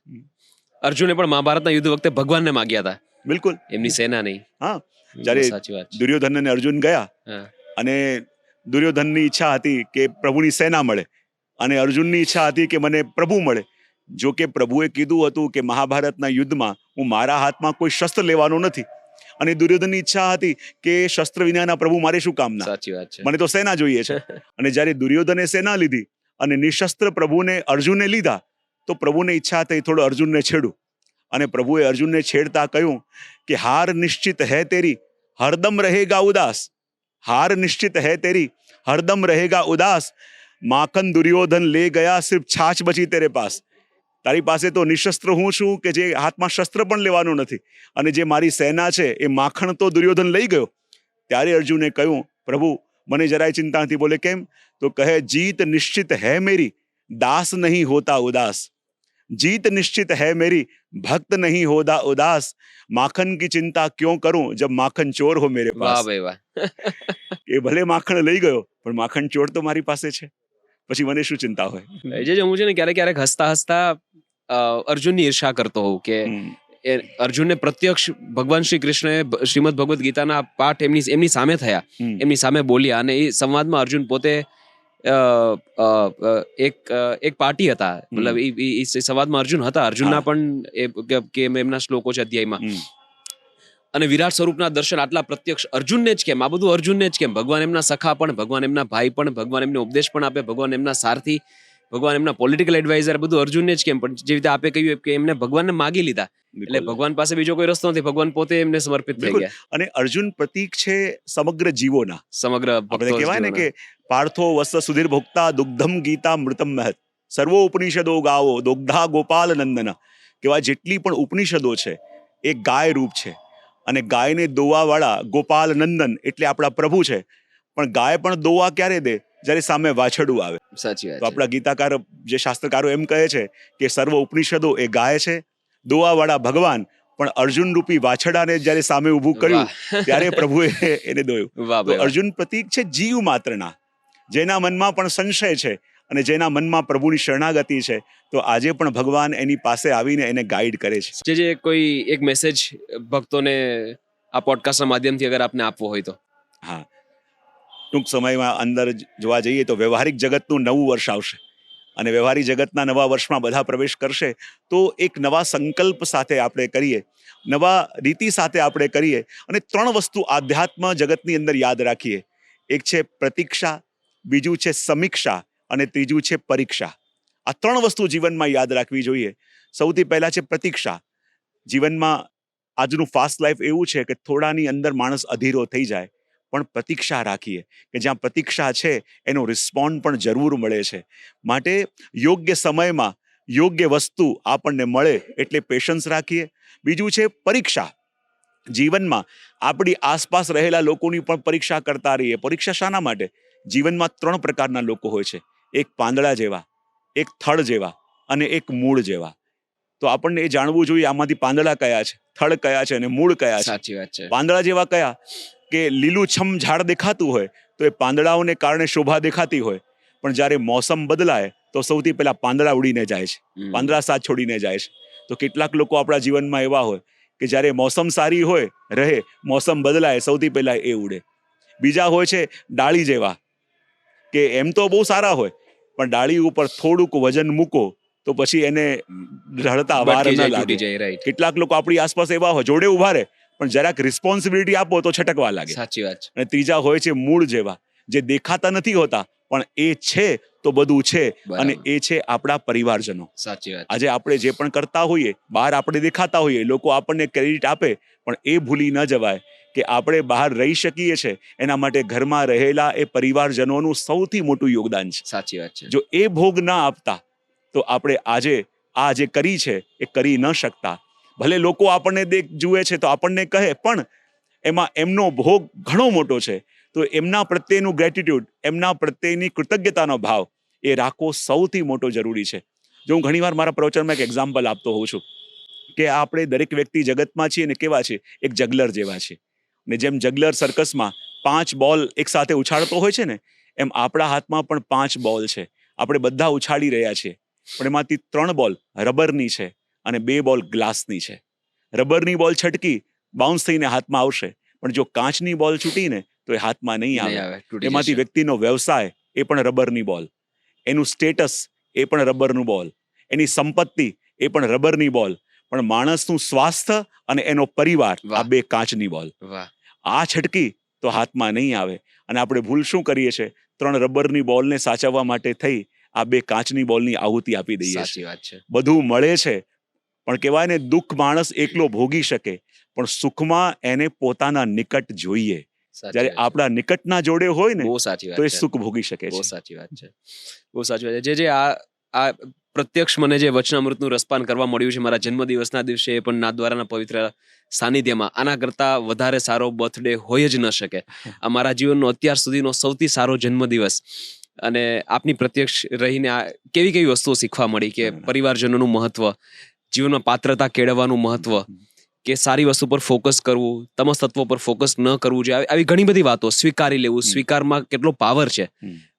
અર્જુને પણ મહાભારતના યુદ્ધ વખતે ભગવાનને માગ્યા હતા, બિલકુલ. એમની સેના નહીં. હા, જ્યારે સાચી વાત છે. દુર્યોધન અને અર્જુન ગયા હા. અને દુર્યોધનની ઈચ્છા હતી કે પ્રભુની સેના મળે અને અર્જુનની ઈચ્છા હતી કે મને પ્રભુ મળે. જો કે પ્રભુએ કીધું હતું કે મહાભારતના યુદ્ધમાં હું મારા હાથમાં કોઈ શસ્ત્ર લેવાનો નથી, અને દુર્યોધનની ઈચ્છા હતી કે શસ્ત્ર વિનાના પ્રભુ મારે શું કામના, સાચી વાત છે. મને તો સેના જોઈએ છે. અને જ્યારે દુર્યોધને સેના લીધી અને નિશસ્ત્ર પ્રભુને અર્જુને લીધા તો પ્રભુને ઈચ્છા થઈ થોડો અર્જુનને છેડું, અને પ્રભુએ અર્જુનને છેડતા કહ્યું કે હાર નિશ્ચિત હૈ તેરી, હરદમ રહેગા ઉદાસ. હાર નિશ્ચિત હૈ તેરી, હરદમ રહેગા ઉદાસ. માખન દુર્યોધન લે ગયા, સિર્ફ છાછ બચી તેરે પાસ. તારી પાસે તો નિશસ્ત્ર હું છું કે જે હાથમાં શસ્ત્ર પણ લેવાનું નથી, અને જે મારી સેના છે એ માખણ તો દુર્યોધન લઈ ગયો. ત્યારે અર્જુને કહ્યું પ્રભુ મને જરાય ચિંતા નથી. બોલે કેમ? તો કહે જીત નિશ્ચિત હૈ મેરી, દાસ નહીં હોતા ઉદાસ. जीत निश्चित है मेरी, भक्त नहीं होता उदास. माखन की चिंता क्यों करूं जब माखन चोर हो मेरे વાહ पास. ભાઈ વાહ. એ ભલે માખણ લઈ ગયો પણ માખણ ચોર તો મારી પાસે છે, પછી મને શું ચિંતા હોય. જે હું છે ને ક્યારેક હસતા હસતા અર્જુનની ઈર્ષા કરતો હોઉં કે એ અર્જુનને પ્રત્યક્ષ ભગવાન શ્રી કૃષ્ણએ શ્રીમદ ભગવદ્ ગીતાના પાઠ એમની સામે થયા, એમની સામે બોલ્યા, અને એ સંવાદમાં અર્જુન પોતે એક પાર્ટી હતા, મતલબ એ સંવાદમાં અર્જુન હતા, અર્જુનના પણ કે એમના શ્લોકો છે અધ્યાયમાં. અને વિરાટ સ્વરૂપના દર્શન આટલા પ્રત્યક્ષ અર્જુનને જ કેમ? આ બધું અર્જુનને જ કેમ? ભગવાન એમના સખા પણ, ભગવાન એમના ભાઈ પણ, ભગવાન એમને ઉપદેશ પણ આપે, ભગવાન એમના સારથી, ભગવાન એમના પોલિટિકલ એડવાઇઝર, બધું અર્જુનને જ કેમ? પણ જે રીતે આપે કહ્યું કે એમને ભગવાનને માગી લીધા, એટલે ભગવાન પાસે બીજો કોઈ રસ્તો નથી, ભગવાન પોતે એમને સમર્પિત થઈ ગયા. અને અર્જુન પ્રતીક છે સમગ્ર જીવોના. સમગ્ર આપણે કહેવાય ને કે પાર્થો વસ્ત સુધીર ભોક્તા, દુગ્ધમ ગીતા મૃતમ મહત, સર્વો ઉપનિષદો ગાવો દોગ્ધા ગોપાલ નંદન. કેવા જેટલી પણ ઉપનિષદો છે એ ગાય રૂપ છે, અને ગાયને દોવા વાળા ગોપાલ નંદન એટલે આપણા પ્રભુ છે. પણ ગાય પણ દોવા ક્યારે દે? જ્યારે સામે વાછડું આવે. સાચી વાત. તો આપણા ગીતાકાર જે શાસ્ત્રકારો એમ કહે છે કે સર્વ ઉપનિષદો એ ગાય છે, દોવા વાળા ભગવાન, પણ અર્જુન રૂપી વાછડાને જ્યારે સામે ઊભું કર્યું ત્યારે પ્રભુએ એને દોયું. તો અર્જુન પ્રતીક છે જીવ માત્રના, જેના મનમાં પણ સંશય છે અને જેના મનમાં પ્રભુની શરણાગતિ છે તો આજે પણ ભગવાન એની પાસે આવીને એને ગાઈડ કરે છે. જે કોઈ એક મેસેજ ભક્તોને આ પોડકાસ્ટના માધ્યમથી અગર આપને આપવો હોય તો? હા, ટૂંક સમયમાં અંદર જોવા જઈએ તો વ્યવહારિક જગતનું નવું વર્ષ આવશે અને વ્યવહારિક જગતના નવા વર્ષમાં બધા પ્રવેશ કરશે તો એક નવા સંકલ્પ સાથે આપણે કરીએ, નવા રીતિ સાથે આપણે કરીએ અને 3 વસ્તુ આધ્યાત્મ જગતની અંદર યાદ રાખીએ. એક છે પ્રતીક્ષા, બીજું છે સમીક્ષા અને ત્રીજું છે પરીક્ષા. આ 3 વસ્તુ જીવનમાં યાદ રાખવી જોઈએ. સૌથી પહેલા છે પ્રતીક્ષા. જીવનમાં આજનું ફાસ્ટ લાઈફ એવું છે કે થોડાની અંદર માણસ અધીરો થઈ જાય, પણ પ્રતીક્ષા રાખીએ કે જ્યાં પ્રતીક્ષા છે એનો રિસ્પોન્ડ પણ જરૂર મળે છે. માટે યોગ્ય સમયમાં યોગ્ય વસ્તુ આપણને મળે એટલે પેશન્સ રાખીએ. બીજું છે પરીક્ષા. જીવનમાં આપણી આસપાસ રહેલા લોકોની પણ પરીક્ષા કરતા રહીએ. પરીક્ષા શાના માટે? જીવનમાં 3 પ્રકારના લોકો હોય છે. એક પાંદડા જેવા, એક થડ જેવા અને એક મૂળ જેવા. તો આપણને એ જાણવું જોઈએ આમાંથી પાંદડા કયા છે, થડ કયા છે અને મૂળ કયા છે. સાચી વાત છે. પાંદડા જેવા કયા? કે લીલુંછમ ઝાડ દેખાતું હોય તો એ પાંદડાઓને કારણે શોભા દેખાતી હોય, પણ જ્યારે મોસમ બદલાય તો સૌથી પહેલા પાંદડા ઉડીને જાય છે, પાંદડા સાથ છોડીને જાય છે. તો કેટલાક લોકો આપણા જીવનમાં એવા હોય કે જ્યારે મોસમ સારી હોય રહે, મોસમ બદલાય સૌથી પહેલા એ ઉડે. બીજા હોય છે ડાળી જેવા, કે એમ તો બહુ સારા હોય પણ ડાળી ઉપર થોડુંક વજન મૂકો તો પછી એને રડતા વાર ભટકી ન જાય, લાગે. તૂટી જાય, રાઈટ. કેટલાક લોકો આપણી આસપાસ એવા હોય જોડે ઉભા રહે પણ જરાક રિસ્પોન્સિબિલિટી આપો તો છટકવા લાગે. સાચી વાત છે. અને ત્રીજા હોય છે મૂળ જેવા, જે દેખાતા નથી હોતા પણ એ છે તો બધું છે અને બરાબર. એ છે આપણા પરિવારજનો. સાચી વાત. આજે આપણે જે પણ કરતા હોઈએ, બહાર આપણે દેખાતા હોઈએ, લોકો આપણને ક્રેડિટ આપે, પણ એ ભૂલી ન જવાય કે આપણે બહાર રહી શકીએ છીએ એના માટે ઘરમાં રહેલા એ પરિવારજનોનું સૌથી મોટું યોગદાન છે. સાચી વાત છે. જો એ ભોગ ના આપતા તો આપણે આજે આ જે કરી છે એ કરી ન શકતા. ભલે લોકો આપણને જુએ છે તો આપણને કહે, પણ એમાં એમનો ભોગ ઘણો મોટો છે. તો એમના પ્રત્યેનું ગ્રેટિટ્યુડ, એમના પ્રત્યેની કૃતજ્ઞતાનો ભાવ એ રાખવો સૌથી મોટો જરૂરી છે. જો હું ઘણીવાર મારા પ્રવચનમાં એક એક્ઝામ્પલ આપતો હોઉં છું કે આપણે દરેક વ્યક્તિ જગતમાં છીએ ને કેવા છે, એક જગલર જેવા છે. ને જેમ જગલર સર્કસમાં 5 બોલ એક સાથે ઉછાળતો હોય છે ને, એમ આપણા હાથમાં પણ 5 બોલ છે. આપણે બધા ઉછાળી રહ્યા છીએ, પણ એમાંથી 3 બોલ રબરની છે અને 2 બોલ ગ્લાસની છે. રબરની બોલ છટકી બાઉન્સ થઈને હાથમાં આવશે, પણ જો કાચની બોલ છૂટીને તો એ હાથમાં નહીં નહીં આવે. આવે, તૂટી એમાંથી જશે. વ્યક્તિનો વ્યવસાય એ પણ રબરની બોલ, એનું સ્ટેટસ એ પણ રબરનું બોલ, એની સંપત્તિ એ પણ રબરની બોલ, પણ માણસનું સ્વાસ્થ્ય અને એનો પરિવાર આ વાહ. 2 કાચની બોલ. વાહ. આ છટકી તો હાથમાં નહીં આવે. અને આપણે ભૂલ શું કરીએ છીએ? 3 રબરની બોલને સાચવવા માટે થઈ આ 2 કાચની બોલની આહુતિ આપી દઈએ છીએ. સાચી વાત છે. બધું મળે છે પણ કહેવાય ને, દુઃખ માણસ એકલો ભોગી શકે, પણ સુખમાં એને પોતાના નિકટ જોઈએ. સાચી જ્યારે વાત છે. આપણા નિકટના જોડે હોય ને બહુ સાચી તો વાત એ છે. સુખ ભોગી શકે બહુ છે. સાચી વાત છે. બહુ સાચી વાત છે. જે આ પ્રત્યક્ષ મને જે વચનામૃતનું રસપાન કરવા મળ્યું છે મારા જન્મદિવસના દિવસે, એ પણ નાથદ્વારાના પવિત્ર સાનિધ્યમાં, આના કરતા વધારે સારો બર્થડે હોય જ ન શકે. આ મારા જીવનનો અત્યાર સુધીનો સૌથી સારો જન્મદિવસ. અને આપની પ્રત્યક્ષ રહીને આ કેવી કેવી વસ્તુઓ શીખવા મળી કે પરિવારજનોનું મહત્વ, જીવનમાં પાત્રતા કેળવવાનું મહત્વ, કે સારી વસ્તુ પર ફોકસ કરવું, તમસ તત્વો પર ફોકસ ન કરવું જોઈએ, આવી ઘણી બધી વાતો. સ્વીકારી લેવું, સ્વીકારમાં કેટલો પાવર છે,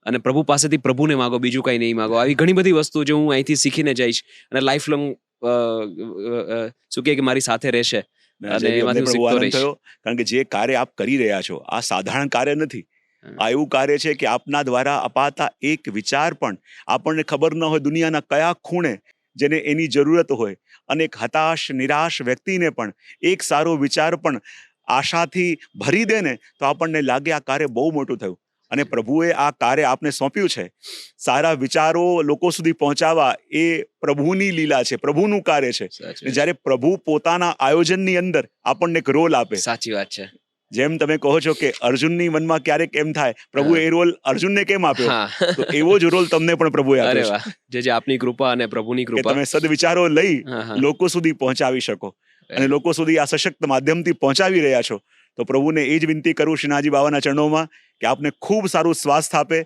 અને પ્રભુ પાસેથી પ્રભુને માગો, બીજું કઈ નહીં માગો. આવી ઘણી બધી વસ્તુ જે હું અહીંથી શીખીને જઈશ અને લાઈફ લોંગ શું કહે કે મારી સાથે રહેશે અને અમને એમાંથી હું પણ બહુ શીખતો આનંદ રહીશ. થયો, કારણ કે જે કાર્ય આપ કરી રહ્યા છો આ સાધારણ કાર્ય નથી. આ એવું કાર્ય છે કે આપના દ્વારા અપાતા એક વિચાર પણ આપણને ખબર ન હોય દુનિયાના કયા ખૂણે જેને એની જરૂરત હોય, અને એક હતાશ નિરાશ વ્યક્તિને પણ એક સારો વિચાર પણ આશાથી ભરી દે ને તો આપણને લાગે આ કાર્ય બહુ મોટું થયું. અને પ્રભુએ આ કાર્ય આપને સોંપ્યું છે. સારા વિચારો લોકો સુધી પહોંચાડવા એ પ્રભુની લીલા છે, પ્રભુનું કાર્ય છે. સાચી અને વાત. જ્યારે પ્રભુ પોતાના આયોજનની અંદર આપણને એક રોલ આપે, સાચી વાત છે. જેમ તમે કહો છો કે અર્જુનની મનમાં ક્યારેક એમ થાય પ્રભુએ એ રોલ અર્જુનને કેમ આપ્યો, હા. તો એવો જ રોલ તમને પણ પ્રભુએ અરે આપ્યો છે વાહ. જે આપની કૃપા અને પ્રભુની કે કૃપા. તમે સદવિચારો લઈ હા, હા. લોકો સુધી પહોંચાવી શકો, અને લોકો સુધી આ સશક્ત માધ્યમથી પહોંચાવી રહ્યા છો. તો પ્રભુને એ જ વિનંતી કરું શ્રીનાથજી બાવાના ચરણોમાં કે આપને ખૂબ સારું સ્વાસ્થ્ય આપે,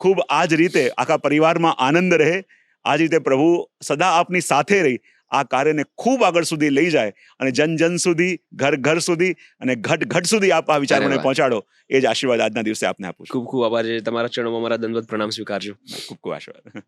ખૂબ આ જ રીતે આખા પરિવારમાં આનંદ રહે. આ જ રીતે પ્રભુ સદા આપની સાથે રહી આ કાર્યને ખૂબ આગળ સુધી લઈ જાય અને જન જન સુધી, ઘર ઘર સુધી અને ઘટ ઘટ સુધી આપ આ વિચારોને અરે વાહ. પહોંચાડો. એ જ આશીર્વાદ આજના દિવસે આપને આપું છું. ખૂબ ખૂબ આભાર છે. તમારા ચરણોમાં મારા દંડવત પ્રણામ સ્વીકારજો. ખૂબ ખૂબ આશીર્વાદ.